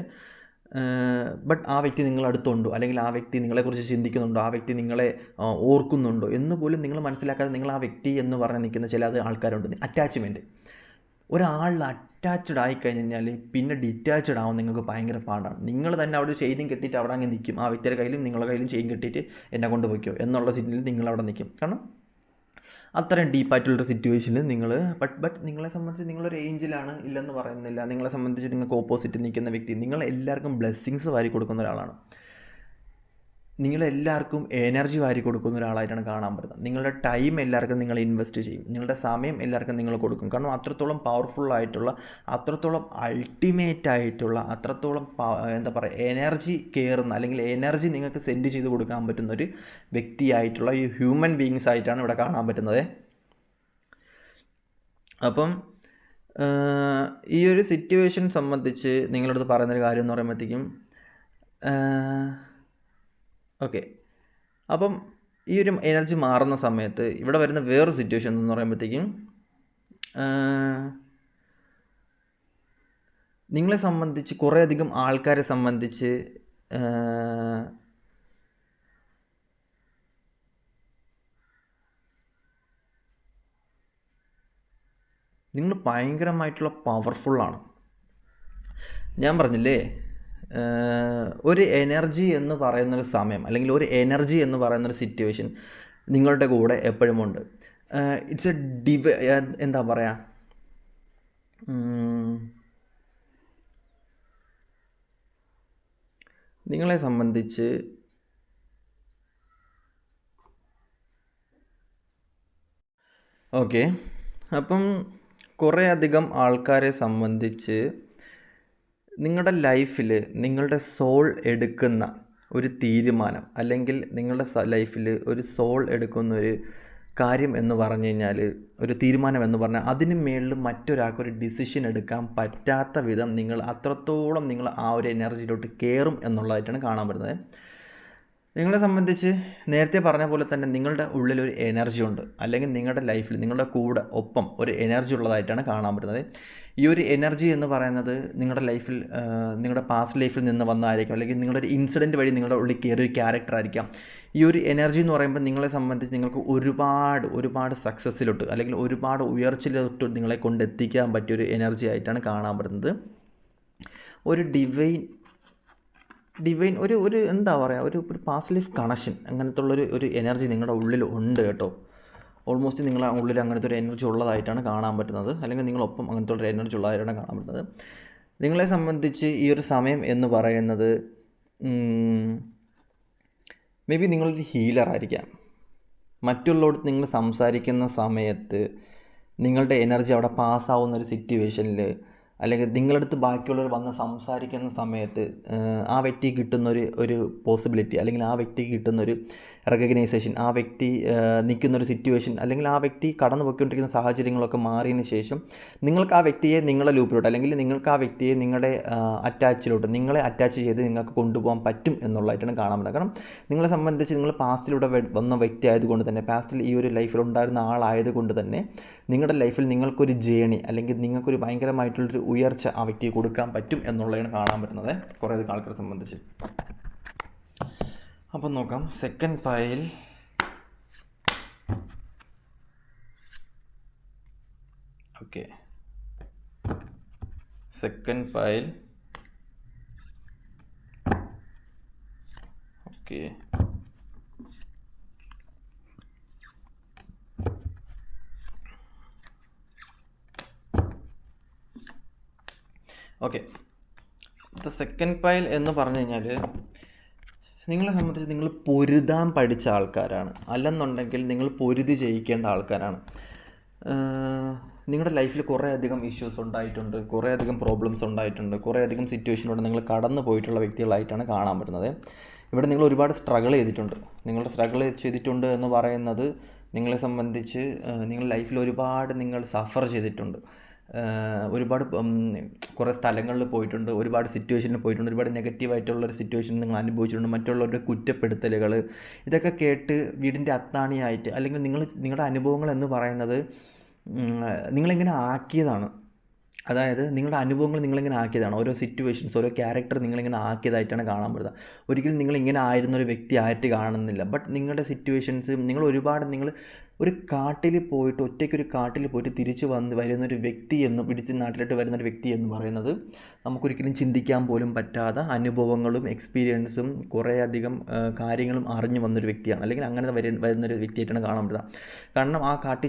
ബട്ട് ആ വ്യക്തി നിങ്ങളടുത്തുണ്ടോ, അല്ലെങ്കിൽ ആ വ്യക്തി നിങ്ങളെക്കുറിച്ച് ചിന്തിക്കുന്നുണ്ടോ, ആ വ്യക്തി നിങ്ങളെ ഓർക്കുന്നുണ്ടോ എന്ന് പോലും നിങ്ങൾ മനസ്സിലാക്കാതെ നിങ്ങൾ ആ വ്യക്തി എന്ന് പറഞ്ഞ് നിൽക്കുന്ന ചില ആൾക്കാരുണ്ട്. അറ്റാച്ച്മെൻറ്റ്, ഒരാളിൽ അറ്റാച്ച്ഡ് ആയിക്കഴിഞ്ഞാൽ പിന്നെ ഡിറ്റാച്ച്ഡ് ആവാൻ നിങ്ങൾക്ക് ഭയങ്കര പാടാണ്. നിങ്ങൾ തന്നെ അവിടെ ചെയിനും കെട്ടിയിട്ട് അവിടെ അങ്ങ് നിൽക്കും. ആ വ്യക്തിയുടെ കയ്യിലും നിങ്ങളുടെ കയ്യിലും ചെയിൻ കെട്ടിയിട്ട് എന്നെ കൊണ്ട് പോയിക്കോ എന്നുള്ള സിറ്റിൽ നിങ്ങളവിടെ നിൽക്കും. കാരണം അത്രയും ഡീപ്പായിട്ടുള്ളൊരു സിറ്റുവേഷനിൽ നിങ്ങൾ ബട്ട് നിങ്ങളെ സംബന്ധിച്ച് നിങ്ങളൊരു ഏഞ്ചലാണ്, ഇല്ലെന്ന് പറയുന്നില്ല. നിങ്ങളെ സംബന്ധിച്ച് നിങ്ങൾക്ക് ഓപ്പോസിറ്റ് നിൽക്കുന്ന വ്യക്തി നിങ്ങൾ എല്ലാവർക്കും ബ്ലെസ്സിങ്സ് വാരി കൊടുക്കുന്ന ഒരാളാണ്. നിങ്ങളെല്ലാവർക്കും എനർജി വാരി കൊടുക്കുന്ന ഒരാളായിട്ടാണ് കാണാൻ പറ്റുന്നത്. നിങ്ങളുടെ ടൈം എല്ലാവർക്കും നിങ്ങൾ ഇൻവെസ്റ്റ് ചെയ്യും, നിങ്ങളുടെ സമയം എല്ലാവർക്കും നിങ്ങൾ കൊടുക്കും. കാരണം അത്രത്തോളം പവർഫുള്ളായിട്ടുള്ള, അത്രത്തോളം അൾട്ടിമേറ്റ് ആയിട്ടുള്ള, അത്രത്തോളം എന്താ പറയുക, എനർജി കയറുന്ന, അല്ലെങ്കിൽ എനർജി നിങ്ങൾക്ക് സെൻഡ് ചെയ്ത് കൊടുക്കാൻ പറ്റുന്ന ഒരു വ്യക്തിയായിട്ടുള്ള ഈ ഹ്യൂമൻ ബീയിങ്സ് ആയിട്ടാണ് ഇവിടെ കാണാൻ പറ്റുന്നത്. അപ്പം ഈ ഒരു സിറ്റുവേഷൻ സംബന്ധിച്ച് നിങ്ങളടുത്ത് പറയുന്നൊരു കാര്യം എന്ന് പറയുമ്പോഴത്തേക്കും ഓക്കെ, അപ്പം ഈ ഒരു എനർജി മാറുന്ന സമയത്ത് ഇവിടെ വരുന്ന വേറൊരു സിറ്റുവേഷൻ എന്ന് പറയുമ്പോഴത്തേക്കും നിങ്ങളെ സംബന്ധിച്ച് കുറേയധികം ആൾക്കാരെ സംബന്ധിച്ച് നിങ്ങൾ ഭയങ്കരമായിട്ടുള്ള പവർഫുള്ളാണ്. ഞാൻ പറഞ്ഞില്ലേ, ഒരു എനർജി എന്ന് പറയുന്നൊരു സമയം അല്ലെങ്കിൽ ഒരു എനർജി എന്ന് പറയുന്നൊരു സിറ്റുവേഷൻ നിങ്ങളുടെ കൂടെ എപ്പോഴും ഉണ്ട്. ഇറ്റ്സ് എ എന്താ പറയുക, നിങ്ങളെ സംബന്ധിച്ച് ഓക്കെ. അപ്പം കുറേയധികം ആൾക്കാരെ സംബന്ധിച്ച് നിങ്ങളുടെ ലൈഫിൽ നിങ്ങളുടെ സോൾ എടുക്കുന്ന ഒരു തീരുമാനം അല്ലെങ്കിൽ നിങ്ങളുടെ ലൈഫിൽ ഒരു സോൾ എടുക്കുന്ന ഒരു കാര്യം എന്ന് പറഞ്ഞു കഴിഞ്ഞാൽ, ഒരു തീരുമാനം എന്ന് പറഞ്ഞാൽ അതിന് മേളിൽ മറ്റൊരാൾക്കൊരു ഡിസിഷൻ എടുക്കാൻ പറ്റാത്ത വിധം നിങ്ങൾ അത്രത്തോളം നിങ്ങൾ ആ ഒരു എനർജിയിലോട്ട് കയറും എന്നുള്ളതായിട്ടാണ് കാണാൻ പറ്റുന്നത്. നിങ്ങളെ സംബന്ധിച്ച് നേരത്തെ പറഞ്ഞ പോലെ തന്നെ നിങ്ങളുടെ ഉള്ളിലൊരു എനർജി ഉണ്ട്, അല്ലെങ്കിൽ നിങ്ങളുടെ ലൈഫിൽ നിങ്ങളുടെ കൂടെ ഒപ്പം ഒരു എനർജി ഉള്ളതായിട്ടാണ് കാണാൻ പറ്റുന്നത്. ഈ ഒരു എനർജി എന്ന് പറയുന്നത് നിങ്ങളുടെ ലൈഫിൽ നിങ്ങളുടെ പാസ്റ്റ് ലൈഫിൽ നിന്ന് വന്നതായിരിക്കും, അല്ലെങ്കിൽ നിങ്ങളുടെ ഒരു ഇൻസിഡൻറ്റ് വഴി നിങ്ങളുടെ ഉള്ളിൽ കയറിയ ഒരു ക്യാരക്ടർ ആയിരിക്കാം. ഈ ഒരു എനർജി എന്ന് പറയുമ്പോൾ നിങ്ങളെ സംബന്ധിച്ച് നിങ്ങൾക്ക് ഒരുപാട് സക്സസ്സിലോട്ട് അല്ലെങ്കിൽ ഒരുപാട് ഉയർച്ചയിലോട്ട് നിങ്ങളെ കൊണ്ടെത്തിക്കാൻ പറ്റിയൊരു എനർജി ആയിട്ടാണ് കാണാൻ പറ്റുന്നത്. ഒരു ഡിവൈൻ ഒരു എന്താ പറയുക, ഒരു പാസ്റ്റ് ലൈഫ് കണക്ഷൻ അങ്ങനത്തെ ഒരു എനർജി നിങ്ങളുടെ ഉള്ളിൽ ഉണ്ട് കേട്ടോ. ഓൾമോസ്റ്റ് നിങ്ങളുടെ ഉള്ളിൽ അങ്ങനത്തെ ഒരു എനർജി ഉള്ളതായിട്ടാണ് കാണാൻ പറ്റുന്നത്, അല്ലെങ്കിൽ നിങ്ങളൊപ്പം അങ്ങനത്തെ ഒരു എനർജി ഉള്ളതായിട്ടാണ് കാണാൻ പറ്റുന്നത്. നിങ്ങളെ സംബന്ധിച്ച് ഈ ഒരു സമയം എന്ന് പറയുന്നത് മേ ബി നിങ്ങളൊരു ഹീലറായിരിക്കാം. മറ്റുള്ളവരോട് നിങ്ങൾ സംസാരിക്കുന്ന സമയത്ത് നിങ്ങളുടെ എനർജി അവിടെ പാസ്സാവുന്നൊരു സിറ്റുവേഷനിൽ, അല്ലെങ്കിൽ നിങ്ങളടുത്ത് ബാക്കിയുള്ളവർ വന്ന് സംസാരിക്കുന്ന സമയത്ത് ആ വ്യക്തിക്ക് കിട്ടുന്നൊരു പോസിബിലിറ്റി, അല്ലെങ്കിൽ ആ വ്യക്തിക്ക് കിട്ടുന്നൊരു റെക്കഗ്നൈസേഷൻ, ആ വ്യക്തി നിൽക്കുന്നൊരു സിറ്റുവേഷൻ, അല്ലെങ്കിൽ ആ വ്യക്തി കടന്നു പോയിക്കൊണ്ടിരിക്കുന്ന സാഹചര്യങ്ങളൊക്കെ മാറിയതിന് ശേഷം നിങ്ങൾക്ക് ആ വ്യക്തിയെ നിങ്ങളുടെ ലൂപ്പിലോട്ട്, അല്ലെങ്കിൽ നിങ്ങൾക്ക് ആ വ്യക്തിയെ നിങ്ങളെ അറ്റാച്ച് ചെയ്ത് നിങ്ങൾക്ക് കൊണ്ടുപോകാൻ പറ്റും എന്നുള്ളതായിട്ടാണ് കാണാൻ പറ്റുന്നത്. കാരണം നിങ്ങളെ സംബന്ധിച്ച് നിങ്ങൾ പാസ്റ്റിലൂടെ വന്ന വ്യക്തി ആയതുകൊണ്ട് തന്നെ, പാസ്റ്റിൽ ഈ ഒരു ലൈഫിൽ ഉണ്ടായിരുന്ന ആളായതുകൊണ്ട് തന്നെ നിങ്ങളുടെ ലൈഫിൽ നിങ്ങൾക്കൊരു ജേണി, അല്ലെങ്കിൽ നിങ്ങൾക്കൊരു ഭയങ്കരമായിട്ടുള്ളൊരു ഉയർച്ച ആ വ്യക്തിയെ കൊടുക്കാൻ പറ്റും എന്നുള്ളതാണ് കാണാൻ പറ്റുന്നത് കുറേ ആൾക്കാരെ സംബന്ധിച്ച്. അപ്പം നോക്കാം. Second pile, okay, second pile, okay, okay. The second pile എന്ന് പറഞ്ഞു കഴിഞ്ഞാൽ നിങ്ങളെ സംബന്ധിച്ച് നിങ്ങൾ പൊരുതാൻ പഠിച്ച ആൾക്കാരാണ്, അല്ലെന്നുണ്ടെങ്കിൽ നിങ്ങൾ പൊരുതി ജയിക്കേണ്ട ആൾക്കാരാണ്. നിങ്ങളുടെ ലൈഫിൽ കുറേയധികം ഇഷ്യൂസ് ഉണ്ടായിട്ടുണ്ട്, കുറേയധികം പ്രോബ്ലംസ് ഉണ്ടായിട്ടുണ്ട്, കുറേയധികം സിറ്റുവേഷനിലൂടെ നിങ്ങൾ കടന്നു പോയിട്ടുള്ള വ്യക്തികളായിട്ടാണ് കാണാൻ പറ്റുന്നത്. ഇവിടെ നിങ്ങൾ ഒരുപാട് സ്ട്രഗിൾ ചെയ്തിട്ടുണ്ട് എന്ന് പറയുന്നത് നിങ്ങളെ സംബന്ധിച്ച് നിങ്ങളുടെ ലൈഫിൽ ഒരുപാട് നിങ്ങൾ സഫർ ചെയ്തിട്ടുണ്ട്, ഒരുപാട് കുറേ സ്ഥലങ്ങളിൽ പോയിട്ടുണ്ട്, ഒരുപാട് സിറ്റുവേഷനിൽ പോയിട്ടുണ്ട്, ഒരുപാട് നെഗറ്റീവായിട്ടുള്ളൊരു സിറ്റുവേഷൻ നിങ്ങൾ അനുഭവിച്ചിട്ടുണ്ട്, മറ്റുള്ളവരുടെ കുറ്റപ്പെടുത്തലുകൾ, ഇതൊക്കെ കേട്ട് വീടിൻ്റെ അത്താണിയായിട്ട്, അല്ലെങ്കിൽ നിങ്ങളുടെ അനുഭവങ്ങൾ എന്ന് പറയുന്നത് നിങ്ങളിങ്ങനെ ആക്കിയതാണ്. അതായത് നിങ്ങളുടെ അനുഭവങ്ങൾ നിങ്ങളിങ്ങനെ ആക്കിയതാണ്, ഓരോ സിറ്റുവേഷൻസ്, ഓരോ ക്യാരക്ടർ നിങ്ങളിങ്ങനെ ആക്കിയതായിട്ടാണ് കാണാൻ പറ്റുന്നത്. ഒരിക്കലും നിങ്ങളിങ്ങനെ ആയിരുന്നൊരു വ്യക്തി ആയിട്ട് കാണുന്നില്ല. ബട്ട് നിങ്ങളുടെ സിറ്റുവേഷൻസ്, നിങ്ങൾ ഒരു കാട്ടിൽ പോയിട്ട്, ഒറ്റയ്ക്കൊരു കാട്ടിൽ പോയിട്ട് തിരിച്ച് വരുന്നൊരു വ്യക്തി പിടിച്ച് നാട്ടിലോട്ട് വരുന്നൊരു വ്യക്തി എന്ന് പറയുന്നത് നമുക്കൊരിക്കലും ചിന്തിക്കാൻ പോലും പറ്റാത്ത അനുഭവങ്ങളും എക്സ്പീരിയൻസും കുറേയധികം കാര്യങ്ങളും അറിഞ്ഞു വന്നൊരു വ്യക്തിയാണ്, അല്ലെങ്കിൽ അങ്ങനെ വരുന്നൊരു വ്യക്തിയായിട്ടാണ് കാണാൻ പറ്റുന്നത്. കാരണം ആ കാട്ടിൽ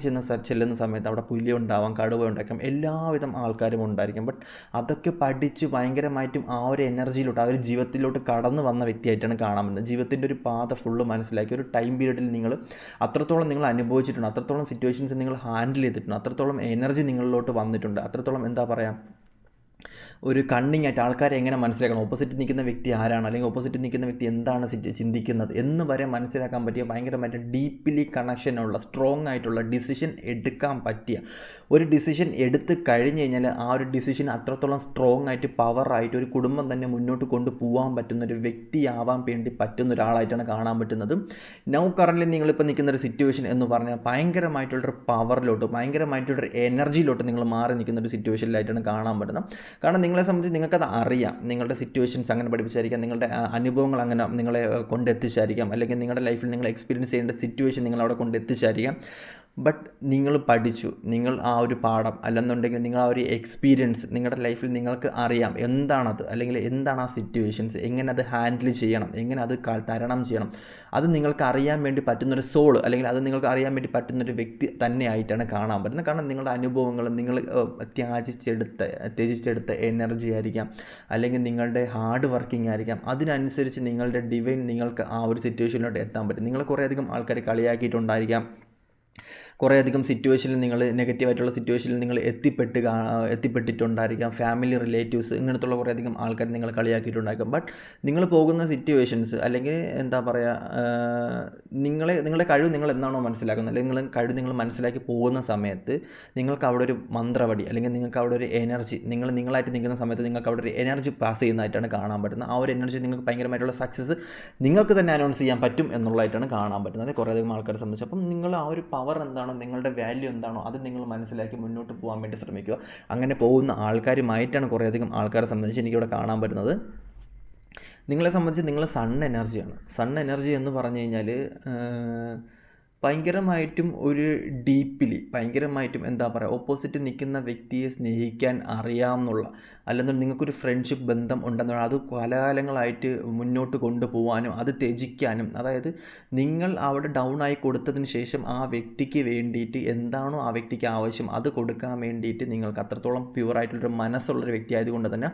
ചെല്ലുന്ന സമയത്ത് അവിടെ പുലി ഉണ്ടാവാം, കടുവ ഉണ്ടാക്കാം, എല്ലാവിധം ആൾക്കാരും ഉണ്ടായിരിക്കും. ബട്ട് അതൊക്കെ പഠിച്ച് ഭയങ്കരമായിട്ടും ആ ഒരു എനർജിയിലോട്ട്, ആ ഒരു ജീവിതത്തിലോട്ട് കടന്നു വന്ന വ്യക്തിയായിട്ടാണ് കാണാൻ പറ്റുന്നത്. ജീവിതത്തിൻ്റെ ഒരു പാത ഫുള്ള് മനസ്സിലാക്കി, ഒരു ടൈം പീരീഡിൽ അത്രത്തോളം നിങ്ങൾ അനുഭവിച്ചിട്ടുണ്ട്, അത്രത്തോളം സിറ്റുവേഷൻസ് നിങ്ങൾ ഹാൻഡിൽ ചെയ്തിട്ടുണ്ട്, അത്രത്തോളം എനർജി നിങ്ങളിലോട്ട് വന്നിട്ടുണ്ട്, അത്രത്തോളം എന്താ പറയുക, ഒരു കണ്ണിങ് ആയിട്ട് ആൾക്കാരെ എങ്ങനെ മനസ്സിലാക്കണം, ഓപ്പോസിറ്റ് നിൽക്കുന്ന വ്യക്തി ആരാണ്, അല്ലെങ്കിൽ ഓപ്പോസിറ്റ് നിൽക്കുന്ന വ്യക്തി എന്താണ് ചിന്തിക്കുന്നത് എന്ന് വരെ മനസ്സിലാക്കാൻ പറ്റിയ ഭയങ്കരമായിട്ട് ഡീപ്ലി കണക്ഷനുള്ള സ്ട്രോങ് ആയിട്ടുള്ള ഡിസിഷൻ എടുക്കാൻ പറ്റിയ ഒരു ഡിസിഷൻ എടുത്ത് കഴിഞ്ഞ് കഴിഞ്ഞാൽ ആ ഒരു ഡിസിഷൻ അത്രത്തോളം സ്ട്രോങ് ആയിട്ട് പവറായിട്ട് ഒരു കുടുംബം തന്നെ മുന്നോട്ട് കൊണ്ടുപോകാൻ പറ്റുന്ന ഒരു വ്യക്തിയാവാൻ വേണ്ടി പറ്റുന്ന ഒരാളായിട്ടാണ് കാണാൻ പറ്റുന്നത്. നൗ കറൻ്റ് നിങ്ങളിപ്പോൾ നിൽക്കുന്ന ഒരു സിറ്റുവേഷൻ എന്ന് പറഞ്ഞാൽ ഭയങ്കരമായിട്ടുള്ളൊരു പവറിലോട്ട്, ഭയങ്കരമായിട്ടുള്ളൊരു എനർജിയിലോട്ട് നിങ്ങൾ മാറി നിൽക്കുന്ന ഒരു സിറ്റുവേഷനിലായിട്ടാണ് കാണാൻ പറ്റുന്നത്. കാരണം നിങ്ങളെ സംബന്ധിച്ച് നിങ്ങൾക്കത് അറിയാം, നിങ്ങളുടെ സിറ്റുവേഷൻസ് അങ്ങനെ പഠിപ്പിച്ചായിരിക്കാം, നിങ്ങളുടെ അനുഭവങ്ങൾ അങ്ങനെ നിങ്ങളെ കൊണ്ടെത്തിച്ചായിരിക്കാം, അല്ലെങ്കിൽ നിങ്ങളുടെ ലൈഫിൽ നിങ്ങൾ എക്സ്പീരിയൻസ് ചെയ്യേണ്ട സിറ്റുവേഷൻ നിങ്ങളവിടെ കൊണ്ടെത്തിച്ചായിരിക്കാം. ബട്ട് നിങ്ങൾ പഠിച്ചു, നിങ്ങൾ ആ ഒരു പാഠം അല്ലെന്നുണ്ടെങ്കിൽ നിങ്ങൾ ആ ഒരു എക്സ്പീരിയൻസ് നിങ്ങളുടെ ലൈഫിൽ നിങ്ങൾക്ക് അറിയാം എന്താണത്, അല്ലെങ്കിൽ എന്താണ് ആ സിറ്റുവേഷൻസ്, എങ്ങനെ അത് ഹാൻഡിൽ ചെയ്യണം, എങ്ങനെ അത് തരണം ചെയ്യണം, അത് നിങ്ങൾക്ക് അറിയാൻ വേണ്ടി പറ്റുന്നൊരു സോൾ, അല്ലെങ്കിൽ അത് നിങ്ങൾക്ക് അറിയാൻ വേണ്ടി പറ്റുന്നൊരു വ്യക്തി തന്നെയായിട്ടാണ് കാണാൻ പറ്റുന്നത്. കാരണം നിങ്ങളുടെ അനുഭവങ്ങൾ, നിങ്ങൾ ത്യജിച്ചെടുത്ത എനർജി ആയിരിക്കാം, അല്ലെങ്കിൽ നിങ്ങളുടെ ഹാർഡ് വർക്കിംഗ് ആയിരിക്കാം. അതിനനുസരിച്ച് നിങ്ങളുടെ ഡിവൈൻ നിങ്ങൾക്ക് ആ ഒരു സിറ്റുവേഷനിലോട്ട് എത്താൻ പറ്റും. നിങ്ങൾ കുറേയധികം ആൾക്കാരെ കളിയാക്കിയിട്ടുണ്ടായിരിക്കാം, കുറേയധികം സിറ്റുവേഷനിൽ നിങ്ങൾ നെഗറ്റീവായിട്ടുള്ള സിറ്റുവേഷനിൽ നിങ്ങൾ എത്തിപ്പെട്ടിട്ടുണ്ടായിരിക്കാം. ഫാമിലി, റിലേറ്റീവ്സ്, ഇങ്ങനത്തുള്ള കുറേയധികം ആൾക്കാർ നിങ്ങൾ കളിയാക്കിയിട്ടുണ്ടായിരിക്കും. ബട്ട് നിങ്ങൾ പോകുന്ന സിറ്റുവേഷൻസ്, അല്ലെങ്കിൽ എന്താ പറയുക, നിങ്ങളുടെ കഴിവ് നിങ്ങൾ എന്താണോ മനസ്സിലാക്കുന്നത്, അല്ലെങ്കിൽ കഴിവ് നിങ്ങൾ മനസ്സിലാക്കി പോകുന്ന സമയത്ത് നിങ്ങൾക്ക് അവിടെ ഒരു മന്ത്രവടി, അല്ലെങ്കിൽ നിങ്ങൾക്ക് അവിടെ ഒരു എനർജി, നിങ്ങളായിട്ട് നിൽക്കുന്ന സമയത്ത് നിങ്ങൾക്ക് അവിടെ ഒരു എനർജി പാസ് ചെയ്യുന്നതായിട്ടാണ് കാണാൻ പറ്റുന്നത്. ആ ഒരു എനർജി നിങ്ങൾക്ക് ഭയങ്കരമായിട്ടുള്ള സക്സസ് നിങ്ങൾക്ക് തന്നെ അനൗൺസ് ചെയ്യാൻ പറ്റും എന്നുള്ളതായിട്ടാണ് കാണാൻ പറ്റുന്നത് കുറേയധികം ആൾക്കാരെ സംബന്ധിച്ച്. അപ്പം നിങ്ങൾ ആ ഒരു പവർ എന്താണോ, നിങ്ങളുടെ വാല്യൂ എന്താണോ അത് നിങ്ങൾ മനസ്സിലാക്കി മുന്നോട്ട് പോകാൻ വേണ്ടി ശ്രമിക്കുക. അങ്ങനെ പോകുന്ന ആൾക്കാരുമായിട്ടാണ് കുറേയധികം ആൾക്കാരെ സംബന്ധിച്ച് എനിക്കിവിടെ കാണാൻ പറ്റുന്നത്. നിങ്ങളെ സംബന്ധിച്ച് നിങ്ങൾ സൺ എനർജിയാണ്. സൺ എനർജി എന്ന് പറഞ്ഞു കഴിഞ്ഞാൽ ഭയങ്കരമായിട്ടും ഒരു ഡീപ്പിലി, ഭയങ്കരമായിട്ടും എന്താ പറയുക, ഓപ്പോസിറ്റ് നിൽക്കുന്ന വ്യക്തിയെ സ്നേഹിക്കാൻ അറിയാമെന്നുള്ള, അല്ലെങ്കിൽ നിങ്ങൾക്കൊരു ഫ്രണ്ട്ഷിപ്പ് ബന്ധം ഉണ്ടെന്നുള്ള, അത് കാലാകാലങ്ങളായിട്ട് മുന്നോട്ട് കൊണ്ടുപോകാനും അത് ത്യജിക്കാനും, അതായത് നിങ്ങൾ അവിടെ ഡൗൺ ആയി കൊടുത്തതിന് ശേഷം ആ വ്യക്തിക്ക് വേണ്ടിയിട്ട് എന്താണോ ആ വ്യക്തിക്ക് ആവശ്യം അത് കൊടുക്കാൻ വേണ്ടിയിട്ട് നിങ്ങൾക്ക് അത്രത്തോളം പ്യുവറായിട്ടുള്ളൊരു മനസ്സുള്ളൊരു വ്യക്തി ആയതുകൊണ്ട് തന്നെ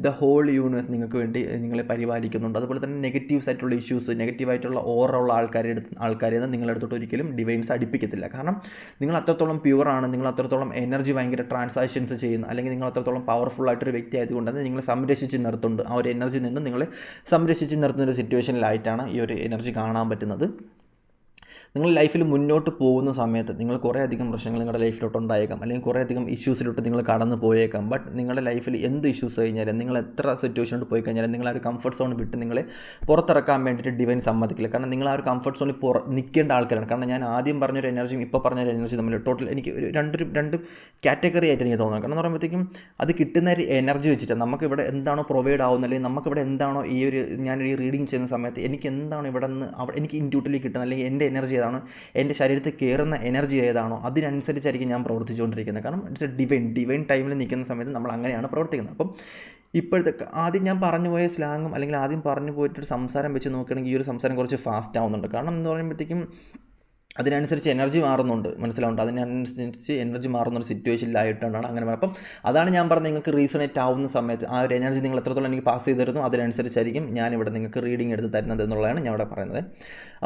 ദ ഹോൾ യൂണിവേഴ്സ് നിങ്ങൾക്ക് വേണ്ടി നിങ്ങളെ പരിപാലിക്കുന്നുണ്ട്. അതുപോലെ തന്നെ നെഗറ്റീവ്സ് ആയിട്ടുള്ള ഇഷ്യൂസ്, നെഗറ്റീവായിട്ടുള്ള ഓറുള്ള ആൾക്കാരെ നിങ്ങളുടെ അടുത്തോട്ട് ഒരിക്കലും ഡിവൈൻസ് അടുപ്പിക്കത്തില്ല. കാരണം നിങ്ങൾ അത്രത്തോളം പ്യുവറാണ്, നിങ്ങൾ അത്രത്തോളം എനർജി ഭയങ്കര ട്രാൻസാക്ഷൻസ് ചെയ്യുന്ന, അല്ലെങ്കിൽ നിങ്ങൾ അത്രത്തോളം പവർഫുൾ ആയിട്ടൊരു വ്യക്തി ആയതുകൊണ്ട് തന്നെ നിങ്ങളെ സംരക്ഷിച്ച് നിർത്തുന്നുണ്ട്. ആ ഒരു എനർജി നിന്ന് നിങ്ങളെ സംരക്ഷിച്ച് നിർത്തുന്ന ഒരു സിറ്റുവേഷനിലായിട്ടാണ് ഈ ഒരു എനർജി കാണാൻ പറ്റുന്നത്. നിങ്ങൾ ലൈഫിൽ മുന്നോട്ട് പോകുന്ന സമയത്ത് നിങ്ങൾ കുറേയധികം പ്രശ്നങ്ങൾ നിങ്ങളുടെ ലൈഫിലോട്ട് ഉണ്ടായേക്കാം, അല്ലെങ്കിൽ കുറേയധികം ഇഷ്യൂസിലോട്ട് നിങ്ങൾ കടന്നു പോയേക്കാം. ബട്ട് നിങ്ങളുടെ ലൈഫിൽ എന്ത് ഇഷ്യൂസ് കഴിഞ്ഞാലും, നിങ്ങൾ എത്ര സിറ്റുവേഷനിലോട്ട് പോയി കഴിഞ്ഞാലും നിങ്ങൾ ആ ഒരു കംഫർട്ട് സോൺ വിട്ട് നിങ്ങളെ പുറത്തിറക്കാൻ വേണ്ടിയിട്ട് ഡിവൈൻ സമ്മതിക്കില്ല. കാരണം നിങ്ങൾ ആ ഒരു കംഫർട്ട് സോണിൽ നിൽക്കേണ്ട ആൾക്കാരാണ്. കാരണം ഞാൻ ആദ്യം പറഞ്ഞൊരു എനർജിയും ഇപ്പോൾ പറഞ്ഞൊരു എനർജി തമ്മിൽ ടോട്ടൽ എനിക്ക് ഒരു രണ്ട് കാറ്റഗറി ആയിട്ട് എനിക്ക് തോന്നുന്നത്. കാരണം എന്ന് പറയുമ്പോഴത്തേക്കും അത് കിട്ടുന്ന ഒരു എനർജി വെച്ചിട്ട് നമുക്കിവിടെ എന്താണോ പ്രൊവൈഡ് ആവുന്നത്, അല്ലെങ്കിൽ നമുക്കിവിടെ എന്താണോ ഈ ഒരു ഞാനൊരു റീഡിങ് ചെയ്യുന്ന സമയത്ത് എനിക്ക് എന്താണോ ഇവിടെ നിന്ന് അവിടെ എനിക്ക് ഇൻറ്റ്യൂട്ടലി കിട്ടുന്നത്, അല്ലെങ്കിൽ എൻ്റെ എനർജി ഏതാണോ, എൻ്റെ ശരീരത്തിൽ കയറുന്ന എനർജി ഏതാണോ അതിനനുസരിച്ചായിരിക്കും ഞാൻ പ്രവർത്തിച്ചുകൊണ്ടിരിക്കുന്നത്. കാരണം ഇറ്റ്സ് എ ഡിവൈൻ ടൈമിൽ നിൽക്കുന്ന സമയത്ത് നമ്മൾ അങ്ങനെയാണ് പ്രവർത്തിക്കുന്നത്. അപ്പം ഇപ്പോഴത്തെ ആദ്യം ഞാൻ പറഞ്ഞു പോയ സ്ലാങ്ങും, അല്ലെങ്കിൽ ആദ്യം പറഞ്ഞു പോയിട്ടൊരു സംസാരം വെച്ച് നോക്കുകയാണെങ്കിൽ ഈ ഒരു സംസാരം കുറച്ച് ഫാസ്റ്റ് ആവുന്നുണ്ട്. കാരണം എന്ന് പറയുമ്പോഴത്തേക്കും അതിനനുസരിച്ച് എനർജി മാറുന്നുണ്ട്, മനസ്സിലാവുന്നുണ്ട്. അതിനനുസരിച്ച് എനർജി മാറുന്നൊരു സിറ്റുവേഷനിലായിട്ടാണ് അങ്ങനെ. അപ്പം അതാണ് ഞാൻ പറഞ്ഞത്, നിങ്ങൾക്ക് റീസണേറ്റ് ആവുന്ന സമയത്ത് ആ ഒരു എനർജി നിങ്ങൾ എത്രത്തോളം എനിക്ക് പാസ് ചെയ്ത് തരുന്നു അതിനനുസരിച്ചായിരിക്കും ഞാനിവിടെ നിങ്ങൾക്ക് റീഡിംഗ് എടുത്ത് തരുന്നത് എന്നുള്ളതാണ് ഞാൻ ഇവിടെ പറയുന്നത്.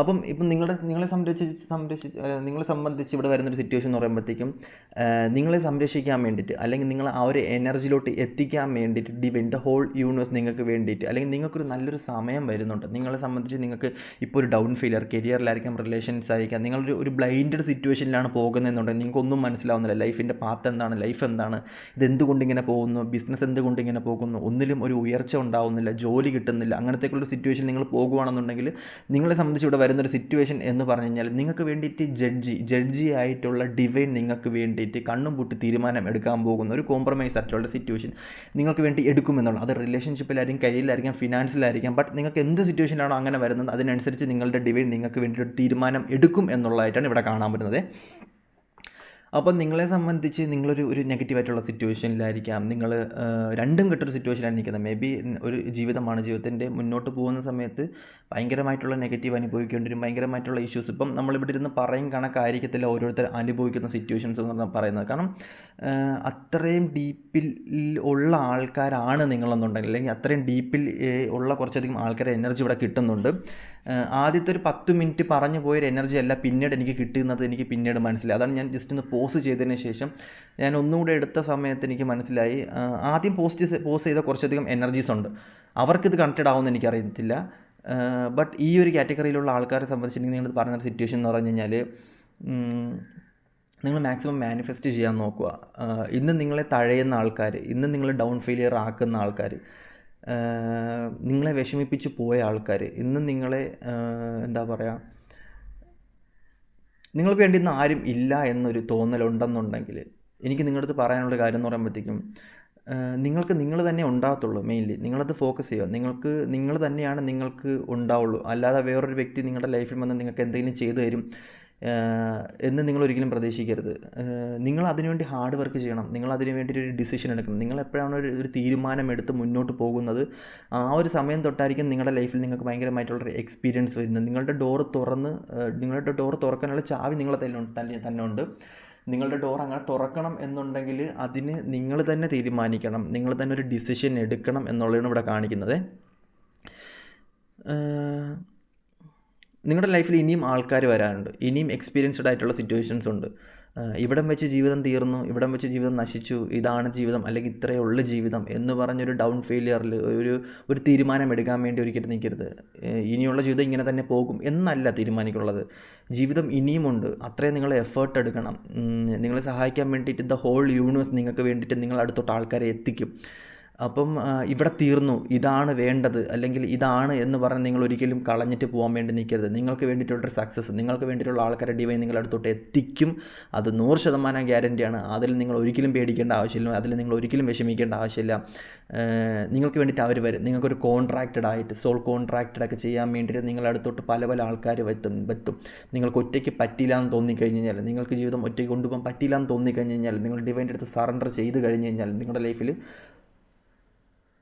അപ്പം ഇപ്പം നിങ്ങളെ സംബന്ധിച്ച് ഇവിടെ വരുന്നൊരു സിറ്റുവേഷൻ എന്ന് പറയുമ്പോഴത്തേക്കും നിങ്ങളെ സംരക്ഷിക്കാൻ വേണ്ടിയിട്ട്, അല്ലെങ്കിൽ നിങ്ങൾ ആ ഒരു എനർജിയിലോട്ട് എത്തിക്കാൻ വേണ്ടിയിട്ട് ഡിവൈൻ ദ ഹോൾ യൂണിവേഴ്സ് നിങ്ങൾക്ക് വേണ്ടിയിട്ട്, അല്ലെങ്കിൽ നിങ്ങൾക്കൊരു നല്ലൊരു സമയം വരുന്നുണ്ട്. നിങ്ങളെ സംബന്ധിച്ച് നിങ്ങൾക്ക് ഇപ്പോൾ ഒരു ഡൗൺ ഫെയിലിയർ, കരിയറിലായിരിക്കാം, റിലേഷൻസ് ആയിരിക്കാം, ഒരു ബ്ലൈൻഡഡ് സിറ്റുവേഷനിലാണ് പോകുന്നതെന്നുണ്ടെങ്കിൽ നിങ്ങൾക്കൊന്നും മനസ്സിലാവുന്നില്ല. ലൈഫിൻ്റെ പാത്ത് എന്താണ്, ലൈഫ് എന്താണ്, ഇതെന്തുകൊണ്ട് ഇങ്ങനെ പോകുന്നു, ബിസിനസ് എന്തുകൊണ്ട് ഇങ്ങനെ പോകുന്നു, ഒന്നിലും ഒരു ഉയർച്ച ഉണ്ടാവുന്നില്ല, ജോലി കിട്ടുന്നില്ല, അങ്ങനത്തേക്കുള്ള സിറ്റുവേഷൻ നിങ്ങൾ പോകുകയാണെന്നുണ്ടെങ്കിൽ നിങ്ങളെ സംബന്ധിച്ച് ഇവിടെ വരുന്നൊരു സിറ്റുവേഷൻ എന്ന് പറഞ്ഞു കഴിഞ്ഞാൽ നിങ്ങൾക്ക് വേണ്ടിയിട്ട് ജഡ്ജി ആയിട്ടുള്ള ഡിവൈൻ നിങ്ങൾക്ക് വേണ്ടിയിട്ട് കണ്ണും പൂട്ടി തീരുമാനം എടുക്കാൻ പോകുന്ന ഒരു കോംപ്രമൈസ് ആയിട്ടുള്ള സിറ്റുവേഷൻ നിങ്ങൾക്ക് വേണ്ടി എടുക്കുമെന്നുള്ളത്. അത് റിലേഷൻഷിപ്പിലായിരിക്കും, കരിയറിലായിരിക്കാം, ഫിനാൻസിലായിരിക്കാം. ബട്ട് നിങ്ങൾക്ക് എന്ത് സിറ്റുവേഷനാണോ അങ്ങനെ വരുന്നത് അതിനനുസരിച്ച് നിങ്ങളുടെ ഡിവൈൻ നിങ്ങൾക്ക് വേണ്ടി ഒരു തീരുമാനം എടുക്കും എന്നുള്ളതായിട്ടാണ് ഇവിടെ കാണാൻ പറ്റുന്നത്. അപ്പം നിങ്ങളെ സംബന്ധിച്ച് നിങ്ങളൊരു നെഗറ്റീവായിട്ടുള്ള സിറ്റുവേഷനിലായിരിക്കാം, നിങ്ങൾ രണ്ടും കെട്ടൊരു സിറ്റുവേഷനിലാണ് നിൽക്കുന്നത്. മേ ബി ഒരു ജീവിതത്തിൻ്റെ മുന്നോട്ട് പോകുന്ന സമയത്ത് ഭയങ്കരമായിട്ടുള്ള നെഗറ്റീവ് അനുഭവിക്കേണ്ടി വരും, ഭയങ്കരമായിട്ടുള്ള ഇഷ്യൂസ്. ഇപ്പം നമ്മളിവിടെ ഇരുന്ന് പറയും കണക്കായിരിക്കത്തില്ല ഓരോരുത്തർ അനുഭവിക്കുന്ന സിറ്റുവേഷൻസ് എന്ന് പറയുന്നത്. കാരണം അത്രയും ഡീപ്പിൽ ഉള്ള ആൾക്കാരാണ് നിങ്ങളെന്നുണ്ടെങ്കിൽ, അല്ലെങ്കിൽ അത്രയും ഡീപ്പിൽ ഉള്ള കുറച്ചധികം ആൾക്കാരെ എനർജി ഇവിടെ കിട്ടുന്നുണ്ട്. ആദ്യത്തെ ഒരു 10 മിനിറ്റ് പറഞ്ഞു പോയൊരു എനർജി അല്ല പിന്നീട് എനിക്ക് കിട്ടുന്നത്, എനിക്ക് പിന്നീട് മനസ്സിലായി. അതാണ് ഞാൻ ജസ്റ്റ് ഒന്ന് പോസ് ചെയ്തതിന് ശേഷം ഞാൻ ഒന്നുകൂടെ എടുത്ത സമയത്ത് എനിക്ക് മനസ്സിലായി, ആദ്യം പോസ് ചെയ്ത കുറച്ചധികം എനർജീസ് ഉണ്ട്, അവർക്കിത് കണക്റ്റഡ് ആവുമെന്ന് എനിക്കറിയത്തില്ല. ബട്ട് ഈ ഒരു കാറ്റഗറിയിലുള്ള ആൾക്കാരെ സംബന്ധിച്ചിട്ടുണ്ടെങ്കിൽ നിങ്ങൾ പറഞ്ഞ സിറ്റുവേഷൻ എന്ന് പറഞ്ഞു കഴിഞ്ഞാൽ, നിങ്ങൾ മാക്സിമം മാനിഫെസ്റ്റ് ചെയ്യാൻ നോക്കുക. ഇന്ന് നിങ്ങളെ തഴയുന്ന ആൾക്കാർ, ഇന്ന് നിങ്ങൾ ഡൗൺ ഫെയിലിയർ ആക്കുന്ന ആൾക്കാർ, നിങ്ങളെ വിഷമിപ്പിച്ച് പോയ ആൾക്കാർ, ഇന്ന് നിങ്ങളെ എന്താ പറയുക, നിങ്ങൾക്ക് വേണ്ടി ഇന്ന് ആരും ഇല്ല എന്നൊരു തോന്നലുണ്ടെന്നുണ്ടെങ്കിൽ, എനിക്ക് നിങ്ങളുടെ അടുത്ത് പറയാനുള്ള കാര്യം എന്ന് പറയുമ്പോഴത്തേക്കും, നിങ്ങൾക്ക് നിങ്ങൾ തന്നെ ഉണ്ടാകത്തുള്ളൂ. മെയിൻലി നിങ്ങളത് ഫോക്കസ് ചെയ്യുക. നിങ്ങൾ തന്നെയാണ് നിങ്ങൾക്ക് ഉണ്ടാവുള്ളൂ. അല്ലാതെ വേറൊരു വ്യക്തി നിങ്ങളുടെ ലൈഫിൽ വന്ന് നിങ്ങൾക്ക് എന്തെങ്കിലും ചെയ്തു തരും എന്ന് നിങ്ങൾ ഒരിക്കലും പ്രതീക്ഷിക്കരുത്. നിങ്ങൾ അതിനുവേണ്ടി ഹാർഡ് വർക്ക് ചെയ്യണം. നിങ്ങൾ അതിന് വേണ്ടി ഒരു ഡിസിഷൻ എടുക്കണം. നിങ്ങൾ എപ്പോഴാണ് ഒരു തീരുമാനം എടുത്ത് മുന്നോട്ട് പോകുന്നത്, ആ ഒരു സമയം തൊട്ടായിരിക്കും നിങ്ങളുടെ ലൈഫിൽ നിങ്ങൾക്ക് ഭയങ്കരമായിട്ടുള്ളൊരു എക്സ്പീരിയൻസ് വരുന്നത്. നിങ്ങളുടെ ഡോർ തുറക്കാനുള്ള ചാവി നിങ്ങളെ തന്നെ ഉണ്ട്. നിങ്ങളുടെ ഡോർ അങ്ങനെ തുറക്കണം എന്നുണ്ടെങ്കിൽ അതിന് നിങ്ങൾ തന്നെ തീരുമാനിക്കണം, നിങ്ങൾ തന്നെ ഒരു ഡിസിഷൻ എടുക്കണം എന്നുള്ളതാണ് ഇവിടെ കാണിക്കുന്നത്. നിങ്ങളുടെ ലൈഫിൽ ഇനിയും ആൾക്കാർ വരാനുണ്ട്, ഇനിയും എക്സ്പീരിയൻസ്ഡ് ആയിട്ടുള്ള സിറ്റുവേഷൻസ് ഉണ്ട്. ഇവിടം വെച്ച് ജീവിതം തീർന്നു, ഇവിടം വെച്ച് ജീവിതം നശിച്ചു, ഇതാണ് ജീവിതം, അല്ലെങ്കിൽ ഇത്രയേ ഉള്ളൂ ജീവിതം എന്ന് പറഞ്ഞൊരു ഡൗൺ ഫെയിലിയറിൽ ഒരു തീരുമാനം എടുക്കാൻ വേണ്ടി ഒരിക്കലും നിൽക്കരുത്. ഇനിയുള്ള ജീവിതം ഇങ്ങനെ തന്നെ പോകും എന്നല്ല തീരുമാനിക്കുള്ളത്. ജീവിതം ഇനിയുമുണ്ട്, അത്രയും നിങ്ങൾ എഫേർട്ട് എടുക്കണം. നിങ്ങളെ സഹായിക്കാൻ വേണ്ടിയിട്ട് ദ ഹോൾ യൂണിവേഴ്സ് നിങ്ങൾക്ക് വേണ്ടിയിട്ട് നിങ്ങൾ അടുത്തോട്ട് ആൾക്കാരെ എത്തിക്കും. അപ്പം ഇവിടെ തീർന്നു, ഇതാണ് വേണ്ടത്, അല്ലെങ്കിൽ ഇതാണ് എന്ന് പറഞ്ഞ് നിങ്ങൾ ഒരിക്കലും കളഞ്ഞിട്ട് പോകാൻ വേണ്ടി നിൽക്കരുത്. നിങ്ങൾക്ക് വേണ്ടിയിട്ടുള്ളൊരു സക്സസ്, നിങ്ങൾക്ക് വേണ്ടിയിട്ടുള്ള ആൾക്കാരെ ഡിവൈൻ നിങ്ങളടുത്തോട്ട് എത്തിക്കും. അത് 100% ഗ്യാരണ്ടിയാണ്. അതിൽ നിങ്ങൾ ഒരിക്കലും പേടിക്കേണ്ട ആവശ്യമില്ല, അതിൽ നിങ്ങൾ ഒരിക്കലും വിഷമിക്കേണ്ട ആവശ്യമില്ല. നിങ്ങൾക്ക് വേണ്ടിയിട്ട് അവർ വരും. നിങ്ങൾക്കൊരു കോൺട്രാക്റ്റഡ് ആയിട്ട് സോൾ കോൺട്രാക്റ്റഡൊക്കെ ചെയ്യാൻ വേണ്ടിയിട്ട് നിങ്ങളടുത്തോട്ട് പല ആൾക്കാർ എത്തും. നിങ്ങൾക്ക് ഒറ്റയ്ക്ക് പറ്റില്ല എന്ന് തോന്നിക്കഴിഞ്ഞ് കഴിഞ്ഞാൽ, നിങ്ങൾക്ക് ജീവിതം ഒറ്റയ്ക്ക് കൊണ്ടുപോകാൻ പറ്റില്ല എന്ന് തോന്നിക്കഴിഞ്ഞ് കഴിഞ്ഞാൽ, നിങ്ങൾ ഡിവൈൻ്റെ അടുത്ത് സറണ്ടർ ചെയ്ത് കഴിഞ്ഞ് കഴിഞ്ഞാൽ നിങ്ങളുടെ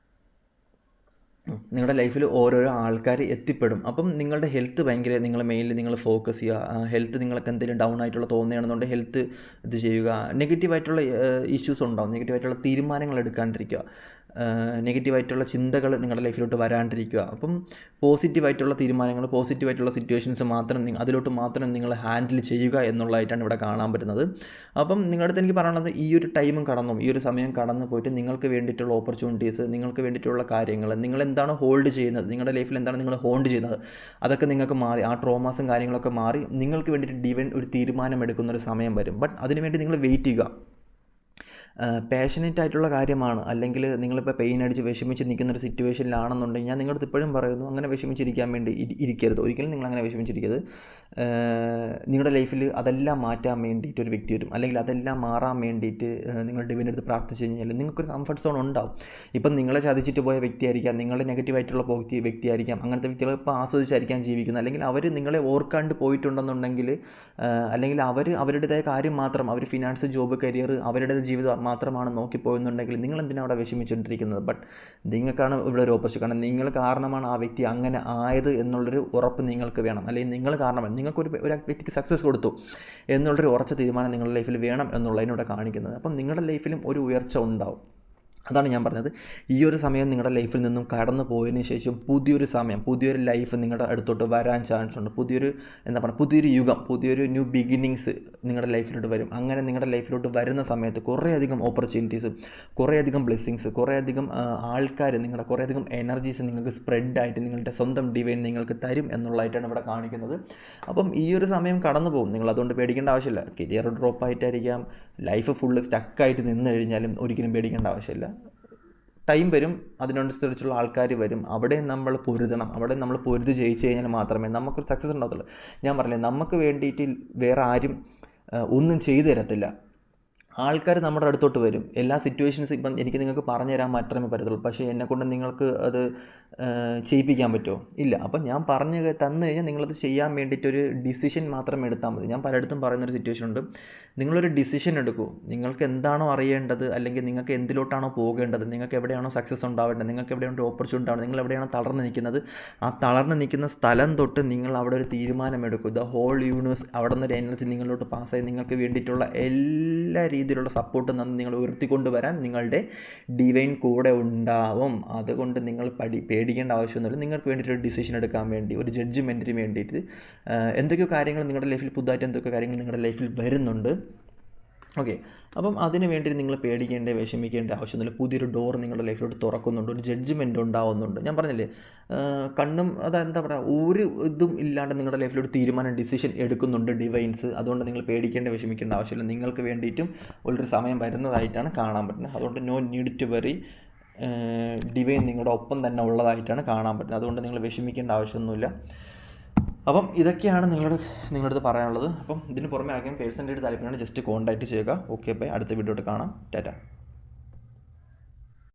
ലൈഫിൽ ഓരോരോ ആൾക്കാർ എത്തിപ്പെടും. അപ്പം നിങ്ങളുടെ ഹെൽത്ത് ഭയങ്കര, നിങ്ങൾ ഫോക്കസ് ചെയ്യുക. ഹെൽത്ത് നിങ്ങൾക്ക് എന്തെങ്കിലും ഡൗൺ ആയിട്ടുള്ള തോന്നുകയാണെന്നുണ്ടെങ്കിൽ ഹെൽത്ത് ഇത് ചെയ്യുക. നെഗറ്റീവായിട്ടുള്ള ഇഷ്യൂസ് ഉണ്ടാവും, നെഗറ്റീവായിട്ടുള്ള തീരുമാനങ്ങൾ എടുക്കാണ്ടിരിക്കുക, നെഗറ്റീവായിട്ടുള്ള ചിന്തകൾ നിങ്ങളുടെ ലൈഫിലോട്ട് വരാണ്ടിരിക്കുക. അപ്പം പോസിറ്റീവായിട്ടുള്ള തീരുമാനങ്ങൾ, പോസിറ്റീവായിട്ടുള്ള സിറ്റുവേഷൻസ് അതിലോട്ട് മാത്രം നിങ്ങൾ ഹാൻഡിൽ ചെയ്യുക എന്നുള്ളതായിട്ടാണ് ഇവിടെ കാണാൻ പറ്റുന്നത്. അപ്പം നിങ്ങളുടെ അടുത്ത് എനിക്ക് പറയാനുള്ളത്, ഈ ഒരു ടൈമും കടന്നു, ഈ ഒരു സമയം കടന്നു പോയിട്ട് നിങ്ങൾക്ക് വേണ്ടിയിട്ടുള്ള ഓപ്പർച്യൂണിറ്റീസ്, നിങ്ങൾക്ക് വേണ്ടിയിട്ടുള്ള കാര്യങ്ങൾ, നിങ്ങൾ എന്താണ് ഹോൾഡ് ചെയ്യുന്നത്, നിങ്ങളുടെ ലൈഫിൽ എന്താണ് നിങ്ങൾ ഹോൾഡ് ചെയ്യുന്നത്, അതൊക്കെ നിങ്ങൾക്ക് മാറി, ആ ട്രോമാസും കാര്യങ്ങളൊക്കെ മാറി നിങ്ങൾക്ക് വേണ്ടിയിട്ട് ഡിവൈൻ ഒരു തീരുമാനം എടുക്കുന്നൊരു സമയം വരും. ബട്ട് അതിനുവേണ്ടി നിങ്ങൾ വെയിറ്റ് ചെയ്യുക. പാഷനേറ്റ് ആയിട്ടുള്ള കാര്യമാണ്, അല്ലെങ്കിൽ നിങ്ങളിപ്പോൾ പെയിൻ അടിച്ച് വിഷമിച്ച് നിൽക്കുന്നൊരു സിറ്റുവേഷനിലാണെന്നുണ്ടെങ്കിൽ ഞാൻ നിങ്ങളുടെ ഇപ്പോഴും പറയുന്നു, അങ്ങനെ വിഷമിച്ചിരിക്കാൻ വേണ്ടി ഇരിക്കരുത്. ഒരിക്കലും നിങ്ങളങ്ങനെ വിഷമിച്ചിരിക്കരുത്. നിങ്ങളുടെ ലൈഫിൽ അതെല്ലാം മാറ്റാൻ വേണ്ടിയിട്ട് ഒരു വ്യക്തി വരും, അല്ലെങ്കിൽ അതെല്ലാം മാറാൻ വേണ്ടിയിട്ട് നിങ്ങൾ ഡിവൈൻ്റെ അടുത്ത് പ്രാർത്ഥിച്ച് കഴിഞ്ഞാൽ നിങ്ങൾക്കൊരു കംഫർട്ട് സോൺ ഉണ്ടാവും. ഇപ്പം നിങ്ങളെ ചതിച്ചിട്ട് പോയ വ്യക്തിയായിരിക്കാം, നിങ്ങളുടെ നെഗറ്റീവായിട്ടുള്ള വ്യക്തിയായിരിക്കാം, അങ്ങനത്തെ വ്യക്തികൾ ഇപ്പോൾ ആസ്വദിച്ചായിരിക്കാം ജീവിക്കുന്നത്, അല്ലെങ്കിൽ അവർ നിങ്ങളെ ഓർക്കാണ്ട് പോയിട്ടുണ്ടെന്നുണ്ടെങ്കിൽ, അല്ലെങ്കിൽ അവരുടേതായ കാര്യം മാത്രം, അവർ ഫിനാൻസ്, ജോബ്, കരിയർ, അവരുടെ ജീവിതം മാത്രമാണ് നോക്കിപ്പോയെന്നുണ്ടെങ്കിൽ നിങ്ങൾ എന്തിനാണ് അവിടെ വിഷമിച്ചുകൊണ്ടിരിക്കുന്നത്? ബട്ട് നിങ്ങൾക്കാണ് ഇവിടെ ഒരു ഓപ്പർച്യൂണിറ്റി, കാരണം നിങ്ങൾ കാരണമാണ് ആ വ്യക്തി അങ്ങനെ ആയത് എന്നുള്ളൊരു ഉറപ്പ് നിങ്ങൾക്ക് വേണം. അല്ലെങ്കിൽ നിങ്ങൾ കാരണമാണ്, നിങ്ങൾക്കൊരു വ്യക്തിക്ക് സക്സസ് കൊടുത്തു എന്നുള്ളൊരു ഉറച്ച തീരുമാനം നിങ്ങളുടെ ലൈഫിൽ വേണം എന്നുള്ളതിനോട് കാണിക്കുന്നത്. അപ്പം നിങ്ങളുടെ ലൈഫിലും ഒരു ഉയർച്ച ഉണ്ടാവും. അതാണ് ഞാൻ പറഞ്ഞത്. ഈ ഒരു സമയം നിങ്ങളുടെ ലൈഫിൽ നിന്നും കടന്നു പോയതിന് ശേഷം പുതിയൊരു സമയം, പുതിയൊരു ലൈഫ് നിങ്ങളുടെ അടുത്തോട്ട് വരാൻ ചാൻസ് ഉണ്ട്. പുതിയൊരു യുഗം, പുതിയൊരു ന്യൂ ബിഗിനിങ്സ് നിങ്ങളുടെ ലൈഫിലോട്ട് വരും. അങ്ങനെ നിങ്ങളുടെ ലൈഫിലോട്ട് വരുന്ന സമയത്ത് കുറേയധികം ഓപ്പർച്യൂണിറ്റീസ്, കുറേയധികം ബ്ലെസ്സിങ്സ്, കുറേയധികം ആൾക്കാർ, നിങ്ങളുടെ കുറേയധികം എനർജീസ് നിങ്ങൾക്ക് സ്പ്രെഡായിട്ട് നിങ്ങളുടെ സ്വന്തം ഡിവൈൻ നിങ്ങൾക്ക് തരും എന്നുള്ളതായിട്ടാണ് ഇവിടെ കാണിക്കുന്നത്. അപ്പം ഈ ഒരു സമയം കടന്നു പോകും, നിങ്ങൾ അതുകൊണ്ട് പേടിക്കേണ്ട ആവശ്യമില്ല. കരിയർ ഡ്രോപ്പ് ആയിട്ടായിരിക്കാം, ലൈഫ് ഫുള്ള് സ്റ്റക്കായിട്ട് നിന്ന് കഴിഞ്ഞാലും ഒരിക്കലും പേടിക്കേണ്ട ആവശ്യമില്ല. ടൈം വരും, അതിനനുസരിച്ചുള്ള ആൾക്കാർ വരും. അവിടെ നമ്മൾ പൊരുതണം, അവിടെ നമ്മൾ പൊരുതി ജയിച്ചു കഴിഞ്ഞാൽ മാത്രമേ നമുക്കൊരു സക്സസ് ഉണ്ടാകത്തുള്ളൂ. ഞാൻ പറഞ്ഞില്ലേ, നമുക്ക് വേണ്ടിയിട്ട് വേറെ ആരും ഒന്നും ചെയ്തു തരത്തില്ല. ആൾക്കാർ നമ്മുടെ അടുത്തോട്ട് വരും. എല്ലാ സിറ്റുവേഷൻസും ഇപ്പം എനിക്ക് നിങ്ങൾക്ക് പറഞ്ഞു തരാൻ മാത്രമേ പറ്റത്തുള്ളൂ, പക്ഷേ എന്നെക്കൊണ്ട് നിങ്ങൾക്ക് അത് ചെയ്യിപ്പിക്കാൻ പറ്റുമോ? ഇല്ല. അപ്പം ഞാൻ തന്നു കഴിഞ്ഞാൽ നിങ്ങളത് ചെയ്യാൻ വേണ്ടിയിട്ടൊരു ഡിസിഷൻ മാത്രം എടുത്താൽ മതി. ഞാൻ പലയിടത്തും പറയുന്നൊരു സിറ്റുവേഷൻ ഉണ്ട്, നിങ്ങളൊരു ഡിസിഷൻ എടുക്കൂ. നിങ്ങൾക്ക് എന്താണോ അറിയേണ്ടത്, അല്ലെങ്കിൽ നിങ്ങൾക്ക് എന്തിലോട്ടാണോ പോകേണ്ടത്, നിങ്ങൾക്ക് എവിടെയാണോ സക്സസ് ഉണ്ടാവേണ്ടത്, നിങ്ങൾക്ക് എവിടെയാണോ ഒരു ഓപ്പർച്യൂണിറ്റി ഉണ്ടാവേണ്ടത്, നിങ്ങൾ എവിടെയാണോ തളർന്ന് നിൽക്കുന്നത്, ആ തളർന്ന് നിൽക്കുന്ന സ്ഥലം തൊട്ട് നിങ്ങൾ അവിടെ ഒരു തീരുമാനമെടുക്കൂ. ദ ഹോൾ യൂണിവേഴ്സ് അവിടെ നിന്ന് ഒരു എനർജി നിങ്ങളിലോട്ട് പാസ്സായി നിങ്ങൾക്ക് വേണ്ടിയിട്ടുള്ള എല്ലാ രീതിയിലുള്ള സപ്പോർട്ടും തന്ന് നിങ്ങൾ ഉയർത്തിക്കൊണ്ടുവരാൻ നിങ്ങളുടെ ഡിവൈൻ കൂടെ ഉണ്ടാവും. അതുകൊണ്ട് നിങ്ങൾ പേടിക്കേണ്ട ആവശ്യമൊന്നുമില്ല. നിങ്ങൾക്ക് വേണ്ടിയിട്ടൊരു ഡിസിഷൻ എടുക്കാൻ വേണ്ടി, ഒരു ജഡ്ജ്മെൻറ്റിന് വേണ്ടിയിട്ട് എന്തൊക്കെയോ കാര്യങ്ങൾ നിങ്ങളുടെ ലൈഫിൽ പുതുതായിട്ട് എന്തൊക്കെയോ കാര്യങ്ങൾ നിങ്ങളുടെ ലൈഫിൽ വരുന്നുണ്ട്. ഓക്കെ, അപ്പം അതിന് വേണ്ടി നിങ്ങൾ പേടിക്കേണ്ട വിഷമിക്കേണ്ട ആവശ്യമൊന്നുമില്ല. പുതിയൊരു ഡോർ നിങ്ങളുടെ ലൈഫിലോട്ട് തുറക്കുന്നുണ്ട്, ഒരു ജഡ്ജ്മെൻറ്റ് ഉണ്ടാവുന്നുണ്ട്. ഞാൻ പറഞ്ഞില്ലേ, കണ്ണും അതെന്താ പറയുക, ഒരു ഇതും ഇല്ലാണ്ട് നിങ്ങളുടെ ലൈഫിലൊരു തീരുമാനം ഡിസിഷൻ എടുക്കുന്നുണ്ട് ഡിവൈൻസ്. അതുകൊണ്ട് നിങ്ങൾ പേടിക്കേണ്ട വിഷമിക്കേണ്ട ആവശ്യമില്ല. നിങ്ങൾക്ക് വേണ്ടിയിട്ടും ഒരു സമയം വരുന്നതായിട്ടാണ് കാണാൻ പറ്റുന്നത്. അതുകൊണ്ട് no need to worry, divine നിങ്ങളുടെ ഒപ്പം തന്നെ ഉള്ളതായിട്ടാണ് കാണാൻ പറ്റുന്നത്. അതുകൊണ്ട് നിങ്ങൾ വിഷമിക്കേണ്ട ആവശ്യമൊന്നുമില്ല. അപ്പം ഇതൊക്കെയാണ് നിങ്ങളുടെ അടുത്ത് പറയാനുള്ളത്. അപ്പം ഇതിന് പുറമെ ആർക്കെങ്കിലും പേഴ്സണലായിട്ട് താല്പര്യമാണ് ജസ്റ്റ് കോൺടാക്റ്റ് ചെയ്യുക. Okay, bye. അടുത്ത വീഡിയോയിട്ട് കാണാം. ടാറ്റ.